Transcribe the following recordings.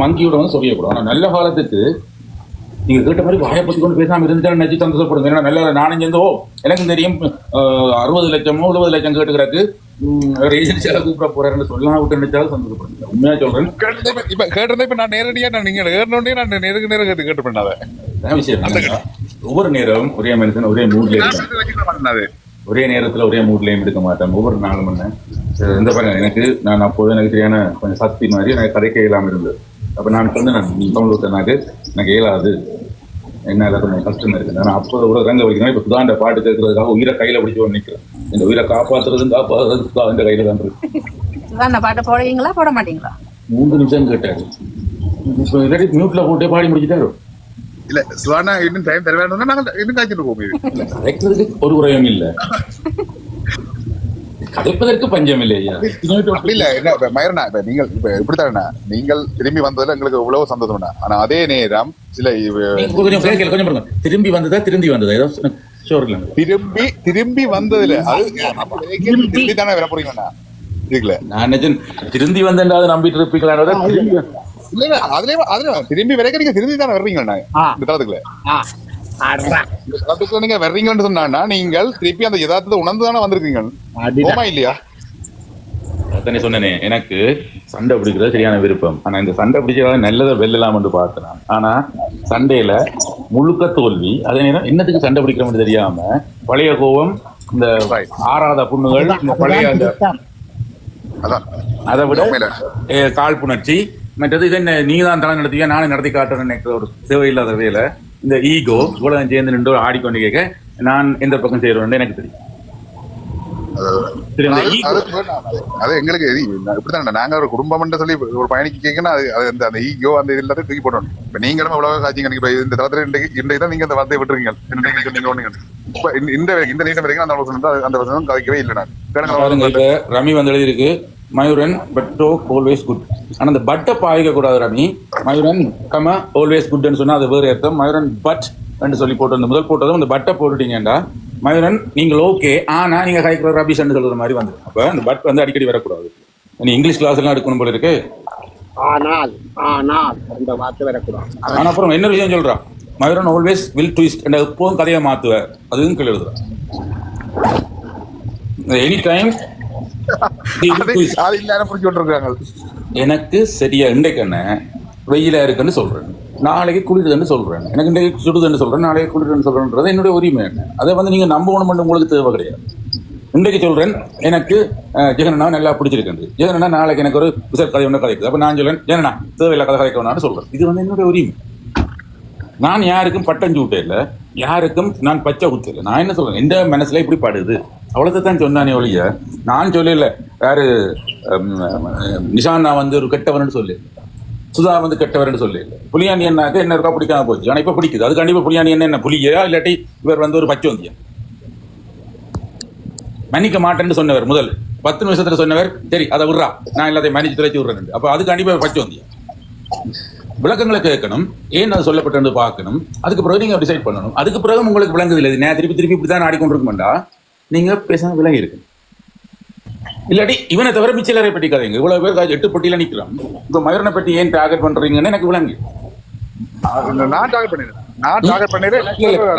மங்கியோட வந்து சொல்லியக்கூடாது. ஆனால் நல்ல காலத்துக்கு நீங்க கேட்ட மாதிரி வாயை பத்தி கொண்டு பேசாம இருந்தா நினைச்சு சந்தோஷப்படுங்க. ஏன்னா நல்ல நானும் சேர்ந்தோ எனக்கும் தெரியும் 60 லட்சமோ 70 லட்சம் கேட்டுக்கிறாக்கு ஏஜென்சியால கூப்பிட போறாருன்னு சொல்லலாம் விட்டு நினைச்சாலும் சந்தோஷப்படுங்க. உண்மையா சொல்றேன். இப்ப கேட்டதை இப்ப நான் நேரடியா நீங்க ஏறினோடனே நான் நேருக்கு நேரம் கேட்டு பண்ணாத விஷயம். ஒவ்வொரு நேரம் ஒரே மனுஷன் ஒரே மூட்ல இருக்காது. ஒரே நேரத்துல ஒரே மூட்லயும் எடுக்க மாட்டேன். ஒவ்வொரு நாளும் பண்ணேன் இந்த பாருங்க. எனக்கு நான் அப்போது எனக்கு சரியான கொஞ்சம் சக்தி மாதிரி எனக்கு கதைக்க இயலாம இருந்தது. அப்ப நான் சொன்னேன், நான் தமிழ்நாக்கு எனக்கு இயலாது, என்ன கொஞ்சம் கஷ்டமா இருக்கு. நான் அப்போ ஒரு ரங்க வைக்கிறேன். இப்ப சுதாண்ட பாட்டு கேட்கறதுக்காக உயிரை கையில பிடிச்சு நிற்கிறேன். இந்த உயிரை காப்பாத்துறதும் காப்பாற்றுறது சுதாண்ட கையில தான் இருக்கு. சுதாண்ட பாட்டை போடுவீங்களா போட மாட்டீங்களா? 3 நிமிஷம் கேட்டாரு. இல்லாட்டி மியூட்ல போட்டே பாடி முடிச்சுட்டாரு. இல்ல சுவானா இன்னும் டைம் தர வேணும்னா நாங்க இன்னும் காய்ச்சிட்டு போவோம். கதைக்கிறதுக்கு ஒரு குறையும் இல்ல, கதைப்பதற்கு பஞ்சம் இல்லையா? இல்ல என்ன மயரனா, இப்ப நீங்கள் இப்ப இப்படித்தானே நீங்கள் திரும்பி வந்ததுல எங்களுக்கு எவ்வளவு சந்தோஷம். ஆனா அதே நேரம் சில கொஞ்சம் திரும்பி வந்ததா திரும்பி வந்ததுல திரும்பி தானே வர போறீங்கண்ணா இதுல நான் திரும்பி வந்தா நம்பிட்டு இருப்பீங்களா? இல்ல அதுல திரும்பி வரைக்கும் நீங்க திரும்பி தானே வர்றீங்கண்ணா இந்த தளத்துக்குள்ள நீங்க வர்றீங்கன்னு சொன்னா நீங்கள் திருப்பி அந்த யதார்த்தத்தை உணர்ந்துதானே வந்திருக்கீங்க இல்லையா? அத்தனை சொன்னேனே, எனக்கு சண்டை பிடிக்கிறது சரியான விருப்பம். ஆனா இந்த சண்டை பிடிச்சதால நல்லதை வெல்லலாம் என்று பார்த்தேன். ஆனா சண்டையில முழுக்க தோல்வி. அதே நேரம் என்னத்துக்கு சண்டை பிடிக்கிறோம்னு தெரியாம பழைய கோபம், இந்த ஆறாத புண்ணுகள், இந்த பழைய அதை விட காழ்ப்புணர்ச்சி, மற்றது இது என்ன நீங்க தான் தலை நடத்தியா நானே நடத்தி காட்டுறேன்னு நினைக்கிற ஒரு தேவையில்லாத வேலை. இந்த ஈகோ இவ்வளவு சேர்ந்து நின்று ஆடிக்கொண்டு கேட்க நான் எந்த பக்கம் செய்யறோம்னு எனக்கு தெரியும். அது எங்களுக்கு இப்படித்தான் நாங்க ஒரு குடும்பம் சொல்லி ஒரு பயணிக்கு கேட்கணும். அது அந்த ஈகோ அந்த இது எல்லாத்தையும் தூக்கி போடணும். இப்ப நீங்களும் எவ்வளவு காய்ச்சிங்க இந்த தளத்துல இன்றைக்கு தான் நீங்க அந்த வார்த்தையை விட்டுருக்கீங்க. இந்த நீண்ட வரைக்கும் அந்த வசனம் கதைக்கவே இல்லை. நான் ரமி வந்து எழுதி இருக்கு Mayuran but Doak always good. ஆனா அந்த பட்டை பாய்க்க கூடாது ரமி. மயூரன் கம ஆல்வேஸ் குட்னு சொன்னா அது வேறு அர்த்தம். மயூரன் பட் என்று சொல்லி போட்டு அந்த முதல் போட்டதும் அந்த பட்டை போட்டுட்டீங்கடா மயூரன் நீங்கள் ஓகே, ஆனா நீங்க கைக்குள்ள ரபிஷ் சொல்ற மாதிரி வந்து அப்ப அந்த பட் வந்து அடிக்கடி வரக்கூடாது. நீ இங்கிலீஷ் கிளாஸ் எல்லாம் எடுக்கணும் போல இருக்கு. ஆனால் அந்த வார்த்தை வரக்கூடாது. ஆனா அப்புறம் என்ன விஷயம் சொல்றான், மயூரன் ஆல்வேஸ் வில் ட்விஸ்ட் என்ற எப்போதும் கதையை மாத்துவார். அதுவும் கீழே எழுதுறான். எனி டைம் எனக்கு சரியா இன்றைக்கு என்ன வெயிலா இருக்குன்னு சொல்றேன், நாளைக்கு குளிருதுன்னு சொல்றேன், எனக்கு இன்றைக்கு சுடுதுன்னு சொல்றேன், நாளைக்கு குளிருதுன்னு சொல்றேன்றது என்னுடைய உரிமை. என்ன அதை வந்து நீங்க நம்பணும் மட்டும் உங்களுக்கு தேவை கிடையாது. இன்றைக்கு சொல்றேன் எனக்கு ஜெகனா நல்லா பிடிச்சிருக்கு, ஜெகனா நாளைக்கு எனக்கு ஒரு விசர் கதை ஒன்று கதைக்குது. அப்ப நான் சொல்றேன் ஜெகனா தேவையில்லை கதை கதைக்கணும்னு சொல்றேன். இது வந்து என்னுடைய உரிமை. நான் யாருக்கும் பட்டம் சூட்டே இல்லை, யாருக்கும் நான் பச்சை குத்தல. நான் என்ன சொல்றேன், எந்த மனசுல இப்படி படுது அவ்வளவுதான் சொன்னானே ஒழிய நான் சொல்லல யாரு நிஷான் நான் வந்து ஒரு கெட்டவர்னு சொல்லு, சுதா வந்து கெட்டவர்னு சொல்லு. புலியாண்டி என்னாக்க என்ன இருக்கா பிடிக்காம போச்சு. ஆனா இப்ப பிடிக்குது. அது கண்டிப்பா புலியாண்டி என்ன புலியா இல்லாட்டி இவர் வந்து ஒரு பச்சோந்தியா. மன்னிக்க மாட்டேன்னு சொன்னவர் முதல் 10 நிமிஷத்துல சொன்னவர் சரி அதை விடுறா நான் எல்லாத்தையும் மன்னிச்சு துளைச்சி விடுறேன். அப்ப அது கண்டிப்பா பச்சோந்தியா. விளக்கங்களை கேட்கணும், ஏன் அது சொல்லப்பட்டு பார்க்கணும், அதுக்கு பிறகு நீங்க டிசைட் பண்ணணும். அதுக்கு பிறகு உங்களுக்கு விளங்குது இல்லை நான் திருப்பி இப்படிதான் ஆடிக்கொண்டிருக்குமெண்டா நீங்க பேசாம விலகி இருக்கு. இல்லாட்டி இவனை தவிர மிச்சலரை பற்றி கதைங்க. இவ்வளவு பேர் 8 பட்டியில நிக்கிறான். இப்ப மயூரனை பற்றி ஏன் டார்கெட் பண்றீங்கன்னு எனக்கு விளங்கு.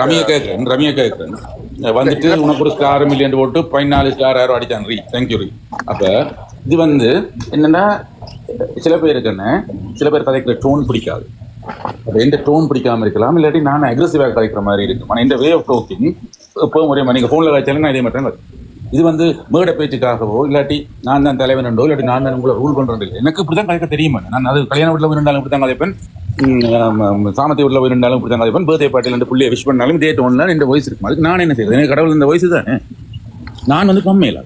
ரமிய கேட்கிறேன் வந்துட்டு உனக்கு ஒரு ஸ்டார் மில்லியன் போட்டு 14 ஸ்டார் யாரும் அடிச்சான் ரீ தேங்க்யூ ரீ. அப்ப இது வந்து என்னன்னா சில பேருக்கு என்ன சில பேர் கதைக்கிற டோன் பிடிக்காது. அப்ப எந்த டோன் பிடிக்காம இருக்கலாம், இல்லாட்டி நான் அக்ரெசிவாக கதைக்கிற மாதிரி இருக்கும். ஆனால் இந்த வே ஆஃப் டாக்கிங் எப்பவும் ஒரே மாதிரி. நீங்கள் ஃபோனில் காய்ச்சாலும் நான் இதே மாதிரி தான். இது வந்து மேடை பேச்சுக்காகவோ இல்லாட்டி நான் தான் தலைவன் என்றோ இல்லாட்டி நான் தான் உங்களை ரூல் பண்ணுறது இல்லை. எனக்கு இப்படி தான் கதைக்க தெரியுமா. நான் அது கல்யாண வீட்டில் போயிருந்தாலும் இப்படி தான் கதைப்பேன், சாமத்தை வீட்டில் போயிருந்தாலும் இப்படி தான் கதைப்பேன், பர்த்டே பார்ட்டியில் இந்த பிள்ளையை விஷ் பண்ணாலும் இதே டோன்லாம் இந்த வாய்ஸ் இருக்கும். அதுக்கு நான் என்ன செய்யறது, எனக்கு கடவுள் இந்த வாய்ஸ் தானே. நான் வந்து கம்மியில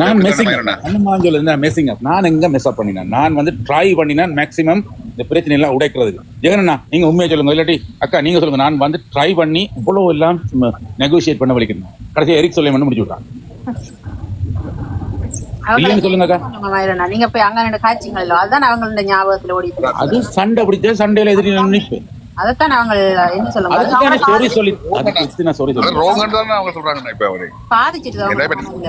நான் மெஸ்ஸிங் அப். நான் எங்க மெஸ் அப் பண்ணினேன், நான் வந்து ட்ரை பண்ணினேன் மேக்ஸிமம் இந்த பிரச்சனை எல்லாம் உடைக்கிறதுக்கு. ஜெகனா நீங்க உண்மையை சொல்லுங்க, இல்லாட்டி அக்கா நீங்க சொல்லுங்க. நான் வந்து ட்ரை பண்ணி இவ்வளவு எல்லாம் நெகோசியேட் பண்ண வலிக்கிறேன். கடைசியா எரிக் சொல்லி முடிச்சு விட்டான். இல்லைன்னு சொல்லுங்க அக்கா. நீங்க போய் அங்க காய்ச்சிங்களோ அதுதான் அவங்களோட ஞாபகத்துல ஓடி. அது சண்டை பிடிச்ச சண்டையில எதிரி நிற்பேன். அதைத்தான் அவங்க என்ன அதுக்கான சொல்லுவாங்க sorry சொல்லி அதுக்கு நான் sorry அது சொல்றேன். ரோங்கன்னு தானே அவங்க சொல்றாங்க இப்ப அவரு பாதிச்சிட்டு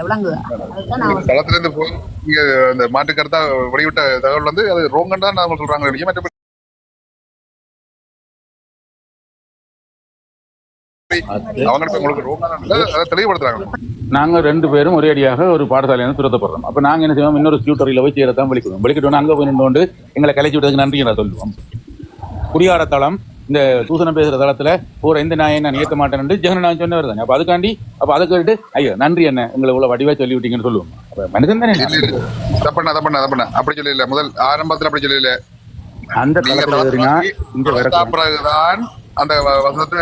விளங்குதா அதுதான் இந்த தளத்துல இருந்து போய் இங்க அந்த மாட்டு கருத்தா வெளியிட்ட தகவல் வந்து அது ரோங்கன்னு தான் அவங்க சொல்றாங்க இல்லையா? மற்றபடி அவங்க இப்ப உங்களுக்கு ரோங்கன்னு அதை தெளிவுபடுத்துறாங்க. நாங்க 2 பேரும் ஒரே அடியாக ஒரு பாடசாலையில துரத்தப்படுறோம். அப்ப நாங்க என்ன செய்வோம், இன்னொரு டியூட்டரியில போய் சேரத்தான் வெளிக்கிடுவோம். வெளிக்கிட்டோம் அங்க போய் நின்று எங்களை கலைச்சி விட்டதுக்கு நன்றி நான் சொல்லுவோம். குடியார தளம் இந்த தூசணம் பேசுற தளத்துல போற எந்த நாயை நான் ஏற்ற மாட்டேன்னு ஜெகன் நான் சொன்னவர் தானே. அப்ப அதுக்காண்டி அப்ப அதை கேட்டு ஐயோ நன்றி என்ன எங்களை இவ்வளவு வடிவா சொல்லி விட்டீங்கன்னு சொல்லுவோம். அப்ப மனிதன் தானே தப்பண்ணா அப்படி சொல்லி இல்ல. முதல் ஆரம்பத்துல அப்படி சொல்லி இல்ல. அந்த தளத்துல பிறகுதான் அந்த வசனத்தை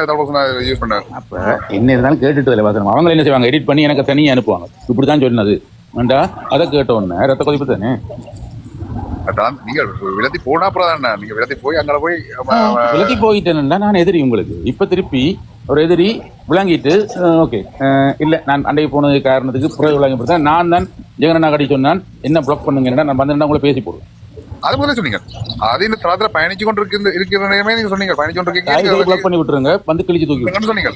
யூஸ் பண்ணாரு. அப்ப என்ன இருந்தாலும் கேட்டுட்டு இல்லை வசனம். அவங்க என்ன செய்வாங்க, எடிட் பண்ணி எனக்கு தனியா அனுப்புவாங்க. இப்படித்தான் சொன்னது வேண்டா அதை கேட்ட உடனே ரத்த கொதிப்பு தானே. நீங்க விலத்தி போனா அப்புறம் நீங்க விலத்தி போய் அங்க போய் விலத்தி போயிட்டேன்னா நான் எதிரி உங்களுக்கு. இப்ப திருப்பி ஒரு எதிரி விளங்கிட்டு ஓகே இல்ல நான் அண்டைக்கு போனது காரணத்துக்கு பிறகு விளங்கி நான் தான் ஜெகன் கடி சொன்னான் என்ன பிளாக் பண்ணுங்க நான் வந்தேன்னா உங்களை பேசி போடுவேன். அது முதல்ல சொன்னீங்க. அது இந்த தளத்துல பயணிச்சு கொண்டு இருக்கிற நீங்க சொன்னீங்க பயணிச்சு கொண்டு பிளாக் பண்ணி விட்டுருங்க வந்து கிழிச்சு தூக்கி சொன்னீங்க.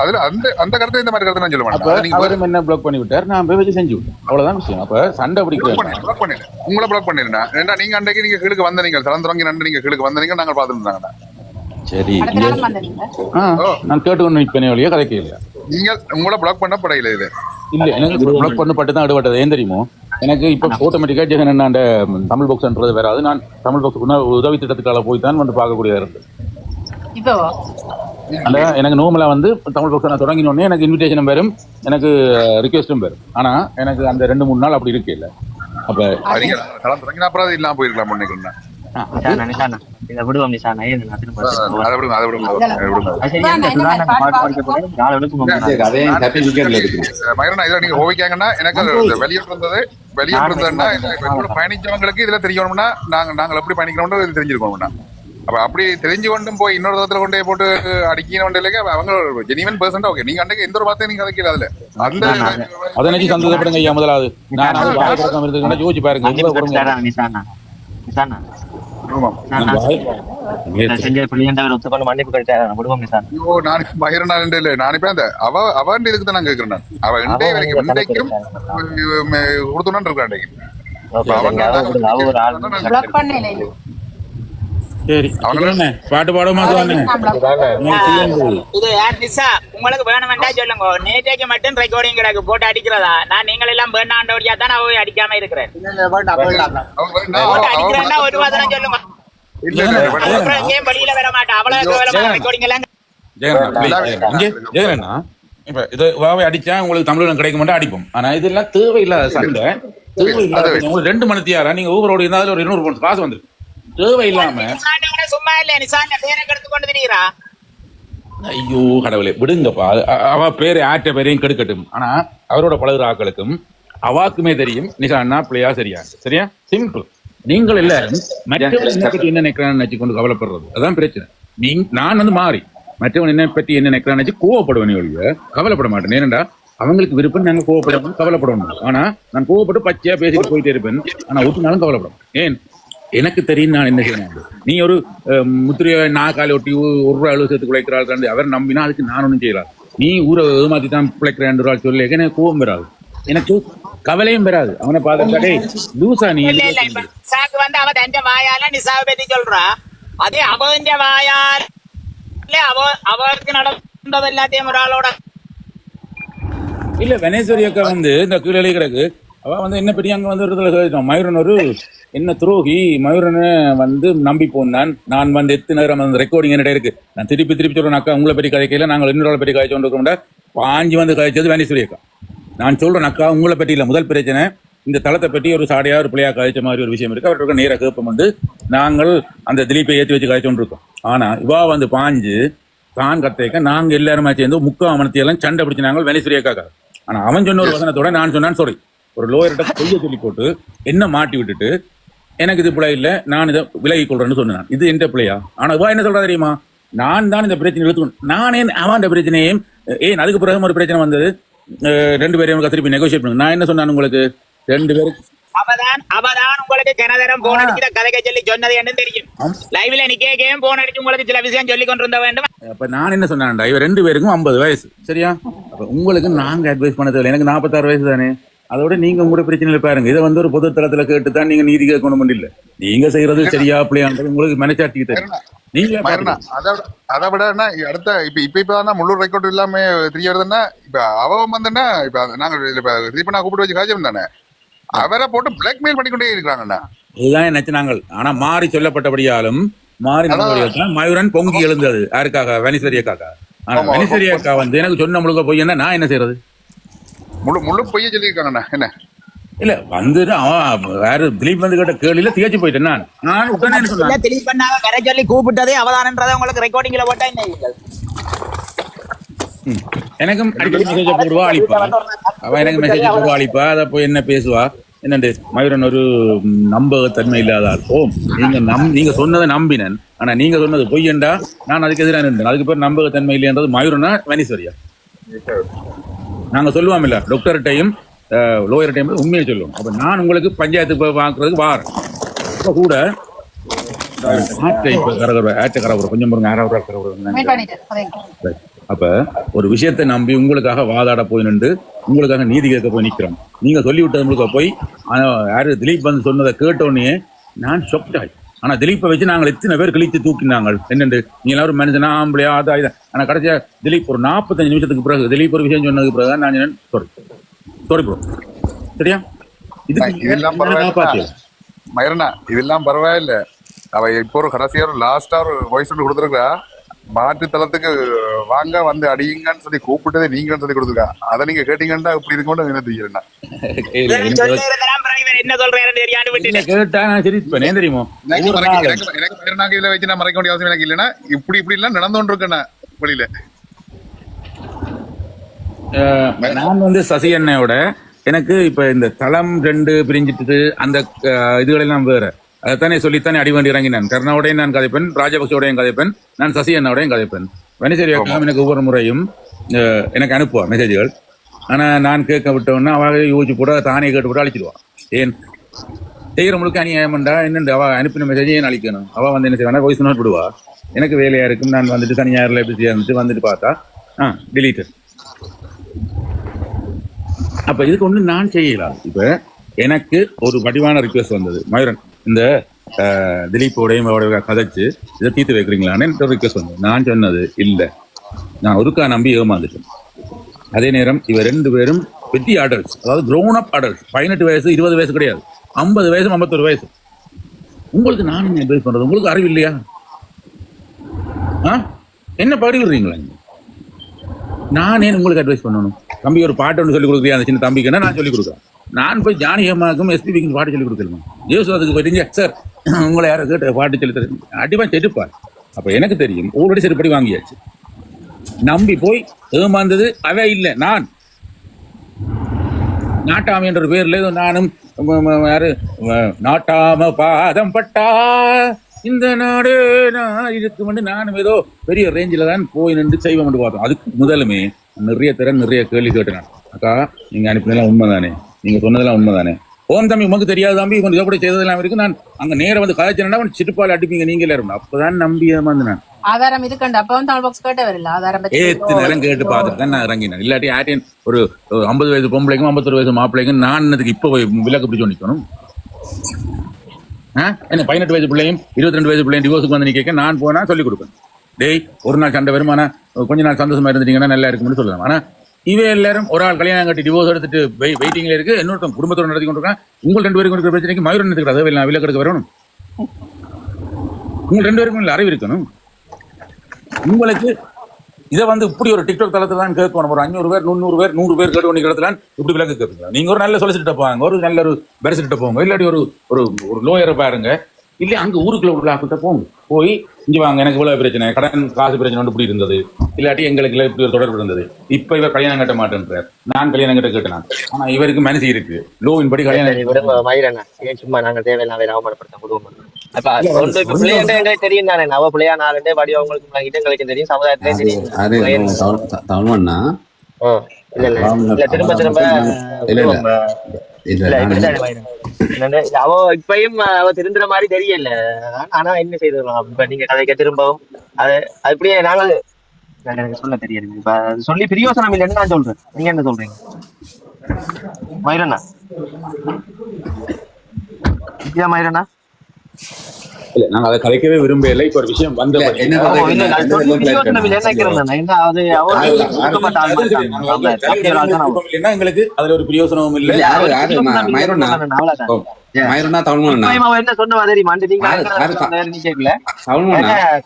அதுல அந்த கருத்தை இந்த மாதிரி கருத்தை நான் சொல்ல மாட்டேன். அவரும் என்ன பிளாக் பண்ணி விட்டார், நான் போய் வச்சு செஞ்சு விட்டேன். அவ்வளவுதான் விஷயம். அப்ப சண்டை பிடிக்கிறேன் உங்களை பிளாக் பண்ணிருந்தேன். ஏன்னா நீங்க அன்றைக்கு நீங்க கீழுக்கு வந்தீங்க திறந்துறவங்க நண்டு நீங்க கீழுக்கு வந்தீங்க நாங்க பாத்துருந்தாங்க. சரி நான் கேட்டுக்கொண்டு நிற்பேனே வழியா கதைக்க இல்லையா. நீங்க உங்களை பிளாக் பண்ண படையில இது இல்ல எனக்கு பிளாக் பண்ணப்பட்டு தான் அடுபட்டது. ஏன் தெரியுமோ, எனக்கு இப்ப ஆட்டோமேட்டிக்கா ஜெகன் என்ன தமிழ் பாக்ஸ்ன்றது வேறாது. நான் தமிழ் பாக்ஸுக்கு உதவி திட்டத்துக்கால போய் தான் வந்து பார்க்கக்கூடியதா இருக்கு. எனக்கு நோமலா வந்து தமிழ் பாக்ஸ் நான் தொடங்கினோடனே எனக்கு இன்விடேஷனும் வரும், எனக்கு ரிக்வெஸ்டும் வரும். ஆனா எனக்கு அந்த 2-3 நாள் அப்படி இருக்கு இல்ல. அப்ப தொடங்கின அப்புறம் இல்லாம போயிருக்கலாம் நினைக்கிறேன். பயணிச்சவங்களுக்கு இதுல தெரியணும்னா நாங்க எப்படி பயணிக்கணும்னு தெரிஞ்சிருக்கணும்னா அப்ப அப்படி தெரிஞ்சு கொண்டும் போய் இன்னொரு தரத்துல கொண்டே போட்டு அடிக்கணும் இல்லையா அவங்க ஜெனிவன் பெர்சன்ட். ஓகே நீங்க அன்றைக்கு எந்த ஒரு வார்த்தையும் நீங்க கதைக்கல. அதுல அந்த அதை நினைச்சு சந்தோஷப்படுங்க ஐயா. முதலாவது நான் யோசிச்சு பாருங்க. அவன் இதுக்கு தான் நான் கேட்கிறேன். அவன் இன்றைக்கும் கொடுத்தோன்னு இருக்கான். சரி பாட்டு பாடமா இது நிசா உங்களுக்கு வேணுமெண்டா சொல்லுங்க. நேற்றைக்கு மட்டும் ரெக்கார்டிங் கிடக்கு போட்டு அடிக்கிறதா. நான் நீங்கள் எல்லாம் வேண்டாண்டோடியா தான் நான் அடிக்காம இருக்கிறேன். அடிக்கிறேன்னா ஒரு வாதம் சொல்லுங்க. வெளியில வர மாட்டேன். அவ்வளவு ரெக்கார்டிங் எல்லாம் ஜெகனா இப்ப இது வாவை அடிச்சா உங்களுக்கு தமிழ் கிடைக்க மாட்டா அடிப்போம். ஆனா இதெல்லாம் தேவையில்லாத சண்டை. தேவையில்லாத 2 மணி தியாரா நீங்க ஊரோட இருந்தாலும் ஒரு 200 காசு வந்துருக்கு. தேவையில்லாம சும்மா இல்ல நிசான பேரை கெடுத்து கொண்டு திரிகிறா. ஐயோ கடவுளே விடுங்கப்பா. அவ பேரு ஆற்ற பேரையும் கெடுக்கட்டும். ஆனா அவரோட பழகுற ஆக்களுக்கும் அவாக்குமே தெரியும் நிசான்னா பிள்ளையா சரியா சரியா சிம்பிள். நீங்கள் எல்லாரும் மற்றவன் என்ன பற்றி என்ன நினைக்கிறான்னு நினைச்சு கொண்டு கவலைப்படுறது அதான் பிரச்சனை. நான் வந்து மாறி மற்றவன் என்ன பற்றி என்ன நினைக்கிறான்னு நினைச்சு கோவப்படுவேன் ஒழிய கவலைப்பட மாட்டேன். ஏனண்டா அவங்களுக்கு விருப்பம் நாங்க கோவப்படணும் கவலைப்படணும். ஆனா நான் கோவப்பட்டு பச்சையா பேசிட்டு போயிட்டே இருப்பேன். ஆனா ஒட்டுனாலும் கவலைப்படும். ஏன் எனக்கு தெரியும் நான் என்ன செய்யணும். நீ ஒரு முத்திரைய நாக்காலி ஒட்டி 1 ரூபா சேர்த்து குழைக்கிறாள் அவர் நம்பினா அதுக்கு நான் ஒன்றும் செய்யலாம். நீ ஊரை ஏமாத்தி தான் பிழைக்கிறேன் சொல்லி எனக்கு கோவம் பெறாது, எனக்கு கவலையும் பெறாது. அவனை பார்த்தாடே லூசா நீ சாக்கு வந்து அவ தஞ்ச வாயால நிசாவை பத்தி சொல்றா. அதே அவன் வாயால அவருக்கு நடந்தது எல்லாத்தையும் ஒரு ஆளோட இல்ல. வெனேஸ்வரி அக்கா வந்து இந்த கீழே கிடக்கு. அவ வந்து என்ன பெரிய அங்க வந்து மயூரன் ஒரு என்ன துரோகி மயூரனை வந்து நம்பி போனான். நான் வந்து எத்தனை நேரம் அந்த ரெக்கார்டிங் என்ன இருக்கு. நான் திருப்பி சொல்றேன் அக்கா உங்களை பெரிய கதைக்கையில நாங்கள் இன்னொரு பெரிய கதைச்சு கொண்டு பாஞ்சு வந்து கதைச்சது வெனேஸ்வரி அக்கா. நான் சொல்றேன் அக்கா உங்களை பற்றி இல்ல. முதல் பிரச்சனை இந்த தளத்தை பற்றி ஒரு சாடையா ஒரு பிள்ளையா கதைச்ச மாதிரி ஒரு விஷயம் இருக்கு. அவர்கிட்ட நேர கேப்பம் வந்து நாங்கள் அந்த திலீப்பை ஏற்றி வச்சு கதைச்சோன்னு இருக்கோம். ஆனா இவா வந்து பாஞ்சு தான் கத்தைக்க நாங்க எல்லாருமே சேர்ந்து முக்காமனத்தையெல்லாம் சண்டை பிடிச்சு நாங்கள் வெனேஸ்வரி அக்கா. ஆனா அவன் சொன்ன ஒரு வசனத்தோட நான் சொன்னான்னு சாரி ஒரு லோயர்கிட்ட பொய்ய சொல்லி போட்டு என்ன மாட்டி விட்டுட்டு எனக்கு இது பிள்ளை இல்லை நான் இதை விலகி கொள்றேன்னு சொன்னேன். இது எந்த பிள்ளையா? ஆனா இவா என்ன சொல்றா தெரியுமா, நான் தான் இந்த பிரச்சனை எடுத்துக்கணும். நான் ஏன் அவன் பிரச்சனையும் ஏன் அதுக்கு பிறகு ஒரு பிரச்சனை வந்தது 2 பேரையும் திருப்பி நெகோசியேட் பண்ணுங்க. நான் என்ன சொன்னேன் உங்களுக்கு 2 பேரும் அவதான் உங்களுக்கு கனதரம் போன் அடிக்கிற கதைக்க சொல்லி சொன்னது என்ன தெரியும். லைவ்ல நிக்கேன் போன் அடிச்சு உங்களுக்கு சில விஷயம் சொல்லி கொண்டிருந்த வேண்டும். அப்ப நான் என்ன சொன்னேன்டா, இவ 2 பேருக்கும் 50 வயசு சரியா. அப்ப உங்களுக்கு நாங்க அட்வைஸ் பண்ண தேவை, எனக்கு 46 வயசு தானே. அதோட நீங்க உங்களுடைய பிரச்சனையில பாருங்க. இதை வந்து ஒரு பொது தளத்துல கேட்டுதான் நீங்க நீதி கேட்கணும் இல்ல. நீங்க செய்யறது சரியா பிள்ளையான்றது உங்களுக்கு மனச்சாட்சிக்கு தெரியும். நீங்க அதை விட அடுத்த இப்பதான் முழு ரெக்கார்டு இல்லாம தெரிய வருதுன்னா, இப்ப அவன் வந்துன்னா இப்ப நாங்க திருப்பி நான் கூப்பிட்டு வச்சு காய்ச்சல் தானே அவரை போட்டு பிளாக்மெயில் பண்ணிக்கொண்டே இருக்கிறாங்கண்ணா. இதுதான் நினைச்சாங்க. ஆனா மாறி சொல்லப்பட்டபடியாலும் மாறி மயூரன் பொங்கி எழுந்தது யாருக்காக? வனிசரியக்காக. ஆனா வனிசரியக்கா வந்து எனக்கு சொன்ன முழுக்க போய் என்ன நான் என்ன செய்யறது? முழு பொய்ய சொல்லியிருக்காங்கண்ணா. என்ன இல்ல வந்துட்டு அவன் வேற திலீப் வந்து கேட்ட கேள்வியில திகச்சு போயிட்டேன். நான் உடனே சொன்னேன் திலீப் பண்ணாங்க வர சொல்லி கூப்பிட்டதே அவதானன்றதை உங்களுக்கு ரெக்கார்டிங்ல போட்டா என்ன? எனக்கும் அடிக்கடி மெசேஜ் போடுவா அழிப்பா. அவன் எனக்கு மெசேஜ் போடுவா அழிப்பா. அதை போய் என்ன பேசுவா என்னண்டு மயூரன் ஒரு நம்பகத்தன்மை இல்லாத ஆள். நீங்க சொன்னதை நம்பினேன். ஆனா நீங்க சொன்னது பொய்யண்டா நான் அதுக்கு எதிராக நின்றேன். அதுக்கு பேர் நம்பகத்தன்மை இல்லைன்றது மயூரனா வனிஸ்வரியா? நாங்க சொல்லுவோம் இல்ல டாக்டர்கிட்டையும் லோயர் டைம் உண்மையை சொல்லுவோம். அப்ப நான் உங்களுக்கு பஞ்சாயத்து வாங்குறதுக்கு வாரேன். இப்ப கூட கொஞ்சம் அப்ப ஒரு விஷயத்தை நம்பி உங்களுக்காக வாதாட போய் நின்று உங்களுக்காக நீதி கேட்க போய் நிக்கிறோம். நீங்க சொல்லி விட்டது முழுக்க போய் யாரு திலீப் வந்து சொன்னதை கேட்டோடனே நான் ஷாக்ட் ஆகி. ஆனா திலீப்பை வச்சு நாங்கள் எத்தனை பேர் கிழித்து தூக்கினாங்க. என்னண்டு நீங்க எல்லாரும் மனுஷனா ஆம்பளையா அதா இதான். ஆனா கடைசியா திலீப் ஒரு 45 நிமிஷத்துக்கு பிறகு திலீப் ஒரு விஷயம் சொன்னதுக்கு பிறகு நான் சாரி ப்ரோ சரியா. இதெல்லாம் பரவாயில்ல மயூரனா, இதெல்லாம் பரவாயில்ல. அவ இப்போ ஒரு கடைசியா ஒரு லாஸ்டா ஒரு வாய்ஸ் கொடுத்துருக்கா. மாற்று தளத்துக்கு வாங்க வந்து அடியுங்கன்னு சொல்லி கூப்பிட்டதே நீங்கன்னு சொல்லி கொடுத்துருக்கா. அதை நீங்க கேட்டீங்கன்னா இப்படி இருக்கணும் என்ன தெரியுறா. என்ன சொல்றேன் கேட்டா சரி தெரியுமோ. எனக்கு இதுல வச்சு நான் மறைக்க வேண்டிய அவசியம் எனக்கு இல்லைன்னா இப்படி எல்லாம் நடந்து கொண்டு இருக்கேன் வெளியில. நான் வந்து சசி அண்ணையோட எனக்கு இப்ப இந்த தளம் 2 பிரிஞ்சிட்டு அந்த இதுகளெல்லாம் வேற. அதைத்தானே சொல்லித்தானே அடி வேண்டி இறங்கினேன். கருணாவோடையும் நான் கதைப்பேன், ராஜபக்சோடையும் கதைப்பேன், நான் சசி அண்ணாவோடையும் கதைப்பேன். வனிசரியாக்காவும் எனக்கு ஒவ்வொரு முறையும் எனக்கு அனுப்புவா மெசேஜ்கள். ஆனா நான் கேட்க விட்டோன்னா அவ யோசிச்சு போட தானே கேட்டு போட்டு அழிச்சிடுவான். ஏன் செய்யற முழுக்க அநியாயம்டா என்னண்டு அவ அனுப்பின மெசேஜ் ஏன் அழிக்கணும்? அவ வந்து என்ன செய்வானா வாய்ஸ் நோட் விடுவா. எனக்கு வேலையா இருக்கும். நான் வந்துட்டு சனி ஞாயிறுல எப்படி வந்துட்டு பார்த்தா டிலீட்டட். அப்ப இதுக்கு ஒண்ணு நான் செய்யலாம். இப்ப எனக்கு ஒரு வடிவான ரிக்வெஸ்ட் வந்தது. மயூரன் இந்த திலீப்போடையும் அவரோட கதைச்சு இதை தீர்த்து வைக்கிறீங்களான்னு எனக்கு ரிக்வெஸ்ட் வந்தது. நான் சொன்னது இல்லை, நான் ஒருக்கா நம்பி ஏமாந்துட்டேன். அதே நேரம் இவ 2 பேரும் பெரிய அடல்ட்ஸ், அதாவது க்ரோன் அப் அடல்ட்ஸ். 18 வயசு 20 வயசு கிடையாது, 50 வயசு 51 வயசு. உங்களுக்கு நான் என்ன அட்வைஸ் பண்றது? உங்களுக்கு அறிவு இல்லையா? என்ன படி விடுறீங்களா? நான் ஏன் உங்களுக்கு அட்வைஸ் பண்ணணும்? தம்பி ஒரு பாட்டு ஒன்று சொல்லிக் கொடுக்குறியா அந்த சின்ன தம்பிக்குன்னா நான் சொல்லிக் கொடுக்குறேன். நான் போய் ஜானி அம்மாவுக்கும் எஸ்பிபிக்கும் பாட்டு சொல்லிக் கொடுக்கணுமா? ஜேசுவாதுக்கு போயிட்டீங்க சார் உங்களை யாரும் கேட்ட பாட்டு சொல்லி தரேன் அடிப்பா செட்டுப்பார். அப்ப எனக்கு தெரியும் ஆல்ரெடி செருப்படி வாங்கியாச்சு. நம்பி போய் ஏமாந்தது அவ இல்லை, நான். நாட்டாம என்ற பேர்ல நானும் யாரு நாட்டாம பாதம் பட்டா இந்த நாடு நான் இதுக்கு நானும் ஏதோ பெரிய ரேஞ்சில தான் போய் நின்று செய்வோம் பார்த்தோம். அதுக்கு முதலுமே நிறைய கேள்வி கேட்டேன். அக்கா நீங்க அனுப்பினதெல்லாம் உண்மைதானே, நீங்க சொன்னதெல்லாம் உண்மைதானே? ஓன் தம்பி உமக்கு தெரியாது தம்பி கொஞ்சம் இதை கூட செய்ததெல்லாம் இருக்கு. நான் அங்க நேரம் வந்து கதைச்சேன்னா சிட்டுப்பால் அடிப்பீங்க நீங்களே இருக்கணும். அப்பதான் நம்பி ஏமாந்து நான் ஆதாரம் இருக்கண்டு அப்ப வந்து தமிழ் பாக்ஸ் கேட்ட வரல ஆதாரம் நேரம் கேட்டு பார்த்துட்டு தான் நான் இறங்கினேன். இல்லாட்டி ஆட்டியன் ஒரு 50 வயசு பொம்பளைக்கும் 51 வயசு மாப்பிள்ளைக்கும் நான் என்னதுக்கு இப்போ விலக்கு பிடிச்சு நிற்கணும்? என்ன 18 வயசு பிள்ளையும் 22 வயசு பிள்ளையும் டிவோர்ஸுக்கு வந்து நிற்க நான் போனா சொல்லிக் கொடுப்பேன். டேய் ஒரு நாள் சண்டை வருமானா கொஞ்ச நாள் சந்தோஷமா இருந்துட்டீங்கன்னா நல்லா இருக்கும்னு சொல்லலாம். ஆனா இவே எல்லாரும் ஒரு ஆள் கல்யாணம் கட்டி டிவோர்ஸ் எடுத்துட்டு வெயிட்டிங்ல இருக்கு, இன்னொருத்தன் குடும்பத்தோட நடத்தி கொண்டிருக்கான். உங்கள் 2 பேருக்கும் இருக்கிற பிரச்சனைக்கு மயூரன் எடுத்துக்கிறது நான் விலக்கு எடுக்க வரணும். உங்கள் 2 பேருக்கும் இல்லை அறிவு இருக்கணும். உங்களுக்கு இதை வந்து இப்படி ஒரு டிக்டாக் தளத்துல தான் கேட்கணும். ஒரு 500 பேர் 300 பேர் 100 பேர் கேட்டு இடத்துல இப்படி விலக்கு கேட்பீங்க. நீங்க ஒரு நல்ல சொலிசிட்ட போவாங்க, ஒரு நல்ல ஒரு பெருசிட்ட போங்க, இல்லாட்டி ஒரு லோயரை பாருங்க, இல்லை அங்க ஊருக்குள்ள உள்ள ஆக்கிட்ட போங்க. போய் இங்க வாங்க எனக்கு இவ்வளவு பிரச்சனை, கடன் காசு பிரச்சனை ஒன்று இப்படி இருந்தது, இல்லாட்டி எங்களுக்கு இப்படி ஒரு தொடர்பு இருந்தது. இப்ப இவர் கல்யாணம் கட்ட மாட்டேன்றார், நான் கல்யாணம் கட்ட கேட்டேன். ஆனா இவருக்கு மனசு இருக்கு லோவின் படி கல்யாணம். சும்மா நாங்க தேவையில்லாம அவமானப்படுத்த குடும்பம். தெரியும் தானே நவ பிள்ளையா 4 படி அவங்களுக்கு இடங்களுக்கு தெரியும், சமுதாயத்திலே தெரியும். தமிழ்மண்ணா இல்ல திரும்ப இல்ல இப்படிதான் மயிரன். என்னன்னு, அவ இப்பயும் அவ திருந்துற மாதிரி தெரியல. ஆனா என்ன செய்திடலாம் இப்ப நீங்க கதைக்க திரும்பவும் அது அப்படியே நாங்கள் எனக்கு சொல்ல தெரியாது. இப்ப அது சொல்லி பிரியோசனம் இல்லைன்னு நான் சொல்றேன். நீங்க என்ன சொல்றீங்க மயிரண்ணா? வித்யா மயிரண்ணா இல்ல நாங்க அதை கலைக்கவே விரும்பல. இப்ப ஒரு விஷயம் வந்த இல்ல, அது சொல்லி பிரியோசனம் இல்லைன்னு நினைக்கிறேன் நான். ஏன்னா அது அவர் ஒடுக்கப்பட்ட ஆள் மாதிரி தான். ஆமா, சாத்தியர் ஆள் தான் அவர். எங்களுக்கு அதுல ஒரு பிரயோசனமும் இல்ல. மயூரனா தமிழ்மொழி இப்பயும் அவன் என்ன சொன்னவா தெரியுமா? நீ கேட்கல.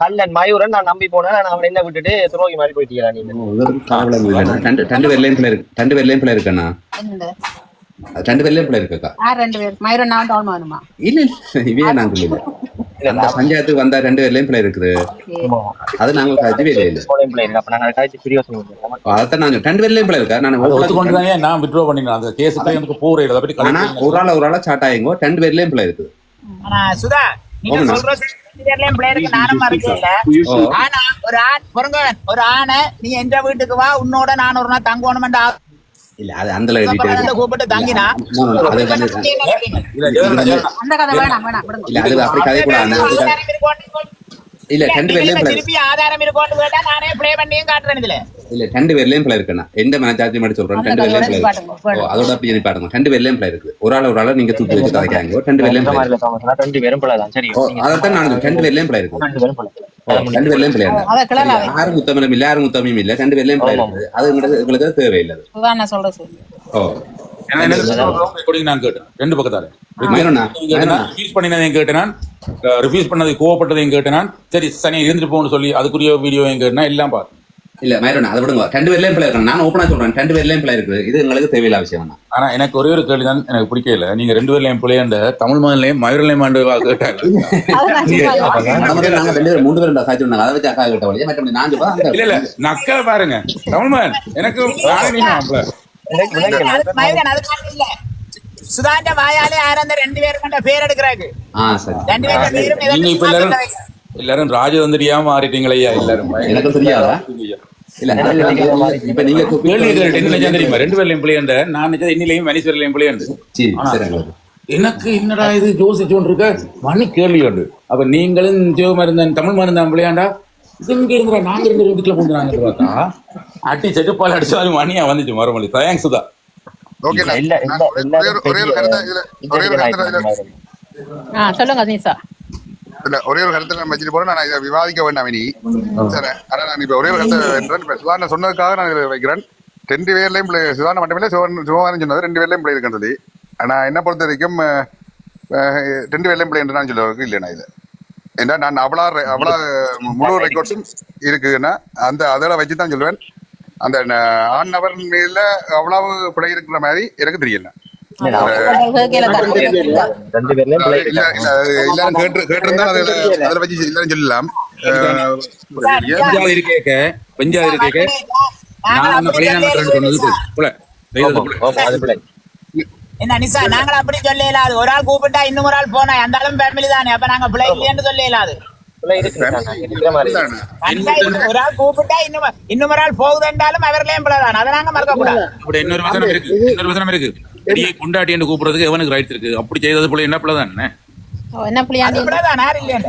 கல்லன் மயூரன் நான் நம்பி போனேன். நான் அவன் என்ன விட்டுட்டு துரோகி மாதிரி போயிட்டீங்களா நீங்க? ரெண்டு பேர்லயும் பிள்ளை இருக்கண்ணா. என்னது? 2 பேர்லயும் பிள்ளை இருக்கா? 2 பேர் மயூரன் நான் டவுன் வேணுமா? இல்ல இவையே நாங்க இல்ல. அந்த பஞ்சாயத்துக்கு வந்தா 2 பேர்லயும் பிள்ளை இருக்குது. அது நாங்க கட்சிவே இல்ல. அப்ப நாங்க கட்சி பிரியோசனம் அதான் நாங்க 2 பேர்லயும் பிள்ளை இருக்கா? நான் ஒத்துக்கொண்டுதானே நான் வித்ட்ரா பண்ணினேன். அந்த கேஸுக்கு எனக்கு போறேன். அதை பத்தி ஆனா ஒரு ஆளா சாட் ஆயிங்கோ 2 பேர்லயும் பிள்ளை இருக்குது. ஆனா சுதா நீங்க சொல்ற 2 பேர்லயும் பிளேயருக்கு நானும் மறக்கல. ஆனா ஒரு ஆணை நீ எந்த வீட்டுக்கு வா, உன்னோட நான் ஒரு நாள் தங்கணும்னு இல்ல அது அந்த அளவு கூப்பிட்டு தங்கினா அந்த கதை வேணாம் விடுங்க. இல்ல அது அப்படி கதை கூட இல்ல 2 பேர்லயும் பிள்ளை திருப்பி ஆதாரம் இருக்கோன்னு கேட்டா நானே ப்ளே பண்ணியும் காட்டுறேன். இதுல இல்ல 2 பேர்லயும் பிள்ளை இருக்குண்ணா. எந்த மனச்சாட்சி மட்டும் சொல்றேன். 2 பேர்லயும் பிள்ளை இருக்கு. அதோட அப்படி நீ பாருங்க 2 பேர்லயும் பிள்ளை இருக்கு. ஒரு ஆள நீங்க தூக்கி வச்சு கதைக்காங்க. 2 பேர்லயும் பிள்ளை 2 பேரும் பிள்ளைதான். சரி, அதான் நான் 2 பேர்லயும் பிள்ளை இருக்கு. 2 பேரும் பிள்ளை. 2 பேர்லயும் பிள்ளை யாரும் முத்தமிழும் இல்ல, யாரும் முத்தமிழும் இல்ல. 2 பேர்லயும் பிள்ளை இருக்கு. அது உங்களுக்கு தேவையில்லை. நான் சொல்றேன். நான் கேட்டேன் 2 பக்கத்தால மயூரண்ணா ரிஃப்யூஸ் பண்ணினதையும் கேட்டேன், ரிஃப்யூஸ் பண்ணதை கோவப்பட்டதையும் கேட்டேன். சரி சனி இருந்துட்டு போகணும்னு சொல்லி அதுக்குரிய வீடியோவையும் கேட்டேன். எல்லாம் பார்த்தேன். இல்ல மயூரண்ணா அதை விடுங்க. 2 பேர்லயும் பிள்ளை இருக்கு. நான் ஓப்பனா சொல்றேன் 2 பேர்லயும் பிள்ளை இருக்குது. இது உங்களுக்கு தேவையில்ல அவசியம் தான். ஆனா எனக்கு ஒரே ஒரு கேள்வி தான் எனக்கு பிடிக்கல. நீங்க 2 பேர்லயும் பிள்ளையாண்ட தமிழ் மகன்லயும் மயூரன்லயும் கேட்டாங்க. நாங்க 2 பேரும் 3 பேரும் காய்ச்சி விடுறாங்க. அதை வச்சு அக்கா கிட்ட வழியா மற்ற நான் சொல்றேன். இல்ல நக்கா பாருங்க தமிழ் மகன் எனக்கு சுதாண்ட வாயாலே ஆரந்த 2 பேரும் கொண்ட பேர் எடுக்கிறாங்க. நீங்க இப்ப எல்லாரும் ராஜதந்திரியா மாறிட்டீங்களா? எல்லாரும் எனக்கு தெரியாதா? இல்ல இப்ப நீங்க என்ன தெரியுமா 2 பேர்லயும் பிள்ளையாண்ட நான் என்னிலையும் மனுஷர்லயும் பிள்ளையாண்டு எனக்கு என்னடா இது யோசிச்சோன்னு இருக்க மணி கேள்வி உண்டு. அப்ப நீங்களும் சிவமருந்தன் தமிழ் மருந்தன் பிள்ளையாண்டா இது இங்க இருந்தா நாங்க 2 வீட்டுல போந்துறாங்க பார்த்தா அட்டி செட்டுப்பால் அடிச்சாலும் மணியா வந்துச்சு மறுமொழி. தேங்க்ஸ் சுதா. சொல்லுங்க நீசா. இல்ல ஒரே ஒரு கருத்தை நான் வச்சுட்டு போறேன். நான் இதை விவாதிக்க வேண்டாம் இனி. சரி, ஆனா நான் இப்ப ஒரே ஒரு கருத்தை சுதாரண சொன்னதுக்காக நான் இதை வைக்கிறேன். 2 பேர்லயும் பிள்ளை சுதாரண மட்டுமில்ல சிவகாரன் சொன்னது 2 பேர்லயும் பிள்ளை இருக்குன்னு சொல்லி. ஆனா என்ன பொறுத்த வரைக்கும் 2 பேர்லயும் பிள்ளை என்று நான் சொல்லுவதற்கு இல்லைண்ணா. இது ஏன்னா நான் அவ்வளோ முழு ரெக்கார்ட்ஸும் இருக்குன்னா அந்த அதெல்லாம் வச்சுதான் சொல்லுவேன். அந்த ஆண் நபர் மேல அவ்வளவு பிழை இருக்கிற மாதிரி எனக்கு தெரியல. எல்லாரும் கேட்டிருந்தா அதுல வச்சு எல்லாரும் சொல்லலாம். என்ன நிசா நாங்க அப்படி சொல்ல இயலாது. ஒரு ஆள் கூப்பிட்டா இன்னும் ஒரு ஆள் போனா அந்த ஆளும் ஃபேமிலி தானே. அப்ப நாங்க பிள்ளை இல்லைன்னு சொல்ல இயலாது. ஒரு ஆள் கூப்பிட்டா இன்னும் ஒரு ஆள் போகுதுன்றாலும் அவர்களையும் பிள்ளைதான். அதை நாங்க மறக்க கூடாது. இன்னொரு வசனம் இருக்கு கொண்டாட்டி என்று கூப்பிடுறதுக்கு எவனுக்கு ரைட் இருக்கு. அப்படி செய்தது பிள்ளை என்ன பிள்ளைதான் என்ன பிள்ளைதான் யாரும் இல்லையா?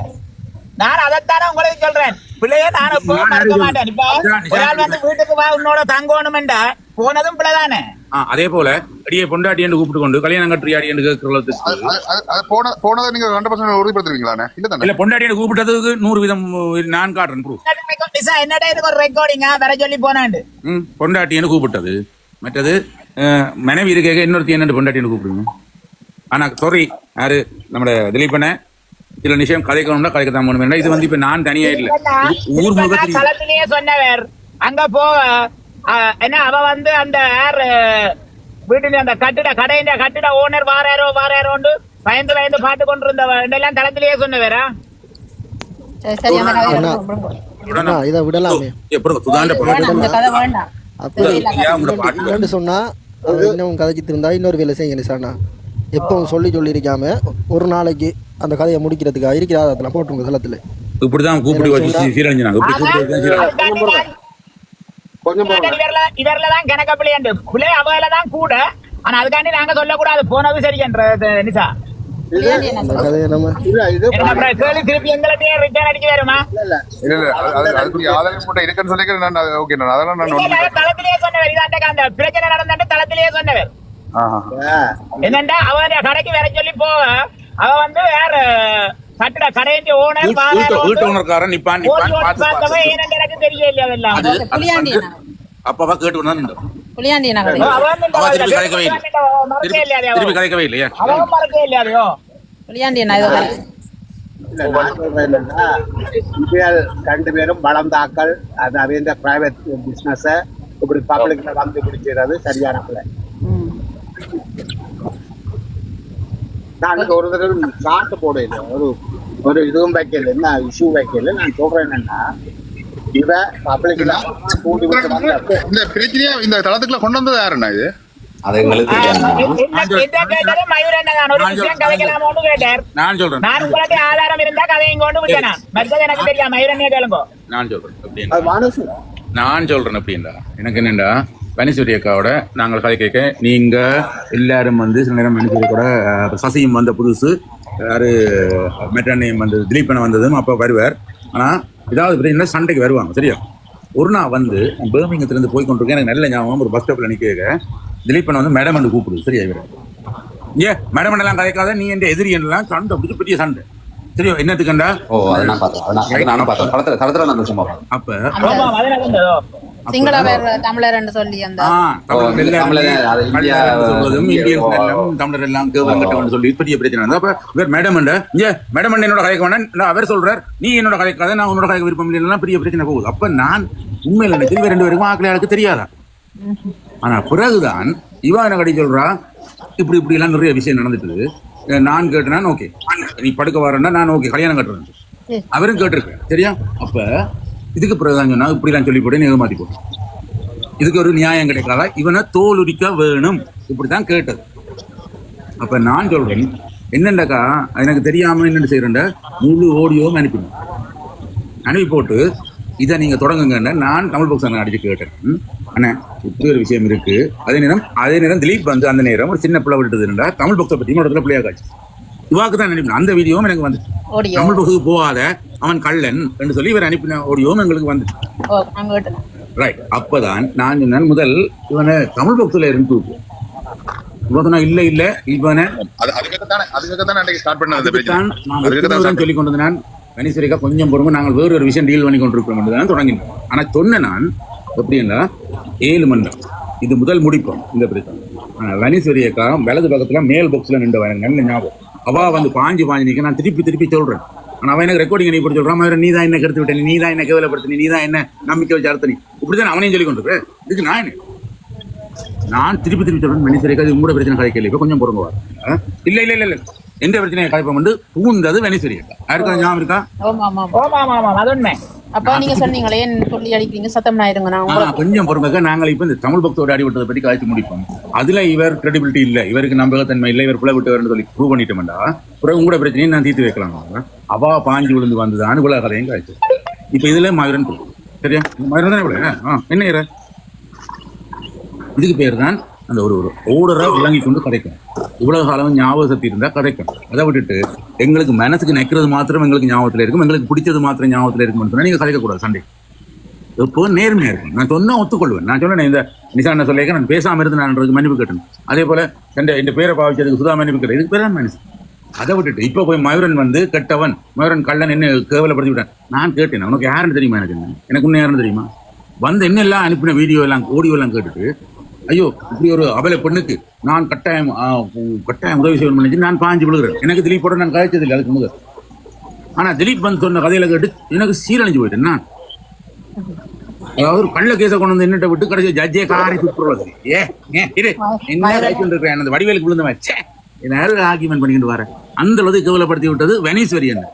நான் அதைத்தானே உங்களுக்கு சொல்றேன். பிள்ளைய நான் எப்பவும் மறக்க மாட்டேன். இப்ப ஒரு ஆள் வந்து வீட்டுக்கு வா உன்னோட தங்கணும்டா போனதும் பிள்ளைதானே. அதே போல அடியே பொண்டாட்டி என்று கூப்பிட்டு கொண்டு கல்யாணம் கட்டுறியா அடி என்று கேட்கறது போனதை நீங்க 100% உறுதிப்படுத்துவீங்களா? இல்ல பொண்டாட்டி என்று கூப்பிட்டதுக்கு 100% நான் காட்டுறேன் ப்ரூஃப். என்னடா இதுக்கு ஒரு ரெக்கார்டிங்கா வர சொல்லி போனாண்டு பொண்டாட்டி என்று கூப்பிட்டது. மற்றது மனைவி இருக்க இன்னொருத்தி என்ன பொண்டாட்டி என்று கூப்பிடுங்க. ஆனா சாரி யாரு நம்ம திலீபனை சில விஷயம் கதைக்கணும்னா கதைக்கத்தான் போகணும். இது வந்து இப்ப நான் தனியா இல்ல ஊர் களத்திலேயே சொன்னவர் அங்க போக என்ன அவ வந்து அந்த வீட்டுல அந்த கடையின் கட்டிட ஓனர் வாராரோண்டு பயந்து பாத்து கொண்டிருந்தவன் எல்லாம் களத்திலேயே சொன்னவரா. இதை விடலாமே சொன்னா இன்னும் கதைச்சிட்டு இருந்தா இன்னொரு வேலை செய்ய நிசானா. எப்பவும் சொல்லி இருக்காம ஒரு நாளைக்கு அந்த கதையை முடிக்கிறதுக்காக இருக்கிறார் அதெல்லாம் போட்டுருங்க தளத்துல. இப்படிதான் கூப்பிட்டு வச்சு சீரழிஞ்சாங்க. இவர்லதான் கணக்க பிள்ளையாண்டு பிள்ளை அவதான் கூட ஆனா அதுக்காண்டி நாங்க சொல்லக்கூடாது போனது சரியன்ற நிசா. புலியாண்டி என்ன அந்த சொல்றது? கதையை நம்ம இல்ல இது என்ன அப்புறம் கேள்வி திருப்பி எங்கள்கிட்டயே ரிட்டர்ன் அடிக்க வருமா? இல்ல இல்ல அதுக்குரிய ஆதாரம் கூட இருக்குன்னு சொல்லிக்கிறேன் நான். ஓகே, நான் அதெல்லாம் நான் இல்ல, தளத்திலேயே சொன்னவர் இதாண்ட அந்த பிரச்சனை நடந்தாண்டு தளத்திலேயே சொன்னவர் என்னண்டா அவன் கடைக்கு வர சொல்லி போக அவ வந்து வேற கட்டிட கடையின் ஓனர் வீட்டு ஓனர்காரன் நிப்பான் பார்த்தவன் ஏன்னு எனக்கு தெரியல அதெல்லாம். புலியாண்டி என்ன? அப்பவா கேட்டு வந்தா புலியாண்டி என்ன கதை? திருப்பி கதைக்கவே இல்லை. திருப்பி கதைக்கவே இல்லையா? அவன் மறக்கவே இல்லையாதையோ. புலியாண்டி என்ன? இதோ கதை. இல்ல நான் சொல்றேன் என்னன்னா இவர்கள் 2 பேரும் வளர்ந்தாக்கள் அது அவங்க பிரைவேட் பிசினஸ் இப்படி பப்ளிக்ல வந்து பிடிக்கிறது சரியான பிள்ளை. ம். நான் ஒரு தடவை காட்டு போடல ஒரு இதுவும் வைக்கல என்ன இஷ்யூ வைக்கல. நான் சொல்றேன் என்னன்னா இவ பப்ளிக்ல கூட்டி விட்டு வந்த இந்த பிரச்சனையா இந்த தளத்துக்குள்ள கொண்டு வந்தது யாருன்னா இது? அது எங்களுக்கு கேட்டது மயூர் என்ன ஒரு விஷயம் கதைக்கலாமோன்னு கேட்டார். நான் சொல்றேன் நான் உங்கள்ட்ட ஆதாரம் இருந்தா கதையை கொண்டு விட்டேனா மற்றது எனக்கு தெரியாது. மயூர் என்ன கேளுங்கோ. நான் சொல்றேன் அப்படின்னா அது மனசு நான் சொல்றேன் அப்படின்னா எனக்கு என்னண்டா வனிசூரி அக்காவோட நாங்கள் கதை கேட்க நீங்க எல்லாரும் வந்து சில நேரம் வனிசூரி கூட சசியும் வந்த புதுசு யாரு மெட்ரானையும் வந்து திலீப்பனை வந்ததும் அப்போ வருவார். ஆனால் ஏதாவது பிரச்சனை சண்டைக்கு வருவாங்க. சரியா? ஒரு நாள் வந்து பேர்மிங்கத்துலேருந்து போய் கொண்டிருக்கேன். எனக்கு நல்ல ஞாபகம் ஒரு பஸ் ஸ்டாப்பில் நிற்க திலீப்பனை வந்து மேடம் வந்து கூப்பிடுது. சரியா? இவர் மேடம் எல்லாம் கதைக்காத நீ என் எதிரி எல்லாம் சண்டை பிடிச்சி பெரிய சண்டை. சரியா? என்னத்துக்கண்டா அதை நான் பார்த்தேன். நானும் பார்த்தேன். தளத்துல நான் சும்மா அப்போ சிங்கள வேற தமிழர் சொல்லி அந்த தமிழர் எல்லாம் கேவலங்கட்டவன் சொல்லி பெரிய பிரச்சனை. அப்ப இவர் மேடம் மேடம் என்னோட கதைக்க வேண்டாம் அவர் சொல்றார் நீ என்னோட கதைக்காத நான் உன்னோட கதைக்க விருப்பம் இல்லைன்னா பெரிய பிரச்சனை போகுது. அப்ப நான் உண்மையில நினைச்சு 2 பேருக்கும் ஆக்களுக்கு தெரியாதா? ஆனா பிறகுதான் இவன் என்ன கடி சொல்றா இப்படி இப்படி எல்லாம் நிறைய விஷயம் நடந்துட்டு நான் கேட்டேன். ஓகே நீ படுக்க வரேன்னா நான் ஓகே கல்யாணம் கட்டுறேன். அவரும் கேட்டிருக்கேன். சரியா? அப்ப இதுக்கு பிறகுதான் சொன்னா இப்படிலாம் சொல்லி போட்டு நீ ஏமாத்தி போட்டோம். இதுக்கு ஒரு நியாயம் கிடைக்காதா? இவனை தோல் உரிக்க வேணும் இப்படித்தான் கேட்டது. அப்ப நான் சொல்றேன் என்னண்டாக்கா எனக்கு தெரியாம என்னென்னு செய்யறேன்டா முழு ஆடியோவும் அனுப்பி போட்டு இதை நீங்க தொடங்குங்க. நான் தமிழ் பாக்ஸ் அடிச்சு கேட்டேன். அண்ணா இப்படி ஒரு விஷயம் இருக்கு. அதே நேரம் திலீப் வந்து அந்த நேரம் ஒரு சின்ன பிள்ளை விட்டுதுன்னா தமிழ் பாக்ஸை பத்தி இடத்துல பிள்ளையா காட்சி இவாக்கு தான் அனுப்பினேன். அந்த வீடியோவும் எனக்கு வந்து தமிழ் பாக்ஸுக்கு போகாத அவன் கள்ளன் என்று சொல்லி இவர் அனுப்பின ஆடியோவும் எங்களுக்கு வந்து ரைட். அப்பதான் நான் சொன்னேன் முதல் இவனை தமிழ் பாக்ஸ்ல இருந்து இவனா இல்ல இல்ல இவனை சொல்லி கொண்டு நான் வனிசரிக்கா கொஞ்சம் பொறுமை நாங்கள் வேறு ஒரு விஷயம் டீல் பண்ணி கொண்டிருக்கோம் தான் தொடங்கினோம். ஆனா சொன்னேன் நான் எப்படின்னா 7 மணி இது முதல் முடிப்போம் இந்த பிரச்சனை. ஆனா வனிசரியக்கா வலது பக்கத்துல மேல் பாக்ஸ்ல நின்று வரேன் நல்ல ஞாபகம். அவா வந்து பாஞ்சு நிக்க நான் திருப்பி சொல்றேன். ஆனா அவன் எனக்கு ரெக்கார்டிங் நீ போட்டு சொல்றான் நீ தான் என்ன கருத்து விட்ட நீ தான் என்ன கேவலப்படுத்தி நீ தான் என்ன நம்பிக்கை வச்சு அர்த்தம் இப்படிதான் அவனையும் சொல்லி கொண்டிருக்கேன். இதுக்கு நான் திருப்பி சொல்றேன் வனிசரிக்கா இது உங்களோட பிரச்சனை கதைக்கல இப்ப கொஞ்சம் பொறுங்க வர இல்ல எந்த பிரச்சனையை கதைப்பம் வந்து பூந்தது வனிசரியக்கா யாருக்கா ஞாபகம் இருக்கா? அப்ப நீங்க சொன்னீங்களே சொல்லி அடிக்கிறீங்க சத்தம் ஆயிருங்க. நான் கொஞ்சம் பொறுமைக்கா நாங்கள் இப்ப இந்த தமிழ் பக்தோட அடிபட்டதை பற்றி காய்ச்சி முடிப்போம். அதுல இவர் கிரெடிபிலிட்டி இல்ல இவருக்கு நம்பகத்தன்மை இல்லை இவர் பிள்ளை விட்டு சொல்லி ப்ரூவ் பண்ணிட்டோம்டா பிறகு உங்களோட பிரச்சனையும் நான் தீர்த்து வைக்கலாம். அவா பாஞ்சு விழுந்து வந்ததான் இவ்வளவு கதையும் காய்ச்சி. இப்ப இதுல மயூரன் சரியா? மயூரன் தான் இவ்வளவு என்ன இதுக்கு பேர் தான் அந்த ஒரு ஓடரை விளங்கி கொண்டு கிடைக்கும். இவ்வளவு காலம் ஞாபக சக்தி இருந்தா கிடைக்கும். அதை விட்டுட்டு எங்களுக்கு மனசுக்கு நிற்கிறது மாத்திரம் எங்களுக்கு ஞாபகத்துல இருக்கும் எங்களுக்கு பிடிச்சது மாத்திரம் ஞாபகத்துல இருக்கும்னு சொன்னா நீங்க கதைக்கக்கூடாது. சண்டை எப்போ நேர்மையா இருக்கும். நான் சொன்னா ஒத்துக்கொள்வேன். நான் சொன்னேன் இந்த நிசான சொல்லிக்க நான் பேசாம இருந்து நான் மன்னிப்பு கேட்டேன். அதே போல இந்த பேரை பாவிச்சதுக்கு சுதா மன்னிப்பு கேட்டேன். இதுக்கு பேர் தான் மனசு. அதை விட்டுட்டு இப்ப போய் மயூரன் வந்து கெட்டவன் மயூரன் கள்ளன் என்ன கேவலப்படுத்தி விட்டேன். நான் கேட்டேன் உனக்கு யாருன்னு தெரியுமா? எனக்கு இன்னும் யாருன்னு தெரியுமா? வந்து என்ன எல்லாம் அனுப்பின வீடியோ எல்லாம் ஆடியோ எல்லாம் கேட்டுட்டு ஐயோ இப்படி ஒரு அபல பெண்ணுக்கு நான் கட்டாயம் உதவி செய்யணும் நினைச்சு நான் பாஞ்சு விழுகிறேன். எனக்கு திலீப்போட நான் கதைச்சதில்லை அதுக்கு முதல். ஆனா திலீப் வந்து சொன்ன கதையில கேட்டு எனக்கு சீரழிஞ்சு போயிட்டேன். நான் அதாவது ஒரு கள்ள கேஸை கொண்டு வந்து என்னட்ட விட்டு கடைசி ஜட்ஜே காரி சுற்றுறது என்ன இருக்கிறேன் அந்த வடிவேலுக்கு விழுந்த வச்சே என்ன ஆர்கியூமெண்ட் பண்ணிக்கிட்டு வரேன். அந்த அளவுக்கு கேவலப்படுத்தி விட்டது வெனிஸ்வரி. என்ன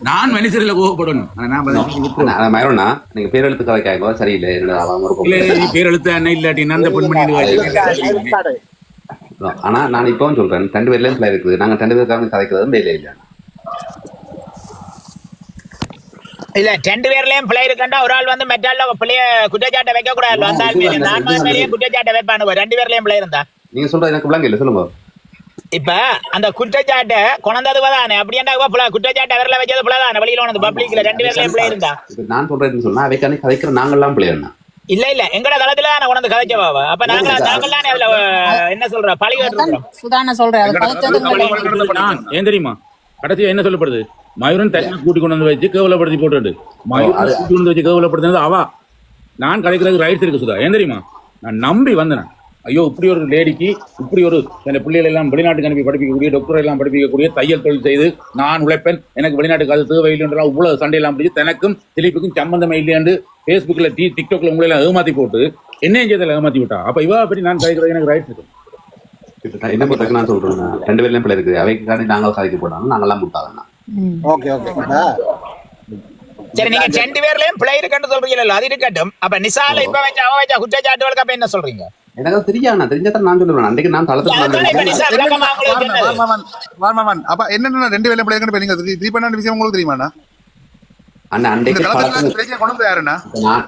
நான் மனுஷரில் கோவப்படணும். மயூரண்ணா நீங்க பேரெழுத்து கதைக்காக சரியில்லை பேரெழுத்து என்ன இல்லாட்டி அந்த பொண்ணு. ஆனா நான் இப்பவும் சொல்றேன் 2 பேர்லயும் பிள்ளை இருக்குது. நாங்க 2 பேருக்காக கதைக்கிறதும் வேலை இல்லை. இல்ல 2 பேர்லயும் பிள்ளை இருக்கா ஒரு ஆள் வந்து மெட்டால பிள்ளைய குற்றச்சாட்டை வைக்க கூடாது. அந்த ஆள் மேலே நான் மேலேயே குற்றச்சாட்டை வைப்பானு 2 பேர்லயும் பிள்ளை இருந்தா நீங்க சொல்றது எனக்கு விளங்க இல்ல, சொல்லுங்க. இப்ப அந்த குற்றச்சாட்டை கொண்டது தானே அப்படின்னா குற்றச்சாட்டை அவர்ல வச்சது பிள்ளைதானே வெளியில வந்து பப்ளிக்ல 2 பேர்ல பிள்ளை இருந்தா இப்ப நான் சொல்றேன்னு சொன்னா அவைக்கான கதைக்கிற நாங்கெல்லாம் பிள்ளையா? இல்ல எங்கட தளத்துல தான் கொண்டு கதைச்சவாவ. அப்ப நாங்களாம் அதுல என்ன சொல்ற பழி கேட்டுறோம். சுதான சொல்றேன் அது கலைச்சதுங்க. நான் ஏன் தெரியுமா கடைசியா என்ன சொல்லப்படுது, மயூரன் தனியாக கூட்டி கொண்டு வந்து வச்சு கேவலப்படுத்தி போட்டு மயூரன் கூட்டி கொண்டு வச்சு கேவலப்படுத்தினது அவா. நான் கதைக்கிறதுக்கு ரைட்ஸ் இருக்கு சுதா. ஏன் தெரியுமா, நான் நம்பி வந்தேன். ஐயோ இப்படி ஒரு லேடிக்கு இப்படி ஒரு அந்த பிள்ளைகள் எல்லாம் வெளிநாட்டுக்கு அனுப்பி படிப்பிக்கக்கூடிய டாக்டர் எல்லாம் படிப்பிக்கக்கூடிய தையல் தொழில் செய்து நான் உழைப்பேன், எனக்கு வெளிநாட்டுக்கு அது தேவையில்லைன்றலாம் இவ்வளவு சண்டையெல்லாம் பிடிச்சி தனக்கும் திலீப்புக்கும் சம்பந்தமே இல்லையாண்டு ஃபேஸ்புக்கில் டிக்டாக்ல உங்களை எல்லாம் ஏமாத்தி போட்டு என்னையும் செய்தல ஏமாத்தி விட்டா. அப்ப இவா பற்றி நான் கதைக்கிறது எனக்கு ரைட்ஸ் இருக்கு. என்ன பண்றதுக்கு நான் சொல்றேன், 2 பேர்லயும் பிள்ளை இருக்குது. அவைக்காண்டி நாங்களும் கதைக்க போட்டாலும் நாங்கெல்லாம் முட்டாதான். ஓகே சரி, நீங்க 2 பேர்லயும் பிள்ளை இருக்குன்னு சொல்றீங்கல்ல, அது இருக்கட்டும். அப்ப நிசால இப்ப வச்ச அவ வச்ச குற்றச்சாட்டுகளுக்கு அப்ப என்ன சொல்றீங்க? எனக்கு தெரியாது, தெரிஞ்சாதான் நான் சொல்லுவேன். அன்றைக்கு நான் தளத்துல அப்ப என்னென்ன 2 வேலை பிள்ளை இருக்கு நீங்க 3 விஷயம் உங்களுக்கு தெரியுமாண்ணா? அண்ணா அன்றைக்கு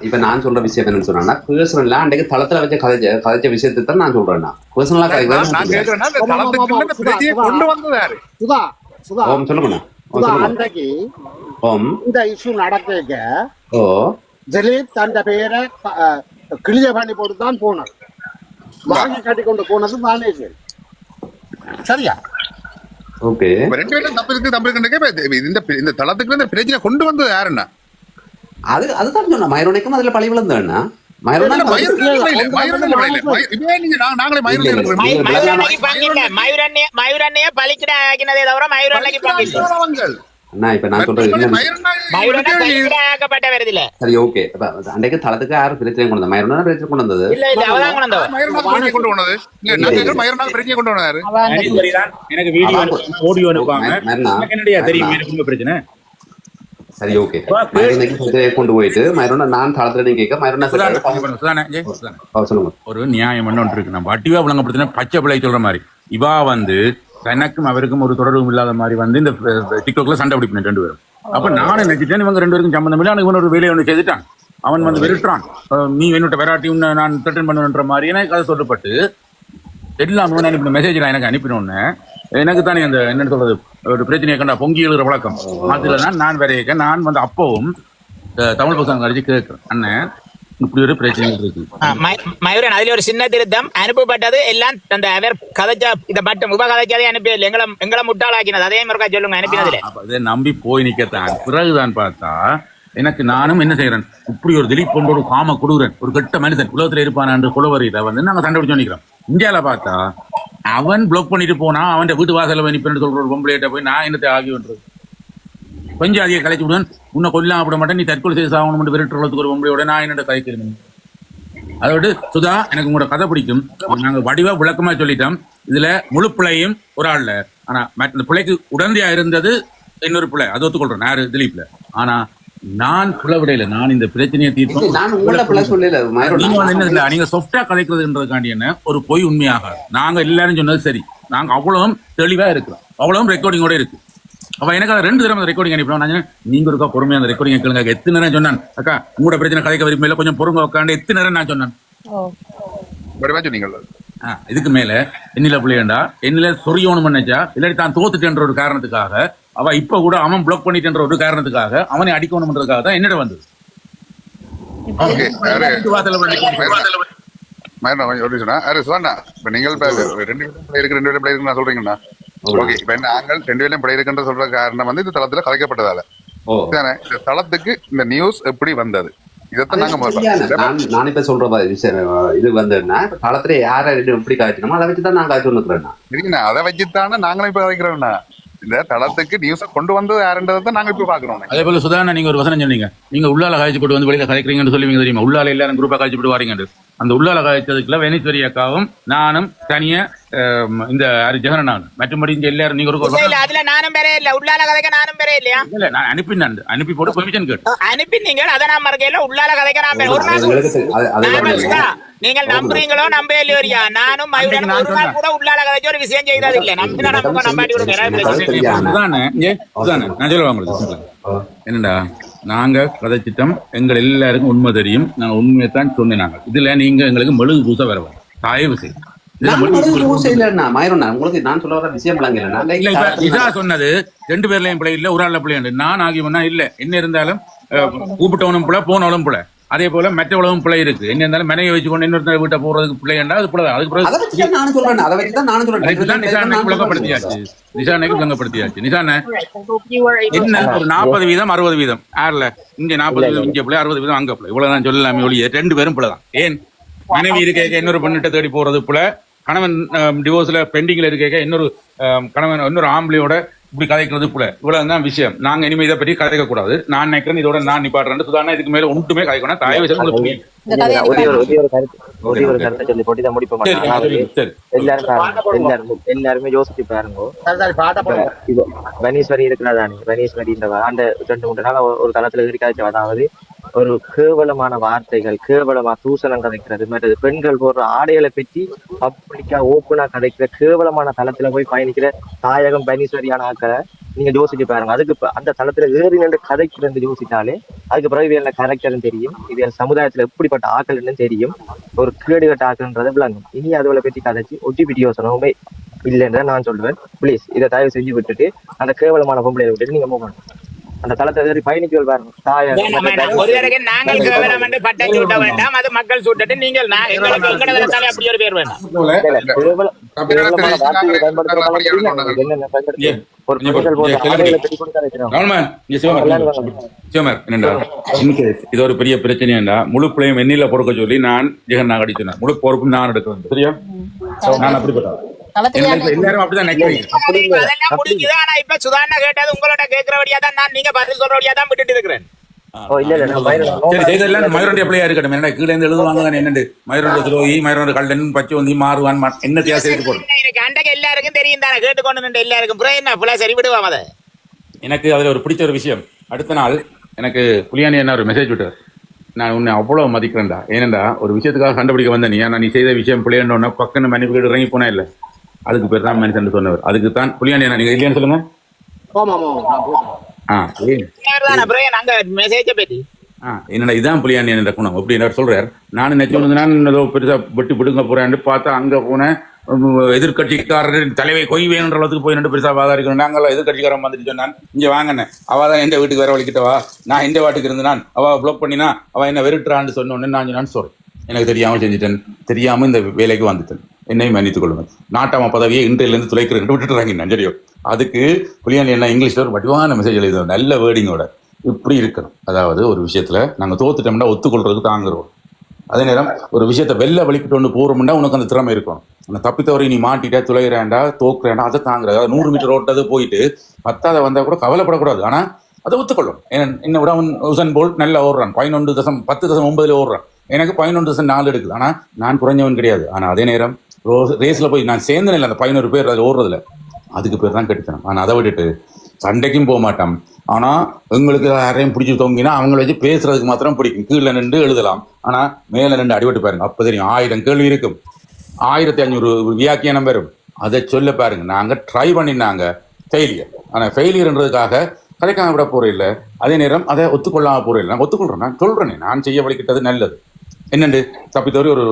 இப்ப நான் சொல்ற விஷயம் என்னன்னு சொன்னா பர்சனலா அன்றைக்கு தளத்துல வச்ச கதைச்ச விஷயத்தை தான் நான் சொல்றேன்னா பர்சனலா கொண்டு வந்தது யாரு? சுதா சுதா ஓம் சொல்லுங்க. அன்றைக்கு ஓம் இந்த இஷ்யூ நடக்க ஓ திலீப் தந்த பேரை கிளியர் பண்ணி போட்டு தான் போனது, வாங்கி கட்டி கொண்டு போனது தானே. சரியா? ஓகே, 2 பேரும் தப்பு இருக்கு. இந்த தளத்துக்கு இந்த பிரச்சனை கொண்டு வந்தது யாருன்னா? அதுதான் சொன்னா மயூரனுக்கும் அதுல பழி விழுந்தாண்ணா. இப்ப நான் சொல்றது சரி ஓகே. அன்றைக்கு தளத்துக்கு யாரு பிரச்சனை கொண்டு வந்தா? மயூரனா பிரச்சனை கொண்டு வந்தது? எனக்கு வீடியோ ஆடியோ அனுப்பாங்க. என்னடியா தெரியும் எனக்கு பிரச்சனை. சரி ஓகே, கொண்டு போயிட்டு மயூரனா நான் தளத்துல கேட்க மயூரனா சொல்லுங்க. ஒரு நியாயம் ஒன்று இருக்கு. நம்ம வட்டிவா விளங்கப்படுத்தின பச்சை பிள்ளை சொல்ற மாதிரி இவா வந்து தனக்கும் அவருக்கும் ஒரு தொடர்பும் இல்லாத மாதிரி வந்து இந்த டிக்டாக்ல சண்டை பிடிப்பின 2 பேரும். அப்ப நானும் நினைச்சிட்டேன் இவங்க 2 பேருக்கும் சம்பந்தம் இல்லை. இவன் ஒரு வேலையை ஒன்று செய்துட்டான். அவன் வந்து வெறுட்டான், நீ என்னோட வெராட்டி நான் த்ரெட்டன் பண்ணுன்ற மாதிரி எனக்கு கதை சொல்லப்பட்டு எல்லாம் அனுப்பின மெசேஜ் நான் எனக்கு அனுப்பினோன்னு எனக்கு தானே அந்த என்னன்னு சொல்றது ஒரு பிரச்சனையை கண்டா பொங்கி எழுதுற வழக்கம். அதுல நான் வரையக்க நான் வந்து அப்பவும் தமிழ் பசங்க கழிச்சு கேட்கிறேன், அண்ணன் இப்படி ஒரு பிரச்சனை இருக்கு. மயூரன் அதுல ஒரு சின்ன திருத்தம், அனுப்பப்பட்டது எல்லாம் அந்த அவர் கதைச்சா இதை மட்டும் உப கதைச்சதே அனுப்பியதில்லை, எங்களை முட்டாளாக்கினது. அதே மாதிரி சொல்லுங்க அனுப்பினதுல. அதை நம்பி போய் நிக்கத்தான் பிறகுதான் பார்த்தா எனக்கு நானும் என்ன செய்யறேன், இப்படி ஒரு திலீப் கொண்டு ஒரு காம கொடுக்குறேன், ஒரு கெட்ட மனிதன் உலகத்துல இருப்பான் என்று குலவரியில வந்து நாங்க சண்டை பிடிச்சு நிக்கிறோம். இந்தியாவில பார்த்தா அவன் பிளாக் பண்ணிட்டு போனா அவன் வீட்டு வாசல நிப்பேன்னு சொல்ற ஒரு பொம்பளையிட்ட போய் நான் என்னத்தை ஆகின்றது கொஞ்சம் அதிக கலைச்சு விடுவேன், உன்னை கொல்லாம் விட மாட்டேன், நீ தற்கொலை செய்து சாகணும் விரட்டுறதுக்கு ஒரு பொம்பளையோட நான் என்னோட கதைக்கிறேன். அதோடு சுதா எனக்கு உங்களோட கதை பிடிக்கும். நாங்க வடிவா விளக்கமா சொல்லிட்டோம். இதுல முழு பிள்ளையும் ஒரு ஆள்ல, ஆனா இந்த பிள்ளைக்கு உடந்தையா இருந்தது இன்னொரு பிள்ளை, அது ஒத்துக்கொள்றேன் யாரு திலீப்ல. ஆனா நான் பிளவிடையில நான் இந்த பிரச்சனையை தீர்ப்போம். நீங்க சொஃப்டா கதைக்கிறதுன்றதுக்காண்டி என்ன ஒரு பொய் உண்மையாக நாங்க எல்லாரும் சொன்னது சரி, நாங்க அவ்வளவும் தெளிவா இருக்கிறோம், அவ்வளவும் ரெக்கார்டிங்கோட இருக்கு. அப்ப எனக்கு அதை 2 தடவை ரெக்கார்டிங் அனுப்பினோம். நான் நீங்க இருக்கா பொறுமையா அந்த ரெக்கார்டிங் கேளுங்க. எத்தனை நேரம் சொன்னான் அக்கா உங்களோட பிரச்சனை கதைக்க விரும்பல, கொஞ்சம் பொறுங்க உட்காந்து எத்தனை நேரம் நான் சொன்னேன். இதுக்கு மேல என்னில பிள்ளைண்டா என்னில சொரியணும் நினைச்சா இல்லாட்டி தான் தோத்துட்டேன்ற ஒரு காரணத்துக்காக அவ இப்ப கூட அவன் பிளாக் பண்ணிட்டேன்ற ஒரு காரணத்துக்காக அவனை அடிக்கணும்ன்றதுக்காக தான் என்னிட வந்தது. சொல்றீங்கன்னா ஓகே, இப்ப நாங்கள் 2 பேரும் பிழை இருக்குன்ற சொல்ற காரணம் வந்து இந்த தளத்துல கலைக்கப்பட்டதால இந்த தளத்துக்கு இந்த நியூஸ் எப்படி வந்தது இதைத்தான் நாங்க நான் இப்ப சொல்ற இது வந்துன்னா தளத்துல யார எப்படி காய்ச்சணுமோ அதை வச்சுதான் நான் காய்ச்சி வந்துக்கிறேன். அதை வச்சுத்தானே நாங்களும் இப்ப கதைக்கிறோம்னா இந்த தளத்துக்கு நியூஸ கொண்டு வந்தது யாருன்றதை நாங்க இப்ப பாக்குறோம். அதே போல சுதாரண நீங்க ஒரு வசனம் சொன்னீங்க, நீங்க உள்ளால காய்ச்சி போட்டு வந்து வெளியில கதைக்கிறீங்கன்னு சொல்லுவீங்க தெரியுமா, உள்ளால எல்லாரும் குரூப்பா காய்ச்சி போட்டு வாரீங்க. அந்த உள்ளால காய்ச்சதுக்குள்ள வெனிஸ்வரி அக்காவும் நானும் தனியா இந்த ஜெகன் மற்றபடி இங்க எல்லாரும் நீங்க அதுல நானும் பேரே இல்ல, உள்ளால கதைக்க நானும் பேரே இல்லையா? இல்ல நான் அனுப்பி போட்டு பெர்மிஷன் கேட்டு அனுப்பினீங்க, அதை நான் மறக்கல. உள்ளால கதைக்க நான் பேர் ஒரு நாள் நீங்கள் நம்புறீங்களோ நம்ப இல்லையா? நானும் மயூரனும் ஒரு நாள் கூட உள்ளால கதைச்ச ஒரு விஷயம் செய்தது இல்ல. நம்பினா நம்ம நம்பாட்டி நான் சொல்லுவாங்க என்னடா நாங்க கதைச்சிட்டோம், எங்கள் எல்லாருக்கும் உண்மை தெரியும், நாங்க உண்மையைத்தான் சொன்னாங்க. இதுல நீங்க எங்களுக்கு மெழுகு பூச வரவும் தயவு செய்யும் உங்களுக்கு நான் சொல்ல வர விஷயம் இல்ல இப்ப நிஷா சொன்னது 2 பேர்லயும் பிள்ளை இல்ல, ஒரு ஆள்ல பிள்ளை உண்டு. நான் ஆகியவனா இல்ல, என்ன இருந்தாலும் கூப்பிட்டவனும் பிள்ளை போனவளும் பிள்ளை. அதே போல மற்றவளவும் பிள்ளை இருக்கு. என்ன இருந்தாலும் மனைவி வச்சு கொண்டு இன்னொருத்தர் வீட்டை போறதுக்கு பிள்ளைண்டா அது பிள்ளை. அதுக்கு பிறகு விளங்கப்படுத்தியாச்சு. நிஷானைக்கு விளங்கப்படுத்தியாச்சு. நிஷான என்ன ஒரு 40% 60% யாருல இங்க 40% இங்க பிள்ளை, 60% அங்க பிள்ளை. இவ்வளவுதான் சொல்லலாமே ஒழிய 2 பேரும் பிள்ளை தான். ஏன் மனைவி இருக்க இன்னொரு பெண்ணிட்ட தேடி போறது பிள்ளை, கணவன் டிவோர்ஸ்ல பெண்டிங்ல இருக்க இன்னொரு கணவன் இன்னொரு ஆம்பளையோட இப்படி கதைக்கிறது பிள்ளை. இவ்வளவுதான் விஷயம். நாங்க இனிமே இதை பற்றி கதைக்க கூடாது. நான் நினைக்கிறேன் இதோட நான் நிப்பாடுறேன். சுதாரணா இதுக்கு மேல ஒன்றுமே கதைக்கணும். தயவு செய்து புரியும். எல்லாருமே யோசிச்சு பாருங்க. வனீஸ்வரி இருக்கிறதானே, வனீஸ்வரி இந்த ஆண்ட 2-3 நாள் ஒரு தளத்துல இருக்காச்சு. அதாவது ஒரு கேவலமான வார்த்தைகள், கேவலமா தூசணம் கதைக்கிறது, மற்றது பெண்கள் போடுற ஆடைகளை பற்றி பப்ளிக்கா ஓப்பனா கதைக்கிற கேவலமான தளத்துல போய் பயணிக்கிற தாயகம் பனீஸ்வரியான ஆக்களை நீங்க யோசிச்சு பாருங்க. அதுக்கு அந்த தளத்துல ஏறி நின்று கதைக்கிறது யோசித்தாலே அதுக்கு பிறகு இவங்க கரெக்டர்னு தெரியும். இவங்க சமுதாயத்துல எப்படிப்பட்ட ஆக்கள்னு தெரியும். ஒரு கேடுகட்ட ஆக்கள்ன்றதை விளங்கும். இனி அதுவளை பற்றி கதைச்சு ஒட்டிபிட்டி யோசனவுமே இல்லைன்னு நான் சொல்லுவேன். பிளீஸ் இதை தயவு செஞ்சு விட்டுட்டு அந்த கேவலமான பொம்பளை விட்டுட்டு நீங்க போகணும். அந்த தளத்தை பயணிக்கல் பாருங்க. ஒரு தடவை நாங்கள் கேவலம் பட்டம் சூட்ட வேண்டாம், அது மக்கள் சூட்டட்டு நீங்கள் அப்படி ஒரு பேர் வேண்டாம். இது ஒரு பெரிய பிரச்சனையா முழு பிள்ளையும் எண்ணில பொறுக்க சொல்லி நான் ஜெகன் அடிச்சேன். முழு பொறுப்பு நான் எடுக்கிறேன். சரியா? நான் அப்படிப்பட்டேன். எல்லாரும் அப்படிதான் இப்ப சுதாரணா கேட்டது உங்களோட கேட்கிறபடியா தான் நான் நீங்க பதில் சொல்றபடியா தான் விட்டுட்டு இருக்கிறேன். மயூரனுடைய பிள்ளையா இருக்கட்டும். என்ன கீழே இருந்து எழுதுவாங்க என்னண்டு மயூரனுடைய துரோகி, மயூரனுடைய கல்டன், பச்சை வந்து மாறுவான் என்ன தியாசம் போடும். அன்றைக்கு எல்லாருக்கும் தெரியும் தானே, கேட்டுக்கொண்டு எல்லாருக்கும் என்ன சரி விடுவாங்க. அதை எனக்கு அதுல ஒரு பிடிச்ச ஒரு விஷயம், அடுத்த நாள் எனக்கு புலியானி என்ன ஒரு மெசேஜ் விட்டார். நான் உன்னை அவ்வளவு மதிக்கிறேன்டா. ஏனண்டா ஒரு விஷயத்துக்காக கண்டுபிடிக்க வந்த நீ செய்த விஷயம் பிள்ளைன்னு பக்கன்னு மன்னிப்பு இறங்கி போனா இல்ல, அதுக்கு பேர் தான் மனுஷன் சொன்னவர். அதுக்கு தான் புலியாண்டி என்ன நீங்க இல்லையான்னு சொல்லுங்க. என்னடா இதான் புலியாண்டி என்ற குணம் அப்படின்னு சொல்றாரு. நானும் நினைச்சு நான் ஏதோ பெருசா வெட்டி பிடுங்க போறேன்னு பார்த்தா அங்க போனேன். எதிர்கட்சிக்காரர் தலைவை கொய் வேணுன்ற அளவுக்கு போய் ரெண்டு பெருசா வாதாடிக்கணும். நாங்கள் எதிர்கட்சிக்காரன் வந்துட்டு சொன்னான், இங்க வாங்கினேன் அவ தான் எந்த வீட்டுக்கு வர வலிக்கிட்டவா, நான் எந்த வாட்டுக்கு இருந்தேன், அவ பிளாக் பண்ணினா அவ என்ன வெறுட்டுறான்னு சொன்னோன்னு நான் சொல்றேன். எனக்கு தெரியாம செஞ்சுட்டேன், தெரியாம இந்த வேலைக்கு வந்துட்டேன், என்னையும் மன்னித்துக் கொள்ளுங்கள். நாட்டாம பதவியை இன்றையிலிருந்து துளைக்கிறேன் விட்டுட்டுறாங்க நஞ்சரியோ. அதுக்கு புலியாண்டி என்ன இங்கிலீஷ்ல ஒரு வடிவான மெசேஜ் எழுதுவோம், நல்ல வேர்டிங்கோட. இப்படி இருக்கணும். அதாவது ஒரு விஷயத்துல நாங்க தோத்துட்டோம்னா ஒத்துக்கொள்றதுக்கு தாங்குறோம். அதே நேரம் ஒரு விஷயத்த வெள்ள வலிக்கிட்டு ஒன்று போறோம்னா உனக்கு அந்த திறமை இருக்கும். அந்த தப்பித்தவரை நீ மாட்டிட்ட துளையிறாண்டா தோக்குறேன்டா அதை தாங்குறது. அதாவது 100 மீட்டர் ஓட்டது போயிட்டு 10வது வந்தா கூட கவலைப்படக்கூடாது. ஆனா அதை ஒத்துக்கொள்ளும். என்ன விட அவன் உசன் போல்ட் நல்லா ஓடுறான், 11.10.9 ஓடுறான். எனக்கு 11.4 எடுக்குது. ஆனா நான் குறைஞ்சவன் கிடையாது. ஆனா அதே நேரம் ரேஸ்ல போய் நான் சேர்ந்தேன் இல்லை அந்த 11 பேர் அதில் ஓடுறதுல, அதுக்கு பேர் தான் கெடுத்தேன். ஆனா அதை விட்டுட்டு சண்டைக்கும் போக மாட்டான். ஆனா எங்களுக்கு யாரையும் பிடிச்சி தொங்கினா அவங்கள வச்சு பேசுறதுக்கு மாத்திரம் பிடிக்கும். கீழே நின்று எழுதலாம், ஆனா மேல நின்று அடிபட்டு பாருங்க. அப்ப தெரியும் 1000 கேள்வி இருக்கும், 1500 வியாக்கியானம் வரும். அதை சொல்ல பாருங்க. நாங்க ட்ரை பண்ணினாங்க ஃபெயிலியர். ஆனா ஃபெயிலியர்ன்றதுக்காக கதைக்காம விட போற இல்லை. அதே நேரம் அதை ஒத்துக்கொள்ளாம போற இல்லை. நான் ஒத்துக்கொள்றேன், நான் சொல்றேன், நான் செய்ய வலிக்கிட்டது நல்லது. என்னண்டு தப்பித்தவரை ஒரு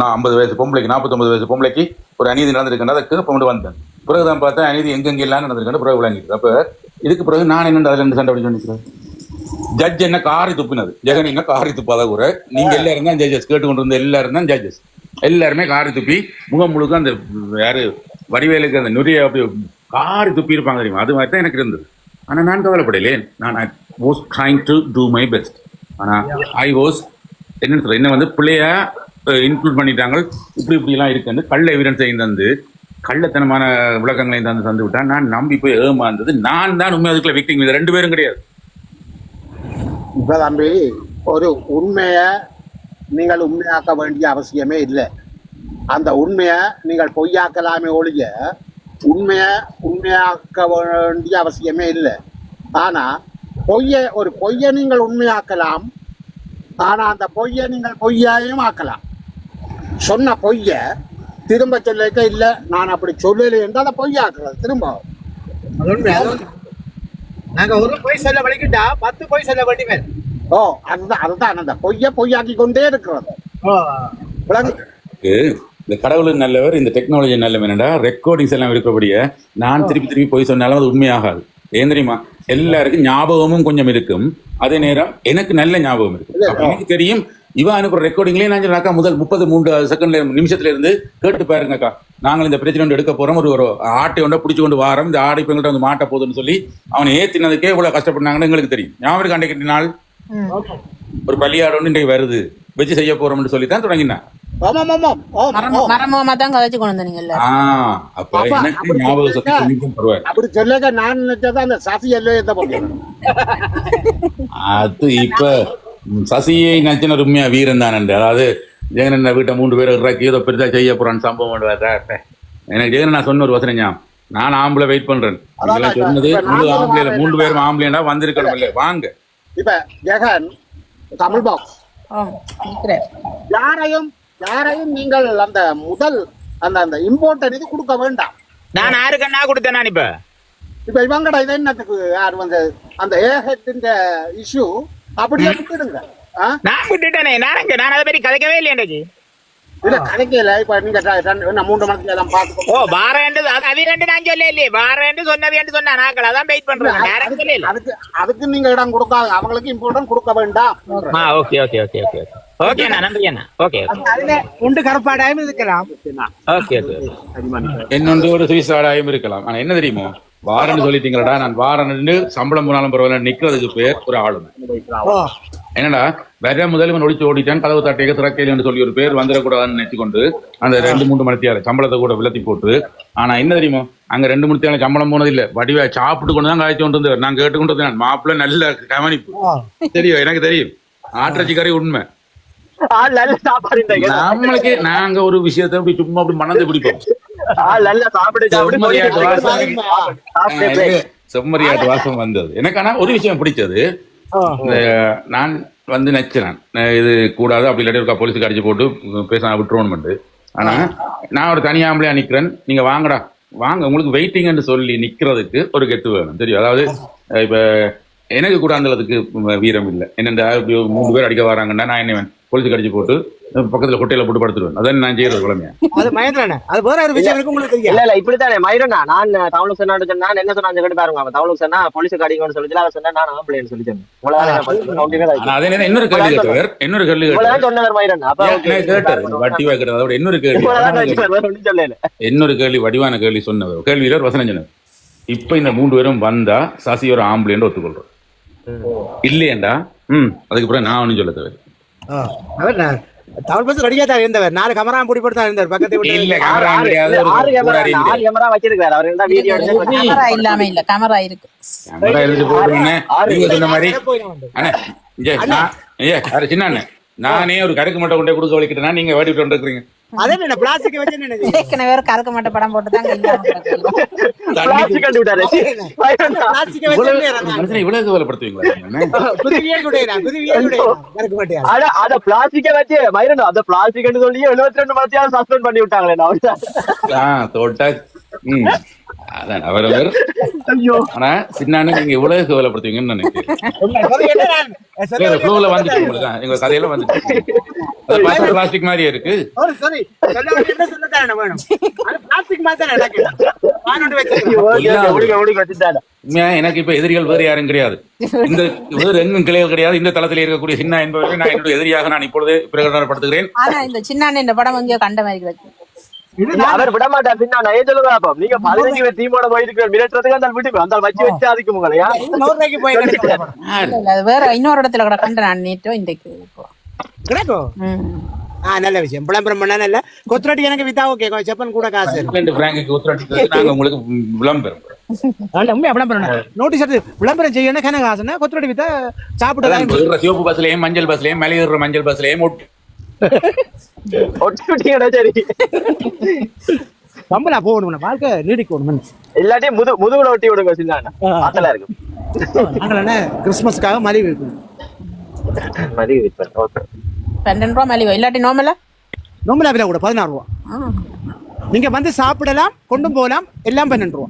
50 வயசு பொம்பளைக்கு 49 வயசு பொம்பளைக்கு ஒரு அநீதி நடந்திருக்கின்ற அதை கேட்ப வந்தேன். பிறகுதான் பார்த்தா அநீதி எங்கெங்கெல்லாம் நடந்திருக்கின்ற பிறகு விளங்கிட்டு. அப்ப இதுக்கு பிறகு நான் என்ன அதில் சண்டை பிடிச்சு நினைக்கிறேன். ஜட்ஜ் என்ன காரி துப்பினது, ஜெகன் என்ன காரி துப்பாத கூட. நீங்க எல்லாரும் தான் ஜட்ஜஸ், கேட்டுக்கொண்டிருந்த எல்லாரும் தான் ஜட்ஜஸ். எல்லாருமே காரி துப்பி முகம் முழுக்க அந்த யாரு வடிவேலுக்கு அந்த நுரைய அப்படி காரி துப்பி இருப்பாங்க தெரியுமா, அது மாதிரி தான் எனக்கு இருந்தது. ஆனா நான் கவலைப்படலேன். நான் I was trying to do my best. ஆனா ஐ வாஸ் என்ன சொல்ற, என்ன வந்து பிள்ளைய இன்க்ளூட் பண்ணிட்டாங்க. இப்படி எல்லாம் இருக்குன்னு கள்ள எவிடன்ஸை தந்து கள்ளத்தனமான விளக்கங்களை தந்து விட்டான். நான் நம்பி போய் ஏமாந்தது நான் தான். உண்மை அதுக்குள்ள விக்டிம், இது 2 பேரும் கிடையாது. இப்ப தம்பி, ஒரு உண்மைய நீங்கள் உண்மையாக்க வேண்டிய அவசியமே இல்லை. அந்த உண்மையை நீங்கள் பொய்யாக்கலாமே ஒழிய உண்மையாக்க வேண்டிய அவசியமே இல்லை. ஆனா ஒரு பொய்யை நீங்கள் உண்மையாக்கலாம். ஆனா அந்த பொய்யை நீங்கள் பொய்யாயும் ஆக்கலாம். சொன்ன பொய்ய திரும்ப சொல்லிக்க இல்லை நான் அப்படி சொல்லலை என்று அதை பொய்யாக்குறது திரும்ப. நாங்க ஒரு பொய் சொல்ல வலிக்கிட்டா 10 பொய் சொல்ல வேண்டியவன். அதுதான் அந்த பொய்யாக்கி கொண்டே இருக்கிறது. இந்த கடவுள் நல்லவர், இந்த டெக்னாலஜி நல்லவர். என்னடா ரெக்கார்டிங்ஸ் எல்லாம் இருக்கக்கூடிய நான் திருப்பி போய் சொன்னாலும் அது உண்மையாகாது. ஏன் தெரியுமா? எல்லாருக்கும் ஞாபகமும் கொஞ்சம் இருக்கும், அதே நேரம் எனக்கு நல்ல ஞாபகம் இருக்கும். அப்ப எனக்கு தெரியும் இவன் அனுப்புற ரெக்கார்டிங்லேயே நான் சொன்னாக்கா முதல் 33 செகண்ட்ல நிமிஷத்துல இருந்து கேட்டு பாருங்கக்கா, நாங்கள் இந்த பிரச்சனை எடுக்க போறோம், ஒரு ஆட்டை ஒன்றை பிடிச்சி கொண்டு வாரோம், இந்த ஆடை பெண்கள்ட்ட வந்து மாட்ட போகுதுன்னு சொல்லி அவனை ஏத்தினதுக்கே இவ்வளவு கஷ்டப்பட்டாங்கன்னு எங்களுக்கு தெரியும். ஞாபகம் அன்றைக்கு நாள் ஒரு பள்ளியாடு ஒன்று இன்றைக்கு வருது வச்சு செய்ய போறோம்னு சொல்லி தான் தொடங்கினான். மரமா தான் கதைச்சு கொண்டு வந்தீங்கல்ல. அப்ப எனக்கு ஞாபக சக்தி கொஞ்சம் பரவாயில்ல. அப்படி சொல்லுங்க. நான் நினைச்சதான் அந்த சசி எல்லாம் அது இப்ப சசியை நினைச்சன உண்மையா வீரன் தான். அதாவது ஜெகனன் வீட்டை 3 பேர் இறக்கி ஏதோ பெருசா செய்ய போறான்னு சம்பவம். எனக்கு ஜெகன் நான் சொன்ன ஒரு வசனம் ஞாபகம். நான் ஆம்பளை வெயிட் பண்றேன், சொன்னது 3 பேரும் ஆம்பளைண்டா வந்திருக்கணும் இல்ல வாங்க. இப்ப ஜெகன் தமிழ் பாக்ஸ் யாரையும் நீங்கள் அந்த முதல் அந்த இம்போர்ட் இது கொடுக்க வேண்டாம். நான் யாருக்கண்ணா கொடுத்தேன்? நான் இப்ப இவங்கட இது என்னத்துக்கு யார் வந்து அந்த ஏகத்தின் இஷ்யூ அப்படியே விட்டுடுங்க. நான் விட்டுட்டேனே. நான் அதை பற்றி கதைக்கவே இல்லையா இன்றைக்கு. இல்ல கதைக்கல. இப்ப நீங்க 3 மணிக்கு எல்லாம் பாத்துக்கோ. ஓ வாரேண்டு அது 2 நான் சொல்ல இல்லையே. வாரேண்டு சொன்னது சொன்னா நாக்கள் அதான் வெயிட் பண்றேன். அதுக்கு நீங்க இடம் கொடுக்காது, அவங்களுக்கு இம்பார்ட்டன்ட் கொடுக்க வேண்டாம். Okay okay okay okay okay அண்ணா, நன்றி அண்ணா. ஓகே உண்டு கருப்பாடாயும் இருக்கலாம். Okay okay. என்னொன்று ஒரு சுவிசாடாயும் இருக்கலாம். ஆனா என்ன தெரியுமோ, வாரன்னு சொல்லிட்டீங்களா, நான் வாரன்னு சம்பளம் போனாலும் பரவாயில்ல நிக்கிறதுக்கு பேர் ஒரு ஆளுமை. என்னடா வேற முதல்வன் ஒழிச்சு ஓடிட்டான், கதவு தட்டையை திறக்கையில் சொல்லி ஒரு பேர் வந்துடக்கூடாதுன்னு நினைச்சுக்கொண்டு அந்த 2-3 மணித்தியால சம்பளத்தை கூட விலத்தி போட்டு. ஆனா என்ன தெரியுமோ, அங்க 2 மணித்தியால சம்பளம் போனது இல்ல, வடிவா சாப்பிட்டு கொண்டுதான் காய்ச்சி கொண்டு வந்து நான் கேட்டுக்கொண்டு வந்தேன். மாப்பிள்ள நல்ல கவனிப்பு தெரியும், எனக்கு தெரியும். ஆட்டிறச்சி கறி உண்மை. நம்மளுக்கு நாங்க ஒரு விஷயத்த அப்படி சும்மா அப்படி மணந்து பிடிப்போம். செம்மறியாட்டு வாசம் வந்தது எனக்கு. ஆனா ஒரு விஷயம் பிடிச்சது, நான் வந்து நச்சுறேன் இது கூடாது அப்படி இல்லாட்டி இருக்கா போலீஸுக்கு அடிச்சு போட்டு பேச விட்டுருவோம். ஆனா நான் ஒரு தனியாம்பளையா நிக்கிறேன், நீங்க வாங்கடா வாங்க உங்களுக்கு வெயிட்டிங்னு சொல்லி நிக்கிறதுக்கு ஒரு கெத்து வேணும் தெரியும். அதாவது இப்ப எனக்கு கூட அந்த அளவுக்கு வீரம் இல்லை. என்னென்ன 3 பேர் அடிக்க வராங்கன்னா நான் என்ன போலீஸுக்கு அடிச்சு போட்டு பக்கத்துல ஹோட்டல்ல போட்டு படுத்துருவேன். அதான் நான் செய்யறது குழந்தையா. அது மயிரண்ணா, அது வேற ஒரு விஷயம் இருக்கு உங்களுக்கு. இல்ல இப்படித்தானே மயிரண்ணா, நான் தமிழ் சொன்னா நான் என்ன சொன்னா கேட்டு பாருங்க. அவன் தமிழ் சொன்னா போலீஸுக்கு அடிக்கணும்னு சொல்லி அவன் சொன்னா நான் ஆம்பளைன்னு சொல்லி சொன்னேன். அதே நேரம் இன்னொரு கேள்வி கேட்டவர், இன்னொரு கேள்வி சொன்னவர் மயிரண்ணா. கேட்டார் வட்டி வைக்கிறது. அதோட இன்னொரு கேள்வி, இன்னொரு கேள்வி வடிவான கேள்வி சொன்னவர் கேள்வியில ஒரு வசனம் சொன்னவர். இப்ப இந்த 3 பேரும் வந்தா சசி ஒரு ஆம்பளைன்னு ஒத்துக்கொள்றோம் இல்லையண்டா. அதுக்கு பிறகு நான் ஒன்னும் சொல்ல தவிர தமிழ் பஸ் ரெடியா தான் இருந்தவர். 4 கேமரா பிடி போட்டு தான் இருந்தார். பக்கத்து வீட்டுல இல்ல கேமரா கிடையாது, 6 கேமரா வச்சிருக்காரு. அவர் தான் வீடியோ எடுத்து கேமரா இல்லாம இல்ல, கேமரா இருக்கு. கேமரா எடுத்து போடுறேன்னு நீங்க சொன்ன மாதிரி. அண்ணே சின்ன அண்ணே, நானே ஒரு கருக்கு மட்டும் கொண்டே கொடுக்க வலிக்கிட்டேன்னா நீங்க வேடி விட்டு வந்துருக்கீங்க. அதே என்ன பிளாஸ்டிக் வச்சு என்ன ஏற்கனவே ஒரு கருக்கு மட்டும் படம் போட்டு தாங்க பிளாஸ்டிக் கண்டு விட்டாரு. பிளாஸ்டிக் வச்சு இவ்வளவு வேலைப்படுத்துவீங்களா? புதுவியே குடையறா, புதுவியே குடையறா கருக்கு மாட்டியா. அத பிளாஸ்டிக் வச்சு மயிரண்ணா அந்த பிளாஸ்டிக் ன்னு சொல்லி 72 மணித்தியால சஸ்பெண்ட் பண்ணி விட்டாங்களே. தோட்டா அதான் அவரவர். ஆனா சின்ன நீங்க இவ்வளவு வேலைப்படுத்துவீங்கன்னு நினைக்கிறேன். எங்க கதையில வந்துட்டு பிளாஸ்டிக் மாதிரியே இருக்கு. எனக்கு இப்ப எதிரிகள் வேறு யாரும் கிடையாது, இந்த வேறு எங்கும் கிளைகள் கிடையாது. இந்த தளத்தில் இருக்கக்கூடிய சின்ன என்பவரை நான் என்னுடைய எதிரியாக நான் இப்பொழுது பிரகடனப்படுத்துகிறேன். ஆனா இந்த சின்ன இந்த படம் வந்து கண்ட மாதிரி இருக்கு. அவர் விட மாட்டார். பின்னா ஏன் சொல்லுங்க, நீங்க 15 பேர் டீமோட போயிருக்க மிரட்டுறதுக்கு அந்த விட்டு அந்த வச்சு வச்சு அதுக்கு உங்களையா வேற இன்னொரு இடத்துல கூட கண்ட நான் நேற்றோ இன்றைக்கு கிடைக்கும். நல்ல விஷயம். விளம்பரம் பண்ணா நல்ல. கொத்துராட்டி எனக்கு வித்தா ஓகே, செப்பன் கூட காசு உங்களுக்கு விளம்பரம் நோட்டீஸ் எடுத்து விளம்பரம் செய்யணும். கன காசுன்னா கொத்துராட்டி வித்தா சாப்பிட்டு சிவப்பு பஸ்லயும் மஞ்சள் பஸ்லயும் மலையேற மஞ்சள் பஸ்லயும் சரி கம்பலா போகணும், வாழ்க்கை நீடிக்கணும். இல்லாட்டி முதுகுல ஒட்டி விடுங்க. சின்ன இருக்கு. கிறிஸ்துமஸ்க்காக மலிவு மலிவு 12 ரூபா மலிவு, இல்லாட்டி நோமலா விலை கூட 16 ரூபா. நீங்க வந்து சாப்பிடலாம், கொண்டும் போகலாம், எல்லாம் 12 ரூபா.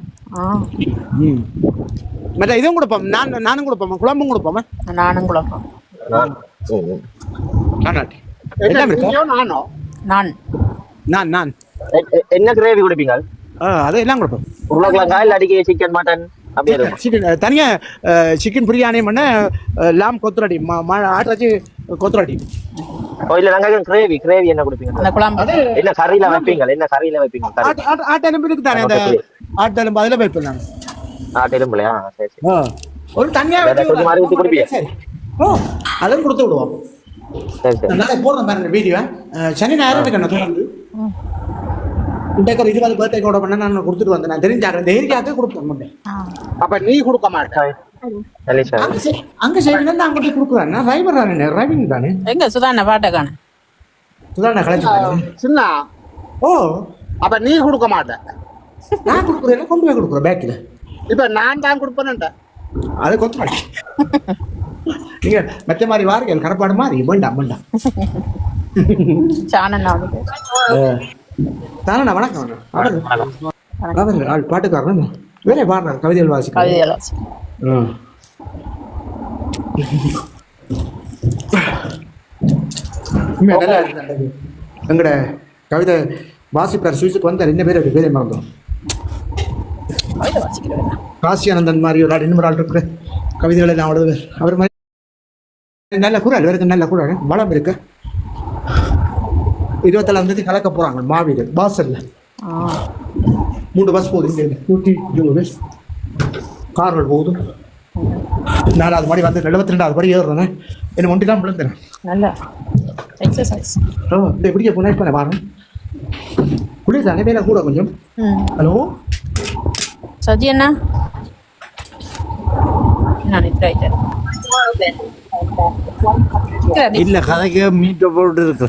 மற்ற இதுவும் கொடுப்போம். நானும் கொடுப்போம், குழம்பும் கொடுப்போம். நானும் குழப்பம். நான் நான் என்ன கிரேவி குடிப்பீங்க? அதெல்லாம் கொடுப்போம். உருளைக்கிழங்கா இல்ல அடிக்க சிக்கன் மட்டன் அப்படி இருக்கும்? சிக்கன் தனியா சிக்கன் பிரியாணி பண்ண லாம் கொத்துராடி ஆட்டாச்சு கொத்துராடி. இல்ல நாங்க கிரேவி என்ன குடிப்பீங்க? அந்த குழம்பு என்ன கறியில வைப்பீங்க? என்ன கறியில வைப்பீங்க? ஆட்டெலும்பு இருக்கு தானே, அந்த ஆட்டெலும்பு அதில் வைப்பேன் நான். ஆட்டெலும்புலையா? சரி சரி. ஒரு தனியா கொஞ்சம் மாதிரி ஊற்றி குடிப்பீங்க? சரி. அதெல்லாம் கொடுத்து விடுவோம். சரி சரி. நல்லா போடுறேன் பாருங்க வீடியோ. சனி ஞாயிறு இருக்கணும் தொடர்ந்து. இன்றைக்கு ஒரு 20 பர்த்டே கூட பண்ண நான் கொடுத்துட்டு வந்தேன். நான் தெரிஞ்சாக்கிறேன் தைரியாக்க கொடுப்பேன் முன்னே. அப்ப நீ கொடுக்க மாட்டேன். அங்க செய்யணும் அங்க போய் கொடுக்குறேன். நான் டிரைவர் தானே, டிரைவிங் தானே. எங்க சுதாண்ணா பாட்டை காண சுதாண்ணா கலைச்சு சின்ன ஓ அப்ப நீ கொடுக்க மாட்டேன். நான் கொடுக்குறேன், கொண்டு போய் கொடுக்குறேன் பேக்கில். இப்ப நான் தான் கொடுப்பேன்ட்ட அது கொத்து மாட்டேன். நீங்க மெத்த மாதிரி வாருங்கள், கடப்பாடு மாதிரி வேண்டாம் வேண்டாம். சாணண்ணா தானண்ணா வணக்கம். அவர் ஆள் பாட்டுக்காரன் வேலையை பாடுறாரு, கவிதைகள் வாசிக்க. கவிதைகள் வாசி நல்லா எங்கட கவிதை வாசிப்பார். சுவிசுக்கு வந்தார். என்ன பேர் பேரை மறந்தோம். கவிதை வாசிக்கிறேன். காசியானந்தன் மாதிரி ஒரு ஆள், இன்னொரு ஆள் இருக்கிற கவிதைகளை நான் எழுதுவேன். அவர் மாதிரி நல்ல குரல் இருக்கு, நல்ல குரல் வளம் இருக்கு. 27 கலக்க போறாங்க மாவீரர் வாசல்ல. 3 பஸ் போகுது, 120 கார்கள் போகுது. 4வது மாடி வந்து 72வது படி ஏறுறேன். என்ன ஒண்டி தான் விழுந்தேன். நல்ல எக்ஸசைஸ். இந்த இப்படியே போனா இப்ப நான் பாருங்க குளிர்தானே வேலை கூட கொஞ்சம். ஹலோ சஜி அண்ணா, நான் இல்ல கதைக்கு மீட்ட போட்டு இருக்கு.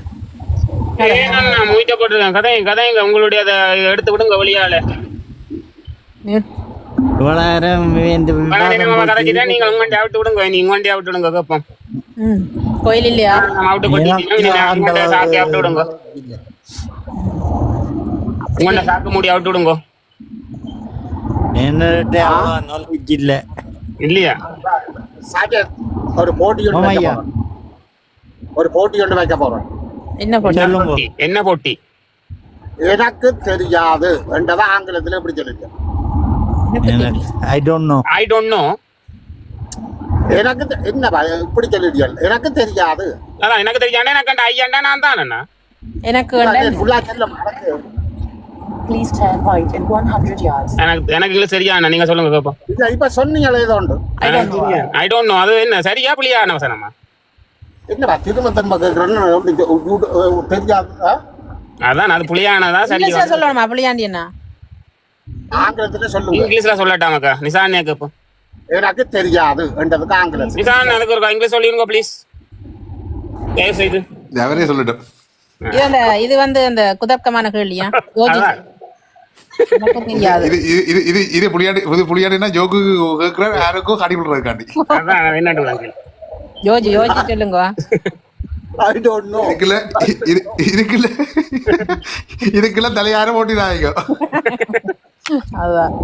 மூட்ட போட்டுருக்கேன். கதைங்க உங்களுடைய அதை எடுத்து விடுங்க வழியால. நீங்க உங்கண்டி அவிட்டு விடுங்க, நீ உங்கண்டி அவிட்டு விடுங்க கேப்போம். கோயில் இல்லையா? அவிட்டு சாக்கி அவிட்டு விடுங்க. உங்கண்ட சாக்கு மூடி அவிட்டு விடுங்க. இல்ல இல்லையா? ஒரு போட்டி ஒன்று வைக்க போறோம். என்ன போட்டி? என்ன போட்டி? எனக்கு தெரியாது என்றதை ஆங்கிலத்தில் எப்படி சொல்லுங்க? I don't know. எனக்கு என்ன இப்படி சொல்லிடுங்கள்? எனக்கு தெரியாது. அதான் எனக்கு தெரியாண்டா எனக்கு ஐயாண்டா நான் தானே. எனக்கு எனக்கு இல்ல சரியா நீங்க சொல்லுங்க கேப்போம். இப்ப சொன்னீங்களே ஏதோ உண்டு. ஐ டோன்ட் நோ. அது என்ன சரியா புளியா அவசரமா? என்னடா திரும்ப தெரியாது. அதான் அது புளியானதா சரியா சொல்லணுமா? புளியாண்டி என்ன ஆங்கிலத்துல சொல்லுங்க. இங்கிலீஷ்ல சொல்லட்டாமக்கா. நிசானியா கேப்போம். எனக்கு தெரியாது என்றதுக்கு ஆங்கிலம். நிசான் எனக்கு ஒரு இங்கிலீஷ் சொல்லிருங்க ப்ளீஸ். தயவு செய்து. அவரே சொல்லட்டும். இது வந்து அந்த குதர்க்கமான கேள்வியா? இது புளியாடினா ஜோக்கு கேட்கிற யாருக்கும் கடி விடுறதுக்காண்டி. என்ன யோஜி சொல்லுங்க. இதுக்குள்ள தலையார போட்டினாங்க. அதான்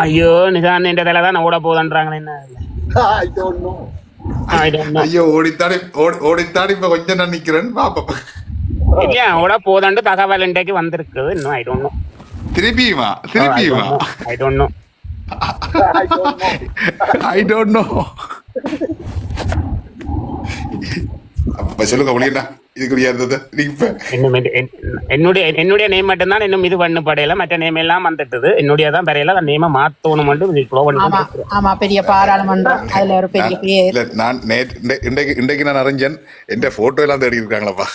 ஐயோ நிசான் என்ற தலை தான் ஓட போதன்றாங்க. என்ன ஐயோ ஓடித்தாடி இப்ப கொஞ்சம் நான் நிக்கிறேன் பாப்போம். இல்லையா ஓட போதாண்டு தகவல் இன்றைக்கு வந்திருக்குது. இன்னும் ஐ டோன்ட் நோ. திருப்பியுமா I don't know. I don't know. அப்ப சொல்லுங்க புளியண்ணா, இதுக்குரிய என்னுடைய நேம் மட்டும் தான் இன்னும் இது பண்ணப்படையில. மற்ற நேம் எல்லாம் வந்துட்டது. என்னுடைய தான் பெறையில அந்த நேம மாத்தணும். ஆமா, பெரிய பாராளுமன்றம். அதுல ஒரு பெரிய பேர். நான் இன்றைக்கு நான் அறிஞ்சேன். எந்த போட்டோ எல்லாம் தேடி இருக்காங்களப்பா.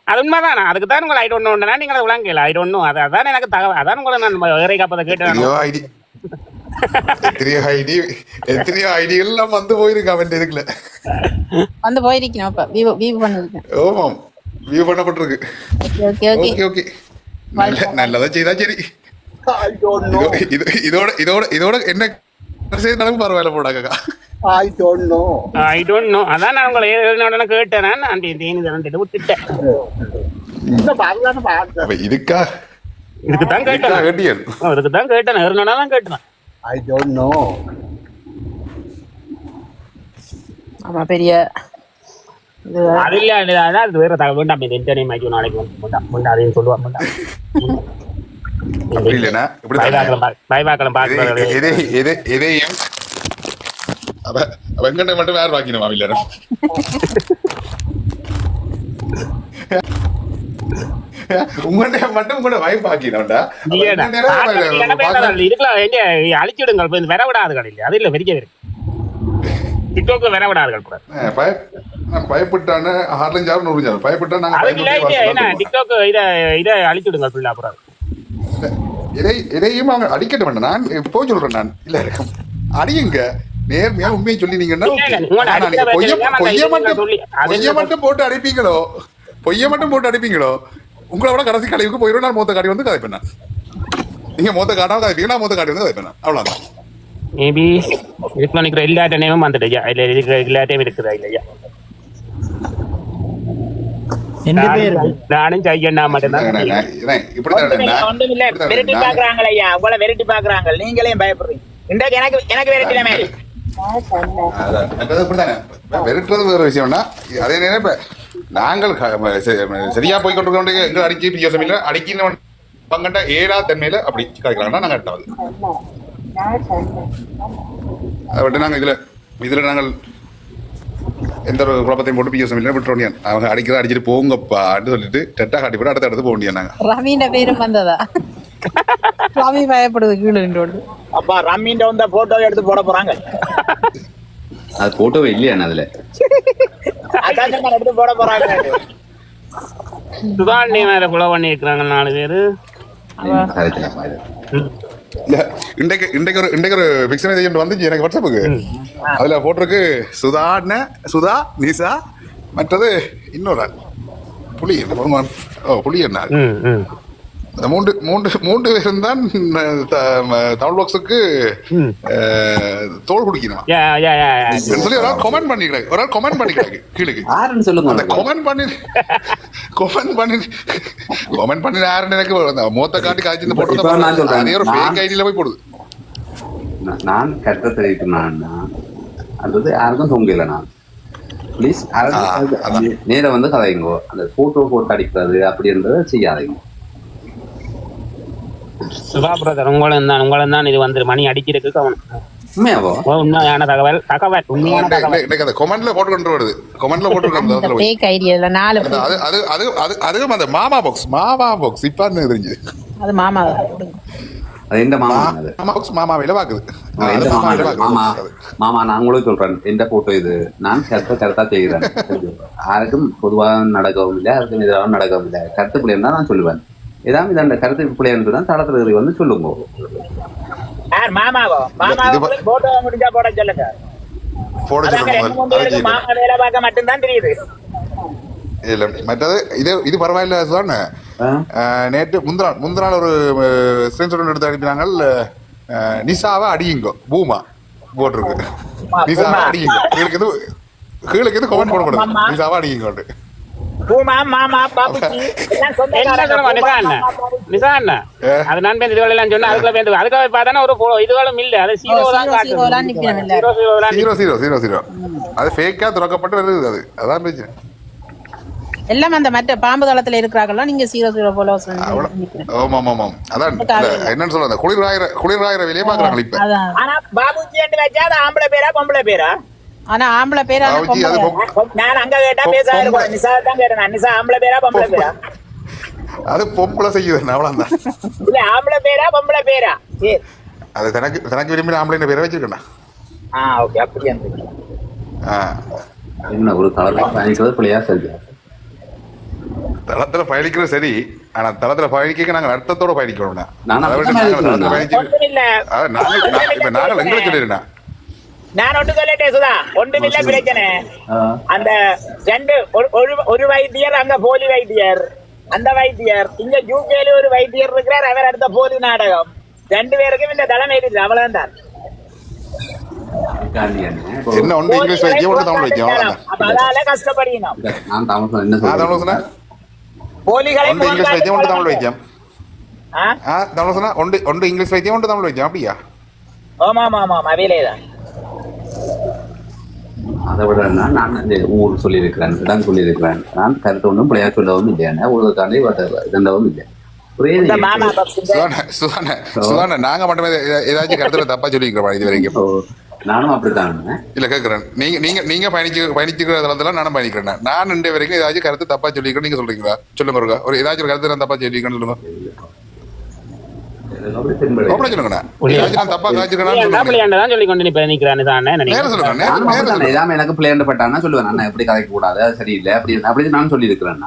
அது உண்மைதான். அதுக்கு தான் உங்களை ஐ டோன்ட் நோன்னா நீங்க விளங்கல. ஐ டோன்ட் நோ. அதான் எனக்கு தகவல். அதான் உங்களை நான் ஏறை காப்பதை கேட்டேன். எத்தனையோ ஐடி எல்லாம் வந்து போயிருக்கு. அவன் இதுக்குள்ள வந்து போயிருக்கேன். இப்ப வியூ பண்ணிருக்கேன். ஓமாம், வியூ பண்ணப்பட்டிருக்கு. ஓகே நல்லதா செய்தா சரி. இதோட என்ன நடக்கும் பரவாயில்ல போடாக்கா. I don't know. அதான் நான் உங்களை உடனே கேட்டேன். நான் விட்டுட்டேன். இதுக்குதான் கேட்டேன். தான் கேட்டேன். I don't know. ஆமா, பெரிய அது இல்ல அது வேற தகவல் வேண்டாம். இன்டர்நெட் மைக்கு நாளைக்கு வேண்டாம் அதையும் சொல்லுவான் வேண்டாம். அப்படி இல்லைன்னா பயபாக்களம் பார்க்க எதையும் வெங்கண்ணை மட்டும் யார் வாங்கினோம் இல்லைன்னா உங்கள்கிட்ட மட்டும் கூட வைஃப் ஆக்கினோம்டா இருக்கலாம். எங்க அழிச்சிடுங்கள் வர விடாதுகள் இல்லை அது இல்லை வெறிக்க இருக்கு டிக்டாக் வர விடாதுகள் கூட பயப்பட்டான ஹார்லஞ்சாரும் 100 பயப்பட்டா நாங்க டிக்டாக் இதை அழிச்சிடுங்கள் ஃபுல்லா அப்புறம் எதையும் அவங்க அடிக்கட்ட வேண்டாம். நான் இப்போ சொல்றேன் நான் இல்ல இருக்கும் அடியுங்க நேர்மையா உண்மையை சொல்லினீங்கன்னா பொய்ய மட்டும் போட்டு அடிப்பீங்களோ உங்களை விட கடைசி கழிவுக்கு போயிடும். நான் மூத்த காடி வந்து கதைப்பேன். நீங்க மூத்த காட்டாம கதைப்பீங்க, நான் மூத்த காடி வந்து கதைப்பேன். அவ்வளவுதான். மேபி இதுக்கு நினைக்கிற எல்லா டைமும் வந்துட்டு இல்ல இருக்கிற எல்லா டைம் இருக்குதா இல்லையா நானும் செய்யணா மட்டும்தான் விரட்டி பாக்குறாங்களா ஐயா உங்களை விரட்டி பாக்குறாங்க நீங்களே பயப்படுறீங்க. இன்றைக்கு எனக்கு விரட்டின மாதிரி வெறுக்கிறது வேற விஷயம்னா அதே நினைப்ப நாங்கள் சரியா போய் கொண்டு எங்க அடிச்சு பிரியோசம் இல்லை அடிக்கிற பங்கண்ட ஏழா தன்மையில அப்படி கிடைக்கிறாங்கன்னா நாங்கள் எட்டாவது அதை விட்டு நாங்கள் இதுல நாங்கள் எந்த ஒரு குழப்பத்தையும் போட்டு பியோசம் இல்லை விட்டுறோம். அவங்க அடிச்சுட்டு போங்கப்பான்னு சொல்லிட்டு டெட்டா காட்டி போட்டு அடுத்த இடத்து போக முடியாது. நாங்க ரமீண்ட பேரும் வந்ததா ரமி பயப்படுது கீழே அப்பா ரமீண்ட வந்த போட்டோ எடுத்து போட போறாங்க. அது போட்டோவே இல்லையா அதுல எடுத்து போட போறாங்க. சுதாண்டி மேல குலை பண்ணி இருக்கிறாங்க 4 பேரு. இன்றைக்கு ஒரு பிக்சரைசேஷன் வந்துச்சு எனக்கு வாட்ஸ்அப்புக்கு. அதுல போட்டிருக்கு சுதா நிசா மற்றது இன்னொரு புலி புலி என்ன அந்த மூன்று பேரும் தான் தமிழ் பாக்ஸுக்கு தோல் குடிக்கணும் சொல்லி ஒரு ஆள் கமெண்ட் பண்ணிக்கிறாங்க கீழே அந்த கமெண்ட் பண்ணி யாருன்னு எனக்கு மூத்த காட்டி காய்ச்சி போட்டு ஒரு ஃபேக் ஐடியில போய் போடுது. நான் கரெக்டா தெரிவிக்கணும்னா அது யாருக்கும் தொங்கல. நான் ப்ளீஸ் நேர வந்து கதைங்கோ அந்த போட்டோ போட்டு அடிக்கிறது அப்படின்றத செய்யாதீங்க. சுபா பிரதர் உங்களும் தான் இது வந்து மணி அடிக்கிறதுக்கு கவனம். உண்மையான தகவல் உண்மையான தகவல் கமெண்ட்ல போட்டு கொண்டு வருது. கமெண்ட்ல போட்டு ஃபேக் ஐடியால 4 அதுவும் அந்த மாமா பாக்ஸ் இப்ப தெரிஞ்சு அது மாமா அது எந்த மாமா மாமாவில பாக்குது. மாமா நான் உங்களுக்கு சொல்றேன் எந்த போட்டோ இது நான் கரெக்டா செய்கிறேன். யாருக்கும் பொதுவாக நடக்கவும் இல்லை யாருக்கும் எதிராக நடக்கவும் இல்லை. கருத்து பிள்ளைன்னு தான் நான் சொல்லுவேன். ஏதாவது இந்த கருத்து பிள்ளைன்னு தான் தளத்துல வந்து சொல்லுங்க. மட்டும்தான் தெரியுது. இல்ல மற்றது இது பரவாயில்ல சொன்ன நேற்று முந்தின நாள் ஒரு ஸ்கிரீன்ஷாட் எடுத்து அனுப்பினாங்க. நிசாவை அடியுங்க பூமா போட்டிருக்கு. நிசாவை அடியுங்க கீழே கமெண்ட் போடக்கூடாது. நிசாவை அடியுங்க எல்லாம் அந்த மற்ற பாம்பு தளத்துல இருக்கிறாங்களா நீங்க 00 போல என்னன்னு சொல்ல குளிராயிர வெளியே பாக்குறாங்க. இப்ப ஆனா பாபுஜி ஆம்பளை பேரா பொம்பளை பேரா? ஆனா ஆம்பளை பேரா நான் அங்க கேட்டா பேசாத நிசா தான் கேட்டேன். நிசா ஆம்பளை பேரா பொம்பளை பேரா? அது பொம்பளை செய்யுது அவ்வளவுதான். இல்ல ஆம்பளை பேரா பொம்பளை பேரா? அது தனக்கு விரும்பின ஆம்பளை பேரை வச்சிருக்கேன். ஓகே அப்படியே என்ன ஒரு தளத்துல பிள்ளையா செஞ்சு தளத்துல பயணிக்கிறது சரி. ஆனா தளத்துல பயணிக்க நாங்க அர்த்தத்தோட பயணிக்கணும். நாங்கள் எங்களை சொல்லிருந்தேன். நான் ஒன்று சொல்லிட்டேன் சுதா ஒன்றுமில்ல பிரச்சனை. அந்த ஒரு வைத்தியர் அங்க போலி வைத்தியர் அந்த வைத்தியர் இங்க யூகேல ஒரு வைத்தியர் இருக்கிறார். அவர் அடுத்த போலி நாடகம் 2 பேருக்கும் இந்த தலைமை இருக்குது. அவ்வளவுதான். என்ன ஒன்று இங்கிலீஷ் வைத்தியம் ஒன்று தமிழ் வைத்தியம். அதால கஷ்டப்படுகிறோம். போலிகளை இங்கிலீஷ் வைத்தியம் ஒன்று தமிழ் வைத்தியம். ஒன்று இங்கிலீஷ் வைத்தியம் ஒன்று தமிழ் வைத்தியம். அப்படியா? ஆமா அவையிலேதான் அதை விட நான் இந்த ஊர் சொல்லியிருக்கிறேன், இடம் சொல்லியிருக்கிறேன். நான் கருத்து ஒன்றும் பிள்ளையா சொல்லவும் இல்லையா, ஊருக்காண்டி இதண்டவும் இல்லை. சுதான நாங்க மட்டுமே ஏதாச்சும் கருத்துல தப்பா சொல்லிக்கிறோம் இது வரைக்கும். நானும் அப்படித்தான் இல்ல கேக்குறேன். நீங்க பயணிச்சுக்கிற தளத்துல நானும் பயணிக்கிறேன். நான் இன்றைய வரைக்கும் ஏதாச்சும் கருத்து தப்பா சொல்லிக்கிறேன் நீங்க சொல்றீங்களா? சொல்லுங்க ஒருக்கா. ஒரு ஏதாச்சும் ஒரு கருத்து நான் தப்பா சொல்லிக்கிறேன்னு சொல்லுங்க. எனக்கு பிள்ளைப்பட்டானா சொல்லுவேன், நான் எப்படி கதைக்க கூடாது, அது சரியில்லை அப்படி நான் சொல்லி இருக்கிறேன்.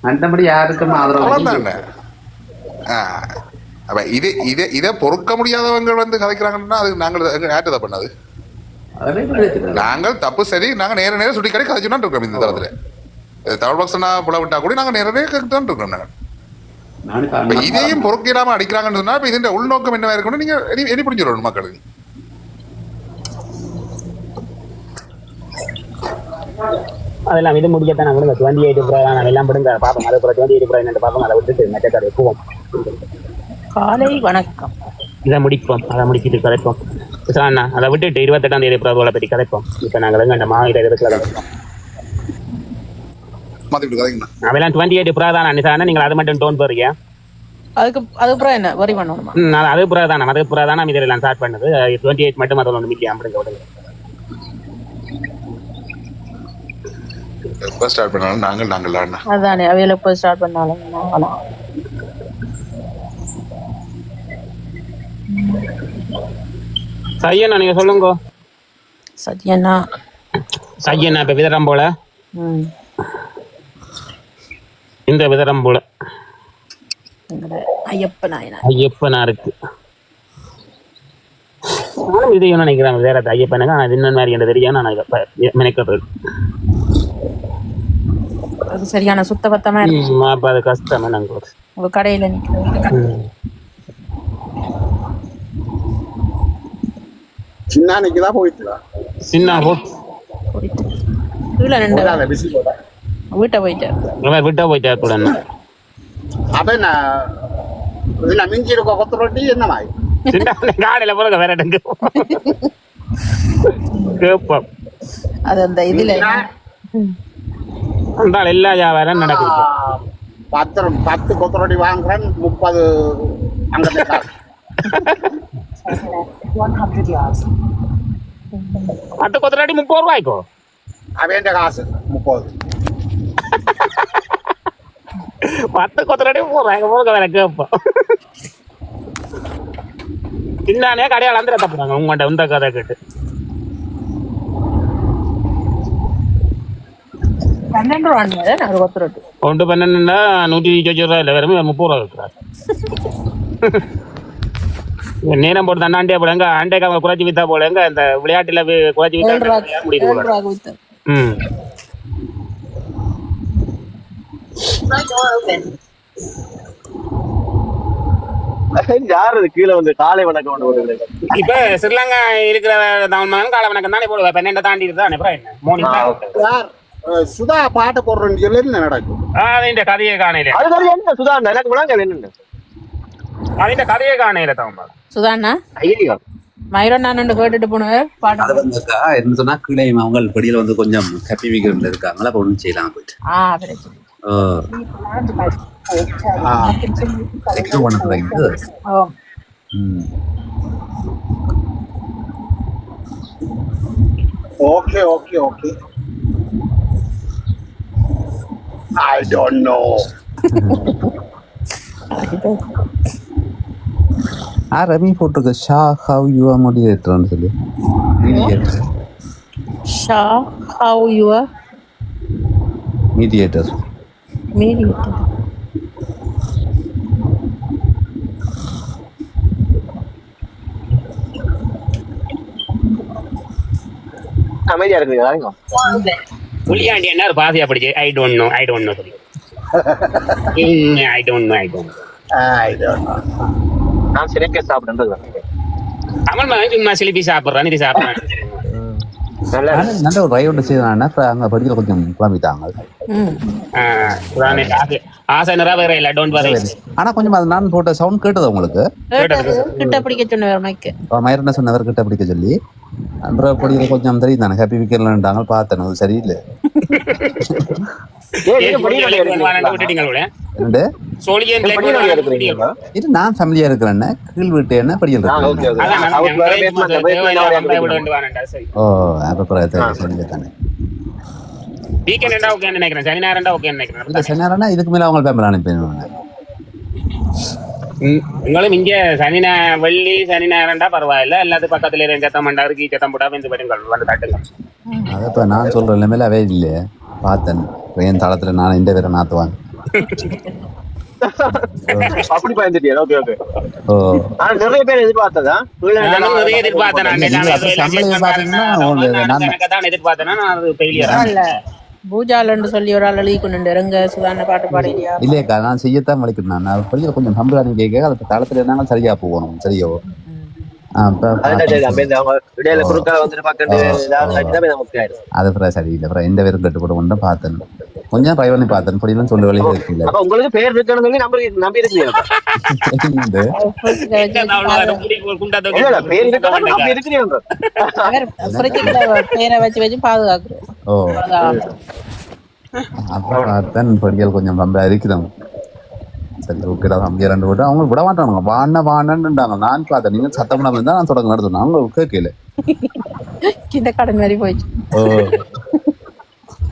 மற்றபடி யாருக்கும் ஆதரவு இதை பொறுக்க முடியாதவங்க வந்து கதைக்கிறாங்கன்னா அது நாங்கள் ஆட்டதை பண்ணாது. நாங்கள் தப்பு சரி, நாங்க நேர சுட்டி கடை கதைச்சுதான் இருக்கோம். இந்த தளத்துல தமிழ் பக்சனா புல விட்டா கூட நாங்க நேரடியே தான் இருக்கோம். நாங்கள் இதையும் பொறுக்கிடாம அடிக்கிறாங்கன்னு சொன்னா இப்ப இதன் உள்நோக்கம் என்னவா இருக்கணும் நீங்க எரி புரிஞ்சிடணும் மக்களுக்கு. அதெல்லாம் இது முடிக்கத்தான் நாங்கள் 28 எல்லாம் படுங்க பார்ப்போம். அதை 28 என்னட்டு பார்ப்போம். அதை விட்டுட்டு மெட்டக்காரை போவோம். காலை வணக்கம். இதை முடிப்போம், அதை முடிச்சுட்டு கதைப்போம். அண்ணா அதை விட்டுட்டு 28ஆம் தேதி பிரதோலை பற்றி கதைப்போம். இப்போ நாங்கள் எங்க மாநில இடத்துல கதைப்போம். அதெல்லாம் 28 பிரதான நிசான நீங்கள் அது மட்டும் டோன் போறீங்க. அதுக்கப்புறம் என்ன வரி பண்ணணுமா? அது பிரதானம், அது பிரதானம் இதெல்லாம் ஸ்டார்ட் பண்ணது 28 மட்டும் அதில் 1 மில்லியம் அப்படிங்க விடுங்க. எப்ப ஸ்டார்ட் பண்ணாலும் நாங்கள் அதானே அவையில எப்போ ஸ்டார்ட் பண்ணாலும் சையண்ணா நீங்க சொல்லுங்க. சத்யண்ணா இப்ப விதரம் போல இந்த விதரம் போல ஐயப்பனா இருக்கு. நானும் இதையும் நினைக்கிறேன் வேற ஐயப்பனுக்கு. ஆனா இது இன்னொரு மாதிரி என்ன தெரியும். நான் நினைக்கிறது அது சரியான சுத்த பத்தமா அப்ப அது கஷ்டம். நாங்க உங்க கடையில சின்னானிக்குதான் போயிட்டு சின்ன வீட்டை போயிட்டா கூட அப்ப நான் மிஞ்சி இருக்க கொத்து ரொட்டி என்னமா காடையில போற வேற கேப்போம். அது அந்த இதுல எல்லா வியாபாரம் நடக்குது. 10 கொத்து ரொட்டி வாங்குறேன் 30 அங்க 10 கொத்து ரொட்டி 30 ரூபாய்க்கோ அவன் காசு 30. 10 கொத்து ரொட்டி 30 ரூபாய்க்கு போக வேற கேப்போம். சின்னானே கடையாள அந்த தப்புறாங்க உங்கள்கிட்ட இந்த கதை கேட்டு. 12 ரூபா ஒரு கொத்து ரொட்டி. 12 120 ரூபாய் இல்லை, வெறும் 30 ரூபா இருக்கிறார். நேரம் போட்டு தானே ஆண்டே போல எங்க ஆண்டேக்கு அவங்க குறைச்சி வித்தா போல எங்க இந்த விளையாட்டுல குறைச்சி வித்தா முடியுது. யாரு கீழே வந்து காலை வணக்கம். இப்ப ஸ்ரீலங்கா இருக்கிற தமிழ் மகன் காலை வணக்கம் தானே போடுவேன். 12 தாண்டி தானே சுதா பாட்டு போடுறேன்னு சொல்லி என்ன நடக்கும்? இந்த கதையை காணையில அது சுதா எனக்கு விளங்க வேணும். അതിന്റെ കഥയെ കാണയില്ല തവമ്പ சுதாண்ணா மயூரன் நான் கேட்டுட்டு போனேன் பாட்டு. அது வந்துக்கா என்ன சொன்னா கீழே அவங்க படியில வந்து கொஞ்சம் ஹாப்பி வீக்கெண்ட்ல இருக்காங்களா, அப்ப ஒன்றும் செய்யலாம் போயிட்டு. Okay okay okay I don't know. Ravi போட்டிருக்க ஷா ஹவ் யூ ஆர் மோடிவேட்டர்னு சொல்லி Shah how you are mediator. அமைதியா இருக்குங்க. புலியாண்டி என்ன பாசியா படிச்சு ஐ டோன்ட் நோ சொல்லி ஐ டோன்ட் நோ நான் சிரிக்க சாப்பிடுறது அமல் மகன் சும்மா சிலிப்பி சாப்பிட்றான் இது சாப்பிட்றான். நல்ல ஒரு ரைட் ஒன்று செய்தாங்கன்னா அப்புறம் அங்கே படிக்கல கொஞ்சம் குழம்பிட்டாங்க. ஆசை நிறைவேற டோன்ட் வரி. ஆனா கொஞ்சம் அது நான் போட்ட சவுண்ட் கேட்டது உங்களுக்கு கிட்ட பிடிக்க சொன்னவர் மைக்கு மயிரண்ண சொன்னவர் கிட்ட பிடிக்க சொல்லி அப்புறம் படிக்கிற கொஞ்சம் தெரியும் தானே ஹாப்பி வீக்கெண்ட்லான்ட்டாங்க பார்த்தேன் அது சரியில்லை. இது நான் ஃபேமிலியா இருக்கிறேன்னு கீழ் வீட்டு என்ன படிக்கல. ஓ அப்ப தானே சனி நேரம்னா இதுக்கு மேல அவங்க பேம்பர் அனுப்பிடுவாங்க. உங்களும் இங்க சனி வெள்ளி சனி நேரம்டா பரவாயில்ல, எல்லாத்துக்கும் பக்கத்துல சத்தம் மண்டாரு கீ சத்தம் போட்டா வந்து வந்து காட்டுங்க. அதப்ப நான் சொல்ற நிலைமையில அவே இல்லையே பார்த்தேன் என் தளத்துல நான் இந்த பேரை நாத்துவாங்க. அப்படி பயந்துட்டியா? Okay okay. ஓ ஆனா நிறைய பேர் எதிர்பார்த்ததா? நிறைய எதிர்பார்த்தேன். பூஜாலன்னு சொல்லி ஒரு ஆள் எழுதிக்கொண்டு எங்க சுதான பாட்டு பாடியா? இல்லையக்கா நான் செய்யத்தான் வலிக்கிறேன். நான் படிக்கிற கொஞ்சம் சம்பளானி கேட்க அது தளத்துல இருந்தாலும் சரியா போகணும். சரியோ அது சரியில்லை. அப்புறம் எந்த பேரும் கட்டுப்பட கொண்டு பார்த்தேன் கொஞ்சம் ட்ரை பண்ணி பார்த்தேன். படியெல்லாம் சொல்ல வழி இருக்குல்ல. உங்களுக்கு பேர் இருக்கணும் நம்பி இருக்கீங்க. பேரை வச்சு வச்சு பாதுகாக்கிறோம். ஓ அப்புறம் பார்த்தேன் படியல் கொஞ்சம் ரொம்ப இருக்கிறோம். சரி ஓகேடா தம்பி 2 விட்டு அவங்க விட மாட்டானுங்க. வாண்டாங்க நான் பார்த்தேன். நீங்க சத்தம் பண்ணாம இருந்தா நான் தொடங்க நடத்தணும். அவங்க கேட்கல இந்த கடன் மாதிரி போயிடுச்சு. ஓ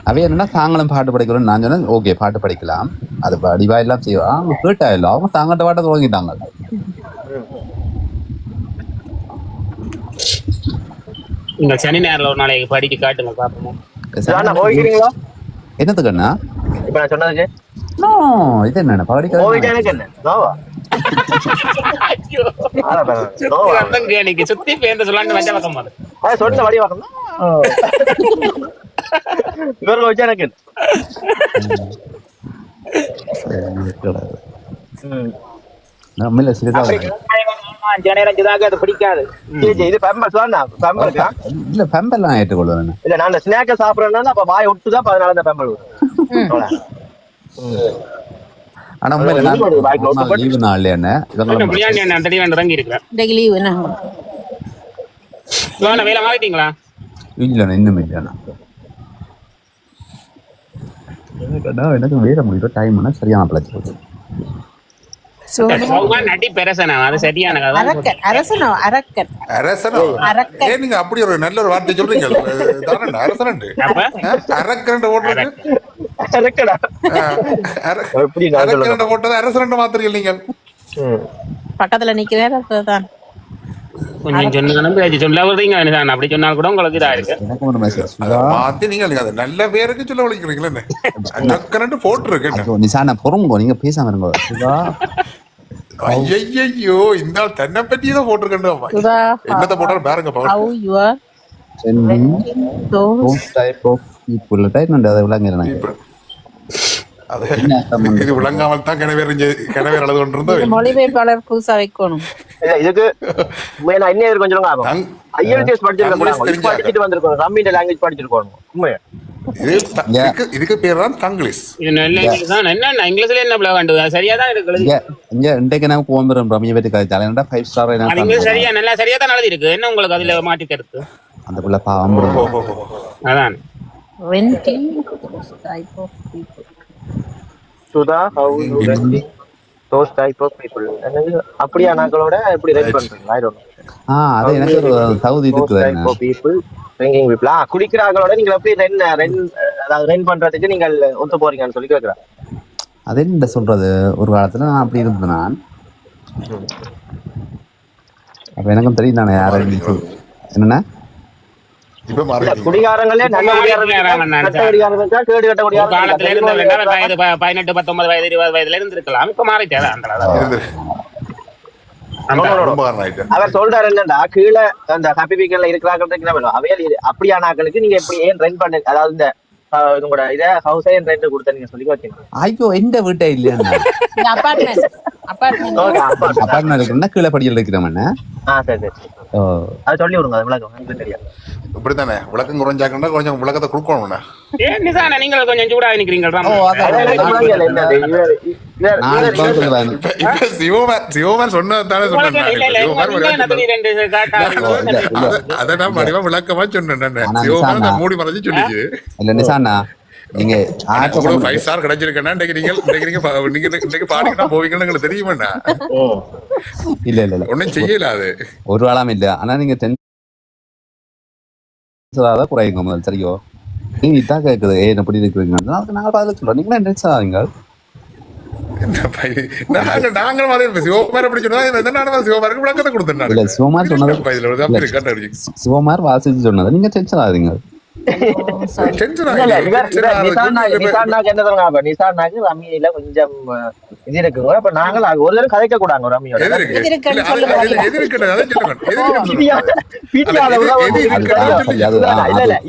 அவை என்னன்னா தாங்களும் பாட்டு படிக்கிறோம். நான் சொன்னேன் ஓகே பாட்டு படிக்கலாம் அது அடிவா எல்லாம் செய்வோம். அவங்க கேட்டா இல்லை அவங்க தாங்கிட்ட பாட்டை துவங்கிட்டாங்க. இந்த சனி நேரில் ஒரு நாளைக்கு படிக்க காட்டுங்க பாப்போம். என்னத்துக்குண்ணா இப்ப நான் சொன்னதுக்கு இது என்ன படிக்க சுத்தி பேருந்து சொல்லான்னு வச்ச பக்கம் போது சொன்ன வழி பார்க்கணும். இவர்கள் வச்சா எனக்கு பிடிக்காது. இது இல்ல பெம்பெல்லாம் ஏற்றுக்கொள்வேன். இல்ல நான் ஸ்நாக்க சாப்பிடறேன்னா அப்ப வாய் ஒட்டுதான் 14 தான் பெம்பல். ஆனா லீவு நாள் என்ன வேலை மாறிட்டீங்களா? இல்ல இன்னும் இல்லைண்ணா. எனக்கு வேற முடியும் டைம் சரியான பிழைச்சு போச்சு. நீங்க அப்படி ஒரு நல்ல ஒரு வார்த்தை சொல்றீங்க. பக்கத்துல நிக்கிறேன் கொஞ்சம் சொன்னாலும் அப்படி சொன்னாலும் கூட உங்களுக்கு இதா இருக்கு. நீங்க நல்ல பேருக்கு சொல்ல வலிக்கிறீங்களே போட்டுருக்கேன். நிசானா பொறுங்கோ நீங்க பேசாம இருங்கோ. ஐயோ இந்த தன்னை பற்றியதான் போட்டிருக்கேன். என்னத்தை போட்டாலும் பாருங்க இது விளங்காமல் தான் கிணவேர் அளவு கொண்டிருந்தோம். மொழிபெயர்ப்பாளர் புதுசா வைக்கணும். இதுக்கு இன்னும் கொஞ்சம் IELTS படிச்சுட்டு வந்திருக்கோம். கம்மியான லாங்குவேஜ் படிச்சிருக்கோம். உண்மையா இதுக்கு பேர் தான் தங்கிலீஷ். இங்கிலீஷ்ல என்ன பிளவு சரியா தான் இருக்கு. இன்றைக்கு நான் கோம்பரம் ரம்மியை பற்றி கதைச்சாலே 5 ஸ்டார் சரியா நல்லா சரியா தான் நடந்து இருக்கு. என்ன உங்களுக்கு அதுல மாற்றி கருத்து? அந்த பிள்ளை பாவம் அதான் renting type of people. Sudha, how you renting those type of people? அப்படியே நாங்களோட எப்படி ரெண்ட் பண்றீங்க? I don't know. அது எனக்கு ஒரு சவுதி இருக்கு type of people drinking people. குடிக்கிறாங்களோட நீங்க எப்படி ரெண்ட் பண்றதுக்கு நீங்க ஒத்து போறீங்கன்னு சொல்லி கேக்குறேன். அது என்ன சொல்றது, ஒரு காலத்துல நான் அப்படி இருந்தேன். நான் அப்ப எனக்கும் தெரியும் தானே யார என்னன்னா குடிகாரங்களே நல்ல குடிகாரங்க 18, 19 வயது 20 வயதுல இருந்து இருக்கலாம். இப்ப மாறிட்டே அவர் சொல்றாரு என்னன்னா கீழே அந்த ஹாப்பி வீக்கெண்ட்ல இருக்கிறாங்க அவையில் அப்படியான ஆட்களுக்கு நீங்க எப்படி ஏன் ரெண்ட் பண்ண, அதாவது இந்த உங்களோட இதை ஹவுஸ் ரெண்ட் கொடுத்த நீங்க சொல்லி வச்சீங்க. ஐயோ எந்த வீட்டை இல்லையா அப்பார்ட்மெண்ட் இருக்குன்னா கீழே படியில் இருக்கிறவன சரி சரி அது சொல்லி விடுங்க. அது விளக்கம் எனக்கு தெரியாது. இப்படித்தானே விளக்கம் குறைஞ்சாக்கண்டா கொஞ்சம் விளக்கத்தை கொடுக்கணும்ண்ணா. ஏன் நிசான நீங்கள் கொஞ்சம் சூடாக நிக்கிறீங்க இப்ப சிவகுமார் சொன்னதானே சொன்னேன். அதை நான் படிவா விளக்கமா சொன்னேன். சிவகுமார் மூடி மறைச்சு சொல்லிச்சு. இல்ல நிசாண்ணா நீங்க 5 ஸ்டார் கிடைச்சிருக்கேன்னா நீங்க பாடிக்கிட்டா போவீங்கன்னு எங்களுக்கு தெரியுமாண்ணா. இல்ல இல்ல இல்ல ஒன்னும் செய்யல அது ஒரு வேளாம் இல்ல. ஆனா நீங்க தான் குறையுங்க முதல் சரியோ. நீங்க இதான் கேக்குது ஏன் எப்படி இருக்கிறீங்க நாங்க பதில் சொல்றோம். நீங்க டென்ஷன் ஆகுங்க. நாங்களும் அதே சிவகுமார் எப்படி சொன்னா சிவகுமாருக்கு விளக்கத்தை கொடுத்தேன். இல்ல சிவகுமார் சொன்னது சிவகுமார் வாசிச்சு சொன்னது நீங்க டென்ஷன் ஆகுறீங்க. நிசானாக்கு ரம்மியில கொஞ்சம் இது இருக்குங்க. அப்ப நாங்கள் ஒரு தடவை கதைக்க கூடாங்க ரம்மியோட.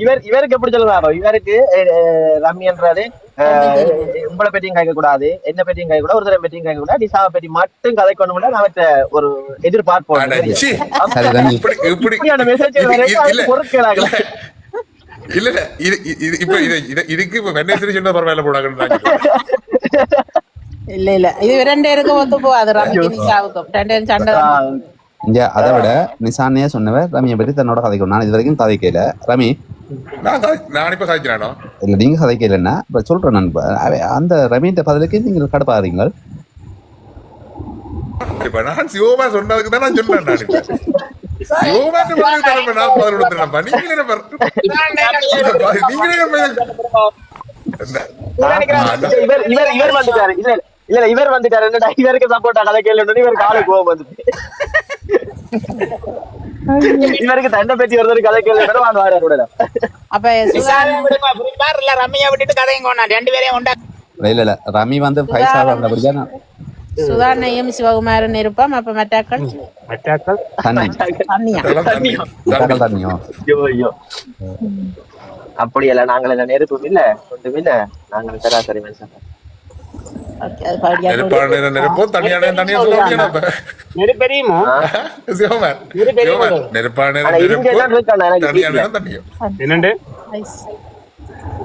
இவருக்கு எப்படி சொல்லுவாரோ இவருக்கு ரம்மின்றாரு உங்களை பற்றியும் கேட்க கூடாது, என்ன பற்றியும் கேட்க கூடாது, ஒரு தடவை பற்றியும் கேட்க கூடாது, நிசாவை பற்றி மட்டும் கதைக்கணும் கூட அவற்ற ஒரு எதிர்பார்ப்போம். பொருட்களாக இல்ல இப்ப இதுக்கு வெண்ணேஸ்வரி சொன்ன பரவாயில்ல போடாங்க. இல்ல இல்ல இது 2 பேருக்கும் ஒத்து போகாது. ரம்மிக்கு நிசாவுக்கும் 2 பேரும் சண்டை. இங்க அதை விட நிசானே சொன்னவர் ரமியை பற்றி தன்னோட கதைக்கணும். நான் இது வரைக்கும் கதைக்கல. ரமி நான் இப்ப கதைக்கிறானோ இல்ல நீங்க கதைக்கலன்னா இப்ப சொல்றேன் நண்பா. அந்த ரமியிட்ட பதிலுக்கு நீங்க கடுப்பாறீங்க. இப்ப நான் சிவமா சொன்னதுக்கு தான் நான் சொன்னேன். இவர் வந்துட்டாரு இவருக்கு சப்போர்ட்டா கதை கேள்வி இவருக்கு ஆளு கோவம் வந்து இவருக்கு தண்டை பற்றி ஒருத்தர் கதை கேள்வி கூட. அப்ப ரம்மியா விட்டுட்டு கதைங்க 2 பேரையும் உண்டா. இல்ல இல்ல ரமி வந்து 5 ஸ்டார் வந்தபடியா சுதாரணையும் சிவகுமாரன் இருப்போம். அப்ப மட்டாக்கள் அப்படி இல்ல நாங்கள் என்ன நெருப்பும் இல்ல ஒன்றும் இல்ல. நாங்கள் சராசரி மனுஷன்.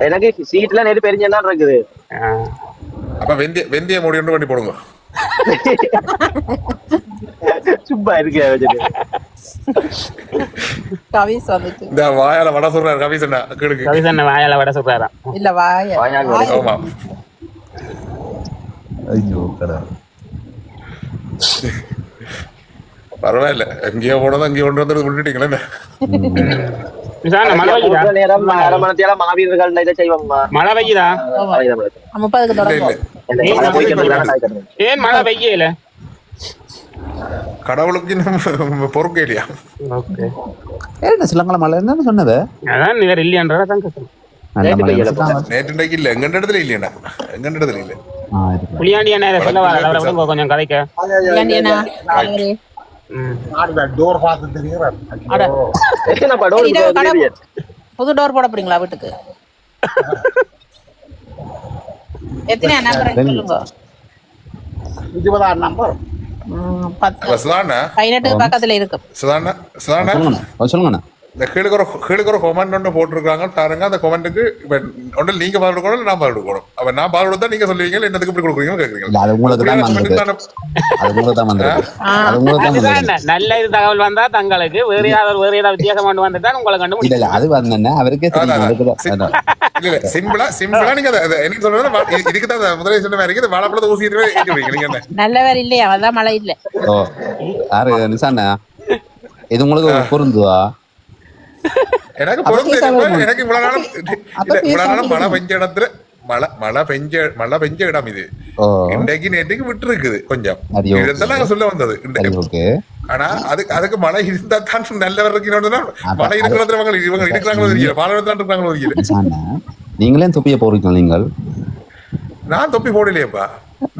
எனக்கு சீட்ல நெருப்பு எரிஞ்சா இருக்குது. அப்ப வெந்தய மூடி ஒன்று பண்ணி போடுங்க. சும்மா இருக்கு கவிஸ் வந்துட்டு இந்த வாயால வடை சொல்றாரு. கவிஸ் அண்ணா கேளுங்க. கவிஸ் அண்ணா வாயால வடை சொல்றாரா? இல்ல ஆமா. ஐயோ கடை பரவாயில்ல. எங்கேயோ போனதும் அங்கேயோ கொண்டு வந்து விட்டுட்டீங்களே. மாவீரர்கள் இதை செய்வோம். மழை பெய்யுதா? 30க்கு தொடங்கும். ஏன் மழை பெய்யல? கடவுளுக்கு பொறுக்க இல்லையா? சிலங்கல மழை என்னன்னு சொன்னது அதான் வேற இல்லையான்றதா தான் கேட்கணும். நேற்று இல்ல எங்க இடத்துல இல்லையா? எங்க இடத்துல இல்ல. புளியாண்டி அண்ணா சொல்ல வர கொஞ்சம் கதைக்க. புது டோர் போட போறீங்களா வீட்டுக்கு? எத்தனை நம்பர் சொல்லுங்க. 20ஆம் நம்பர் 18 பக்கத்துல இருக்கு. சொல்லுங்க. இந்த கீழே ஒரு கொமெண்ட் ஒன்று போட்டிருக்காங்க பாருங்க. அந்த கொமெண்ட்டுக்கு ஒன்றில் நீங்க பால் கொடுக்கணும், நான் பால் கொடுக்கணும். அப்ப நான் பால் கொடுத்தா நீங்க சொல்லுவீங்க என்னதுக்கு இப்படி கொடுக்குறீங்கன்னு கேட்குறீங்க. நல்ல இது தகவல் வந்தா தங்களுக்கு வேற ஏதாவது வித்தியாசம் கொண்டு வந்துட்டா உங்களை கண்டு அது வந்தா அவருக்கே சிம்பிளா நீங்க என்ன சொல்றது இதுக்கு தான் முதலே சொன்ன மாதிரி வாழைப்பழத்தை ஊசிட்டு ஏற்றி நல்லவர் இல்லையா? அதான் மழை இல்ல. நிசாண்ணா இது உங்களுக்கு பொருந்துவா? எனக்கு பொருந்தது. எனக்கு இவ்வளவு நாளும் மழை பெஞ்ச இடத்துல மழை பெஞ்ச இடம் இது. இன்றைக்கு நேற்றுக்கு விட்டு இருக்குது கொஞ்சம். இதெல்லாம் நாங்க சொல்ல வந்தது. ஆனா அதுக்கு மழை இருந்தா தான் நல்லவர் இருக்கணும்னா மழை இருக்கிறது இவங்க இருக்கிறாங்களோ தெரியல, பாலத்தான் இருக்காங்களோ தெரியல. நீங்களே தொப்பிய போறீங்க. நீங்கள் நான் தொப்பி போடலையேப்பா.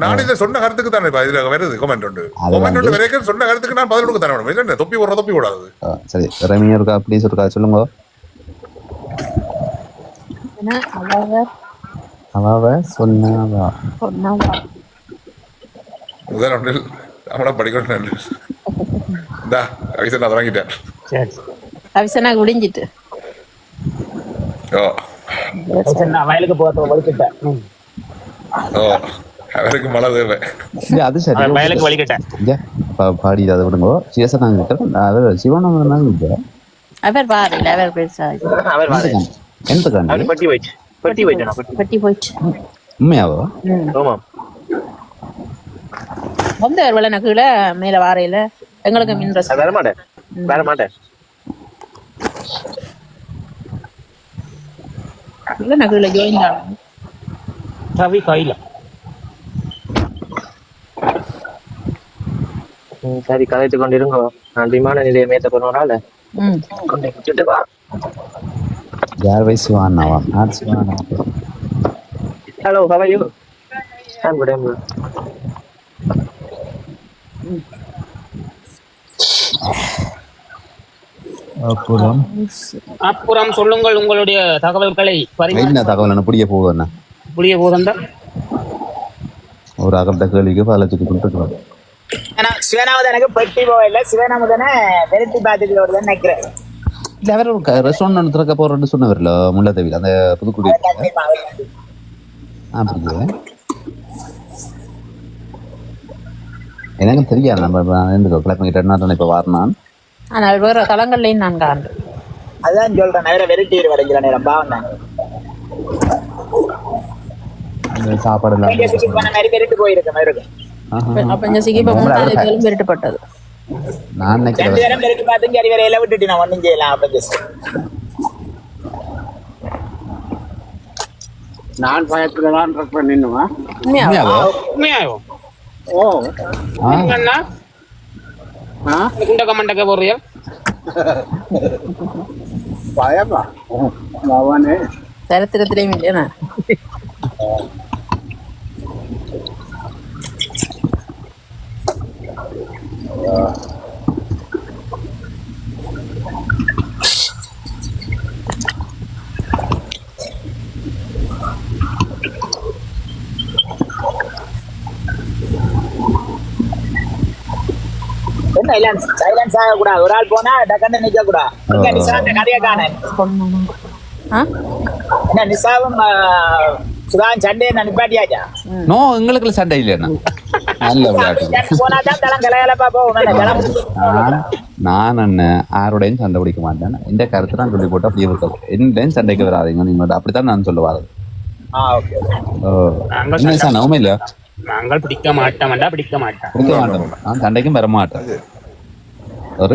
நான் இதை சொன்ன கருத்துக்கு தானே இதுல வருது கொமெண்ட் உண்டு. கொமெண்ட் உண்டு வரைக்கும் சொன்ன கருத்துக்கு நான் பதில் கொடுக்க தானே வேணும். இல்ல தொப்பி போடுற தொப்பி போடாது. சரி ரம்யா இருக்கா ப்ளீஸ் இருக்கா சொல்லுங்க. அவ சொன்னவா முதல் ஒன்றில் நம்மளா படிக்கணும். இந்தா கவிசன் அதை வாங்கிட்டேன். கவிசனா குடிஞ்சிட்டு ஓ நான் வயலுக்கு போகிறத வலிக்கிட்டேன். ஓ அவருக்கு மழை தேவை. அது சரி வயலுக்கு வலிக்கிட்டேன். பாடி அதை விடுங்கோ. சிவசனாங்க அவர் சிவனாங்க அவர் பாருங்க, அவர் பெருசா அவர் வாரு. எந்தக்காண்டி அவர் பட்டி போயிடுச்சு. உண்மையாவோ? ஆமா. வந்து ஒரு நகுல மேல வாரையில எங்களுக்கு மின் ரசம் வர மாட்டேன். இல்ல நகுல ஜோயின் தான் ரவி கையில. சரி, கதைத்து கொண்டிருங்கோ. நான் விமான நிலையம் ஏற்ற போனால கொண்டே விட்டுட்டு வா. யார் வயசு சிவானாவா? நான் Shivana. Hello, how are you? I'm good. அப்புறம் சொல்லுங்கள் உங்களுடைய தகவல்களை. என்ன தகவல்? என்ன புரிய போகுதுன்னா புரிய போதா ஒரு அகல்ட்ட கேள்விக்கு 10 லட்சத்துக்கு கொடுத்துருக்கோம். சிவனாவது எனக்கு பெட்டி போகல, சிவனாமதானே வெரைட்டி பார்த்துட்டு வருதுன்னு நினைக்கிறேன். ரெஸ்டாரண்ட் திறக்க போறேன்னு சொன்னவர்ல முல்லைத்தேவியில் அந்த புதுக்குடி. அப்படியே எனக்கு தெரியாது. நம்ம கிளப்பிக்கிட்டேன்னா இப்போ வரணும். ஆனால் வேற தளங்கள்லையும் நான் காண்றேன். அதான் சொல்றேன், வேற வெரைட்டி வரைக்கிற நேரம் பாவம் சாப்பாடு வெரைட்டி போயிருக்க மாதிரி இருக்கு. அப்ப இந்த சிகிப்ப முன்னாலும் விரட்டப்பட்டது. நான் நினைக்கிறேன் வெரைட்டி பார்த்து சரி வேற எல்லாம் விட்டுட்டு நான் ஒன்றும் செய்யலாம். அப்ப நான் பயத்துலதான் இருப்பேன். நின்னுமா உண்மையாகும். ஓ அண்ணா குண்டக்க மண்டக்க போறியா? பயமா அவனே சரித்திரத்திலையும் இல்லையா? என்ன சைலன்ஸ் ஆகக்கூடாது. ஒரு ஆள் போனா டக்குன்னு நிக்க கூடாது. நிசாந்த கதையை காண என்ன நிசாவும் சுதான் சண்டே நிப்பாட்டியாச்சா? நோ, எங்களுக்கு சண்டை இல்லையா? நல்ல விளையாட்டு. போனாதான் தளம் கலையலப்பா போகும். நான் அண்ணன் யாரோடையும் சண்டை பிடிக்க மாட்டேன். இந்த கருத்து தான் சொல்லி போட்டு அப்படியே இருக்காது. என்னையும் சண்டைக்கு வராதிங்க நீங்க. அப்படித்தான் நான் சொல்ல வரது. நோமே இல்லையா? நாங்கள் பிடிக்க மாட்டோம். நான் சண்டைக்கும் வர மாட்டேன். ஒரு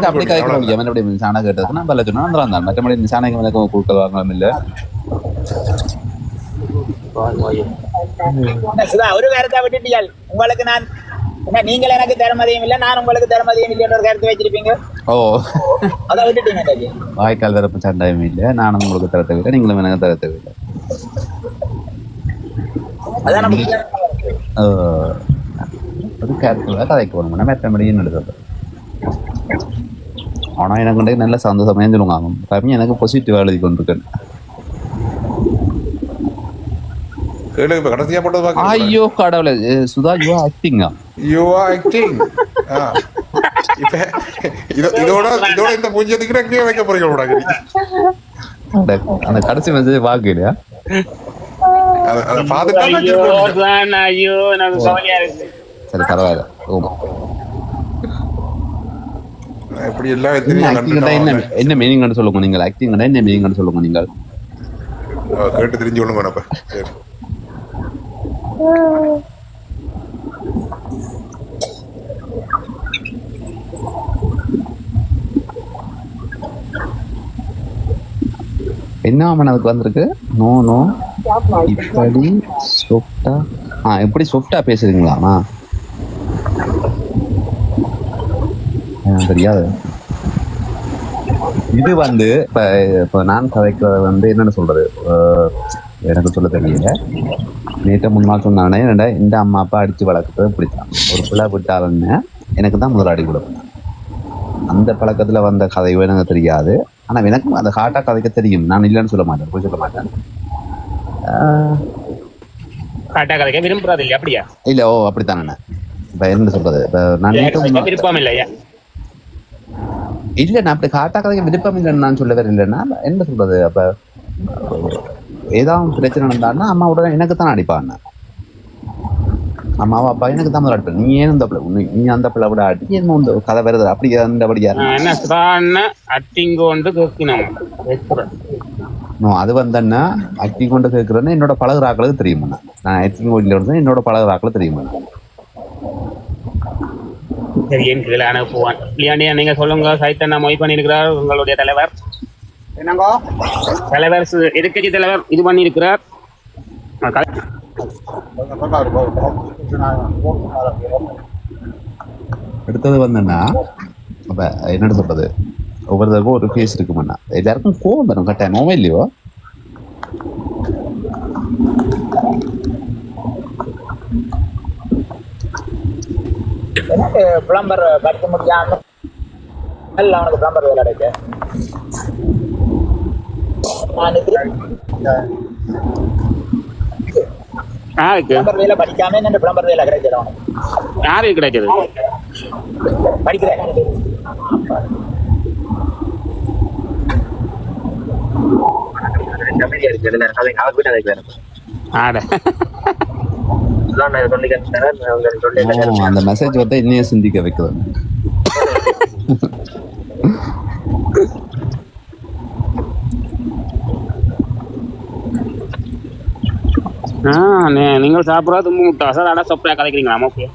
அப்படி கதைக்க முடியும். நிசானா கேட்டதுக்கு நான் பல சொன்னா தான். மற்றபடி நிசானைக்கு மேலே கொடுக்க வாங்கலாம் இல்ல. ஒரு கருத்தை விட்டுட்டியால் உங்களுக்கு நான் என்ன, நீங்கள் எனக்கு தரமதியும் இல்லை, நான் உங்களுக்கு தரமதியும் இல்லைன்னு ஒரு கருத்து வச்சிருப்பீங்க. ஓ, அதை விட்டுட்டீங்க. வாய்க்கால் தரப்பு சண்டையும் இல்லை, நானும் உங்களுக்கு தர தேவையில்லை, நீங்களும் எனக்கு தர தேவையில்லை. ஒரு கேரக்டர் கதைக்கு போகணும். மற்றபடியும் நடந்தது. ஆனால் எனக்கு நல்ல சந்தோஷமே சொல்லுவாங்க. கம்மி எனக்கு பாசிட்டிவ் எழுதி கொண்டிருக்கேன். ஐயோ கடவுளே, சுதா யூ ஆர் ஆக்டிங்கா? You are acting. இதோட இந்த பூஜ்ஜியத்துக்கு எங்கேயே வைக்க போறீங்க? அந்த கடைசி மெசேஜ் வாக்குலையா? சரி, பரவாயில்ல. என்ன மீனிங் சொல்லுங்க நீங்கள். ஆக்டிங் என்ன மீனிங் சொல்லுங்க நீங்கள். கேட்டு தெரிஞ்சு கொள்ளுங்க. சரி, என்ன அவன் அதுக்கு வந்திருக்கு? நோ நோ, இப்படி சாஃப்டா. எப்படி சாஃப்டா பேசுறீங்களாமா? தெரியாது. இது வந்து இப்போ நான் கதைக்கிறது வந்து என்னென்னு சொல்றது, எனக்கு சொல்ல தெரியல. நேற்று 3 நாள் சொன்னானே, இந்த அம்மா அப்பா அடித்து வளர்க்குறது பிடிச்சான். ஒரு பிள்ளை விட்டாலுன்னு எனக்கு தான் முதலாடி கொடுப்பேன். அந்த பழக்கத்தில் வந்த கதையும் எனக்கு தெரியாது. ஆனால் எனக்கும் அந்த ஹார்ட்டாக கதைக்க தெரியும். நான் இல்லைன்னு சொல்ல மாட்டேன், போய் சொல்ல மாட்டேன். இல்லை, ஓ அப்படித்தானே. இப்போ என்ன சொல்றது, இப்போ நான் விருப்பம் இல்லையா? இல்ல நான் அப்படி காட்டாக்கிறதுக்கு விருப்பம் இல்லைன்னு நான் சொல்ல வரலன்னா என்ன சொல்றது. அப்ப ஏதாவது பிரச்சனை நடந்தான்னா அம்மா உடனே எனக்கு தான் அடிப்பாங்க. அம்மாவா அப்பா எனக்கு தான் அடிப்பேன். நீ ஏன் அந்த பிள்ளை நீ அந்த பிள்ளை விட அடி என்ன இந்த கதை வருது அப்படி அந்தபடியா அது வந்தேன்னா ஆக்டிங் கொண்டு கேட்கறேன்னு என்னோட பழகுறாக்களுக்கு தெரியுமா. நான் ஆக்டிங் கொண்டு என்னோட பழகுறாக்களுக்கு தெரியுமா. சரி என் கீழே அனுப்புவான். இல்லையாண்டியா நீங்க சொல்லுங்க. சைத்தன்னா மொய் பண்ணியிருக்கிறார் உங்களுடைய தலைவர். என்னங்கோ தலைவர் எதிர்கட்சி தலைவர் இது பண்ணியிருக்கிறார். அடுத்தது வந்தேன்னா அப்ப என்னன்னு சொல்றது ஒவ்வொருத்தருக்கும் ஒரு ஃபேஸ் இருக்குமாண்ணா. எல்லாருக்கும் கோவம் வரும் கட்டாயமாவே இல்லையோ. எனக்கு பிளம்பர் படிக்க முடியாம அவனுக்கு பிளம்பர் வேலை கிடைக்கு. பிளம்பர் வேலை படிக்காம என்ன பிளம்பர் வேலை கிடைச்சது அவனுக்கு. யாருக்கு கிடைச்சது? படிக்கிறேன். அந்த மெசேஜ் வந்து இன்னையே சிந்திக்க வைக்கிறது. நீங்கள் சாப்பிட்றது முட்டை சார் சொப்பையா கதைக்கிறீங்களா? ஓகே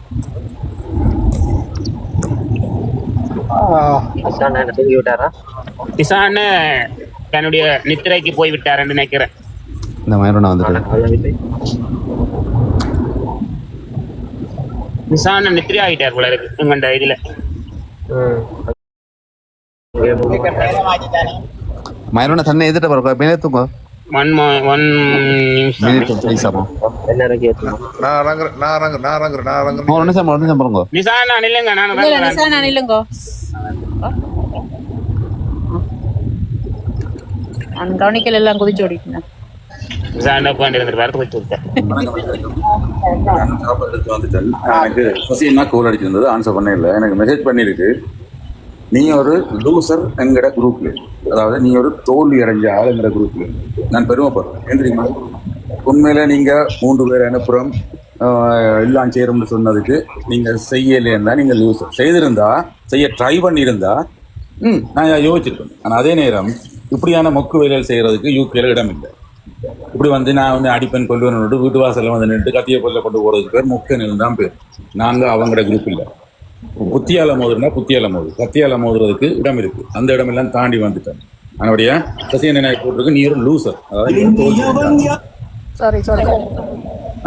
கிசான் தன்னுடைய நித்திரைக்கு போய் விட்டாருன்னு நினைக்கிறேன். இந்த மாதிரி நான் வந்துட்டு கிசான் நித்திரை ஆகிட்டார் போல இருக்கு உங்க இதுல. மயரோட தன்னை எதிர்த்து பாருங்க மேலே தூங்க. கவனிக்கல எல்லாம் குதிச்சு ஓடிட்டு கோல் அடிச்சிருந்தது ஆன்சர் பண்ண இல்லை. எனக்கு மெசேஜ் பண்ணிருக்கு நீ ஒரு லூசர் எங்கட குரூப்ல, அதாவது நீ ஒரு தோல்வி அடைஞ்ச ஆள் எங்கட குரூப்ல. நான் பெருமைப்படுறேன். ஏன் தெரியுமா? உண்மையில நீங்க 3 பேர் அனுப்புறோம் எல்லாம் சேரும்னு சொன்னதுக்கு நீங்க செய்யலைன்னா நீங்க லூசர். செய்திருந்தா செய்ய ட்ரை பண்ணியிருந்தா நான் யோசிச்சிருப்பேன். ஆனால் அதே நேரம் இப்படியான மொக்கு வேலைகள் செய்யறதுக்கு யூகேல இடம் இல்லை. இப்படி வந்து நான் வந்து அடிப்பேன் கொள்வேன் வீட்டு வாசலில் வந்து நின்று கத்தியை பொருளை கொண்டு போறதுக்கு பேர் முக்கன் தான் பேர். நாங்கள் அவங்களோட குரூப் இல்லை. புத்தியால மோதுனா புத்தியால மோது, கத்தியால மோதுறதுக்கு இடம் இருக்கு. அந்த இடமெல்லாம் தாண்டி வந்துட்டேன். அதனுடைய சசியன் என்ன போட்டிருக்கு நீ ஒரு லூசர், அதாவது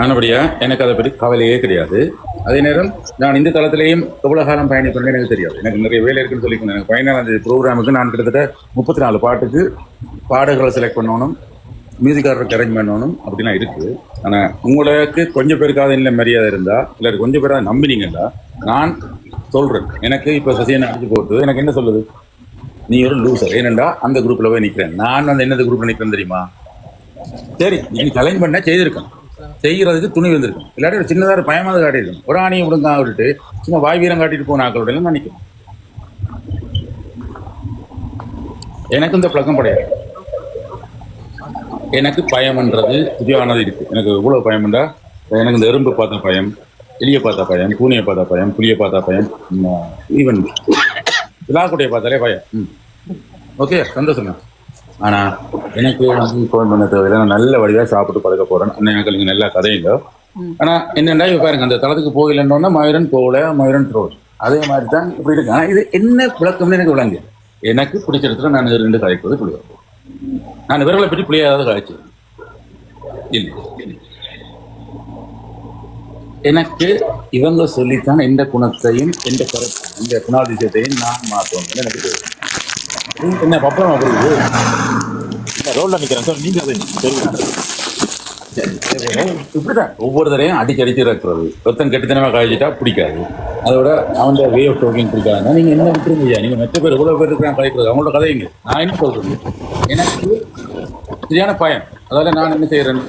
ஆனபடியா எனக்கு அதை பற்றி கவலையே கிடையாது. அதே நேரம் நான் இந்த தளத்திலேயும் எவ்வளவு காலம் பயணிப்பேன்னு எனக்கு தெரியாது. எனக்கு நிறைய வேலை இருக்குன்னு சொல்லிக்கணும். எனக்கு 14 ப்ரோக்ராமுக்கு நான் கிட்டத்தட்ட 34 பாட்டுக்கு பாடல்களை செலக்ட் பண்ணணும், மியூசிக் ஆர்டருக்கு அரேஞ்ச் பண்ணணும் அப்படிலாம் இருக்குது. ஆனால் உங்களுக்கு கொஞ்சம் பேருக்காவது இல்லை மரியாதை இருந்தா, இல்லை கொஞ்சம் பேராக நம்பினீங்கன்னா நான் சொல்றேன். எனக்கு இப்போ சசியனை அடிச்சு போட்டு எனக்கு என்ன சொல்லுது, நீ ஒரு லூசர். ஏனெண்டா அந்த குரூப்ல போய் நிற்கிறேன். நான் அந்த என்னது குரூப்ல நிற்கிறேன் தெரியுமா? சரி நீ கலைஞ் பண்ண செய்திருக்கேன், செய்கிறதுக்கு துணி வந்திருக்கும். இல்லாட்டி ஒரு சின்னதாக பயமாக காட்டியிருக்கேன். ஒரு ஆணியை விடுங்க விட்டுட்டு சும்மா வாய் வீரம் காட்டிட்டு போன ஆக்களோட எல்லாம் நினைக்கிறேன். எனக்கு இந்த பழக்கம் கிடையாது. எனக்கு பயம்ன்றது புதியானது இருக்கு. எனக்கு எவ்வளவு பயம்ண்டா, எனக்கு இந்த எறும்பு பார்த்தா பயம், எலியை பார்த்தா பயம், பூனையை பார்த்தா பயம், புளியை பார்த்தா பயம், ஈவன் விழாக்குட்டையை பார்த்தாலே பயம். ஓகே சந்தோஷம். ஆனா எனக்கு ஃபோன் பண்ண தேவையில்லை. நான் நல்ல வழியாக சாப்பிட்டு பழக்க போறேன். எனக்கு நீங்க நல்லா கதையில. ஆனா என்னென்னா இப்போ பாருங்க, அந்த தளத்துக்கு போகலன்னொன்னா மயூரன் போகல, மயூரன் த்ரோல் அதே மாதிரி தான் இப்படி இருக்கு. ஆனால் இது என்ன விளக்கம்னு எனக்கு விளங்கு. எனக்கு பிடிச்ச இடத்துல நான் 2 கதைக்குவது பிள்ளையா. நான் இவர்களை பற்றி பிள்ளையாவது காய்ச்சி இல்லை. எனக்கு இவங்க சொல்லித்தான் எந்த குணத்தையும் எந்த இந்த குணாதிசயத்தையும் நான் மாற்றுவோம். எனக்கு என்ன பப்பரம் அப்படி ரோல்ல நிற்கிறேன். நீங்க இப்படிதான் ஒவ்வொரு தரையும் அடிச்சு இருக்கிறது. ஒருத்தன் கெட்டித்தனமா காய்ச்சிட்டா பிடிக்காது. அதோட அவன் வே ஆஃப் டாக்கிங் பிடிக்காதுன்னா நீங்க என்ன விட்டுருங்க. நீங்க மற்ற பேர் எவ்வளவு பேர் இருக்கிறாங்க கலைக்கிறது அவங்களோட கதைங்க. நான் என்ன சொல்றது, எனக்கு சரியான பயம். அதால நான் என்ன செய்யறேன்,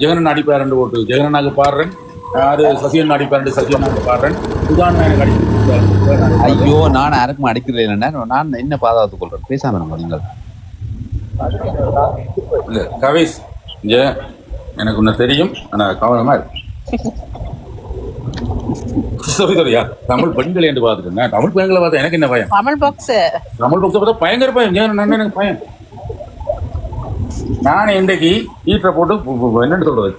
ஜெகனன் அடிப்பாரண்டு ஓட்டு ஜெகனாக பாடுறேன், அது சசியன் அடிப்பாரண்டு சசியனாக பாடுறேன், சுதான் எனக்கு அடிப்பேன். ஐயோ நான் யாருக்கும் அடிக்கிறது இல்லைன்னா நான் என்ன பாதுகாத்துக் கொள்றேன் பேசாம இருங்க நீங்கள். இல்ல கவிஸ் இங்க எனக்கு ஒண்ணு தெரியும், ஆனா கவனமா இருக்கு. சரியா தமிழ் பெண்கள் என்று பார்த்துட்டு தமிழ் பெண்களை பார்த்தா எனக்கு என்ன பயம்? தமிழ் பாக்ஸ் தமிழ் பாக்ஸை பார்த்தா பயங்கர பயம். ஏன் எனக்கு பயம்? நான் இன்றைக்கு ஹீட்டரை போட்டு என்னன்னு சொல்றது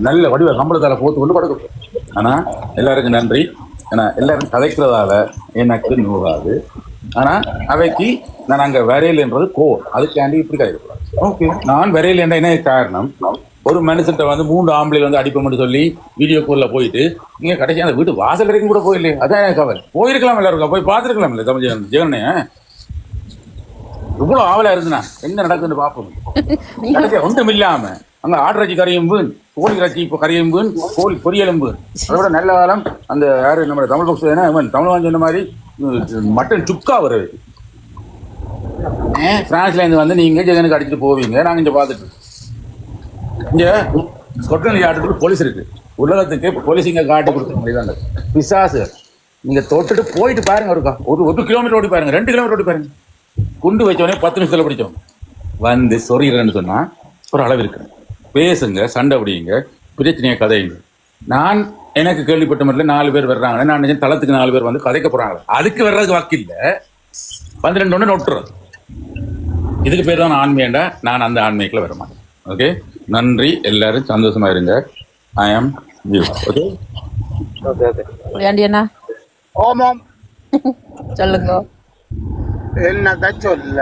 நல்ல வடிவ கம்பளத்தால போத்து கொண்டு படுக்க. ஆனா எல்லாருக்கும் நன்றி. ஏன்னா எல்லாரும் கதைக்கிறதால எனக்கு நூறாது. ஆனா அவைக்கு நான் அங்க வரையில்ன்றது அதுக்காண்டி இப்படி கதைக்கூடாது. ஓகே, நான் வரையில் என்ற என்ன காரணம்? ஒரு மனுஷன்ட்ட வந்து 3 ஆம்பளை வந்து அடிப்போம்னு சொல்லி வீடியோ கால்ல போயிட்டு நீங்க கடைசி அந்த வீட்டு வாசல் வரைக்கும் கூட போயில்லையே. அதான் எனக்கு கவலை. போயிருக்கலாம், எல்லாருக்கும் போய் பார்த்துருக்கலாம் இல்லை தமிழ் ஜெகனே. இவ்வளவு ஆவலா இருந்துனா என்ன நடக்குதுன்னு பார்ப்போம். கடைசியா ஒன்றும் இல்லாம அங்க ஆட்டுறச்சி கரையம்புன், கோழி இறைச்சி இப்போ கரையம்புன், கோழி பொரியலம்புன். அதோட நல்ல காலம் அந்த யாரு நம்ம தமிழ் பக்ஸ் தமிழ் சொன்ன மாதிரி மட்டன் சுக்கா வருது. பிரான்ஸ்ல இருந்து வந்து நீங்க ஜெகனுக்கு அடிச்சுட்டு போவீங்க, நாங்க இங்க பார்த்துட்டு இங்க ஸ்கொட்லாந்து யார்டுக்கு போலீஸ் இருக்கு. உலகத்துக்கு போலீஸ் இங்க காட்டி கொடுக்க முடியாது. பிசாசு நீங்க தொட்டுட்டு போயிட்டு பாருங்க. ஒரு கிலோமீட்டர் ஓடி பாருங்க, 2 கிலோமீட்டர் ஓடி பாருங்க. குண்டு வச்சவனே 10 நிமிஷத்துல பிடிச்சோம் வந்து சொறிகிறேன்னு சொன்னா ஒரு அளவு இருக்கு. பேசுங்க, சண்டை பிடிங்க, பிரச்சனையை கதையுங்க. நான் எனக்கு கேள்விப்பட்ட மட்டும் 4 பேர் வர்றாங்க. நான் நினைச்சேன் தளத்துக்கு 4 பேர் வந்து கதைக்க போறாங்க. அதுக்கு வர்றதுக்கு வாக்கு இல்லை, வந்து 2 ஒன்று நொட்டுறது. இதுக்கு பேர் தான் ஆண்மையண்டா. நான் அந்த ஆண்மைக்குள்ள வர மாட்டேன். ஓகே, நன்றி. எல்லாரும் சந்தோஷமா இருங்க. ஐ ஆம் யூ. ஓகே அண்ணா ஓமம் சொல்லுங்க. என்னத சொல்ல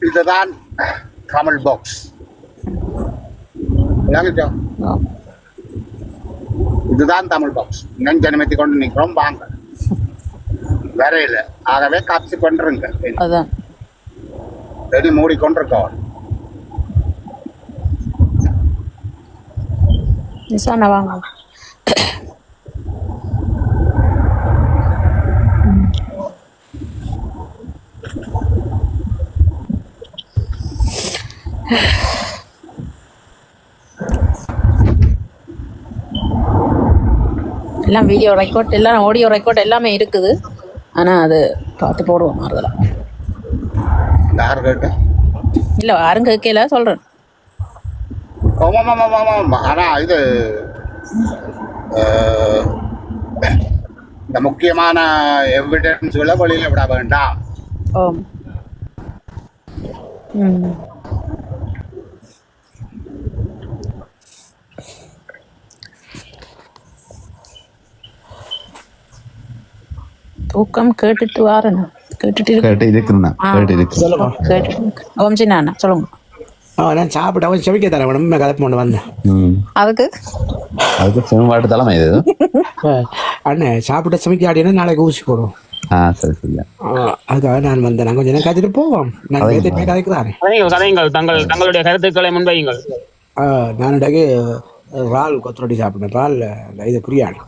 இதுதான் தமிழ் பாக்ஸ். இதுதான் தமிழ் பாக்ஸ். நெஞ்சனமெத்தி கொண்டு நிற்கிறோம். வாங்க வரையில. ஆகவே காட்சி கொண்டிருங்க. அதான் ரெடி மூடிக்கொண்டிருக்கோம். நிசானா வாங்க. எல்லாம் வீடியோ ரெக்கார்ட், எல்லாம் ஆடியோ ரெக்கார்ட் எல்லாமே இருக்குது. ஆனால் அது பார்த்து போடுவோம். அதெல்லாம் இல்லை, யாரும் கேட்கல சொல்கிறேன். ஆனா இது இந்த முக்கியமான எவிடன்ஸ்களை வெளியில விட வேண்டாம். ஓம் தூக்கம் கேட்டுட்டு வாரேண்ணா. கேட்டுட்டு ஓம் சின்ன சொல்லுங்க. நான் சாப்பிட்டு அவன் செவிக்க தரேன். வேணும் கதை கொண்டு வந்தேன். அதுக்கு செம்பாட்டு தலைமை இது அண்ணே சாப்பிட்ட சமைக்க ஆடினா நாளைக்கு ஊசி போடுவோம். அதுக்காக நான் வந்தேன். நான் கொஞ்சம் கதைட்டு போவோம். நான் கதைக்கு தானே தங்களுடைய கருத்துக்களை முன்வையுங்கள். நான் இடையே இறால் கொத்தரொட்டி சாப்பிட்டேன். இறால் இது பிரியாணி.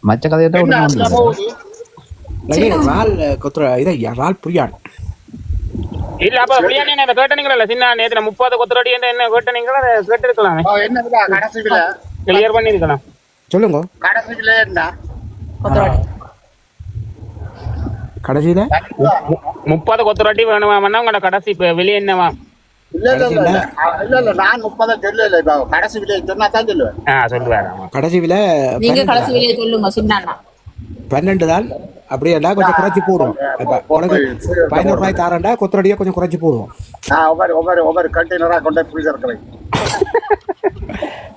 மச்ச கதையிட்ட இல்ல அப்ப பிரியாணி கேட்டீங்களா? சின்ன நேத்துல 30 கொத்தரடி என்ன கேட்டீங்களா? கேட்டிருக்கலாம், கிளியர் பண்ணிருக்கலாம். சொல்லுங்க. கடைசியில 30 கொத்தரடி வேணுமாமன்னா உங்களோட கடைசி வெளியே என்னவா? கடைசி விலை நீங்க கடைசி விலையை சொல்லுங்க சின்ன. 12 தான். அப்படியே கொஞ்சம் குறைச்சி போடுவோம். உனக்கு 15 ரூபாய் தாரண்டா கொத்தரடியா கொஞ்சம் குறைச்சி போடுவோம்.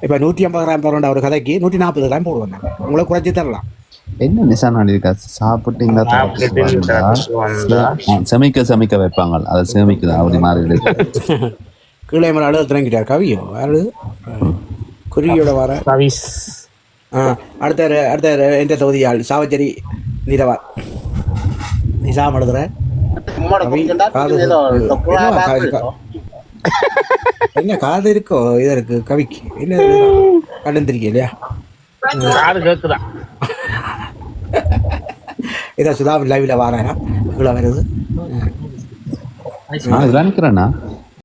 இப்ப 150 கிராம் தரண்டா ஒரு கதைக்கு 140 கிராம் போடுவோம். உங்களுக்கு குறைச்சி தரலாம். என்ன நிசான் இருக்கா? சாப்பிட்டீங்களா? சமைக்க வைப்பாங்க. அதை சேமிக்குதா அப்படி மாறி கீழே மேலே அழுத திறங்கிட்டார் கவியோ அழு குருவியோட வர கவிஸ். அடுத்த எந்த தொகுதியாள் சாவச்சேரி நிலவா நிசாம் எழுதுற என்ன காது இருக்கோ இது இருக்கு கவிக்கு என்ன கண்டுந்திருக்கே இல்லையா? காது கேக்குதான். இதை சுதா லைவ்ல வாரேன் இவ்வளோ வருது இதெல்லாம் நிற்கிறேண்ணா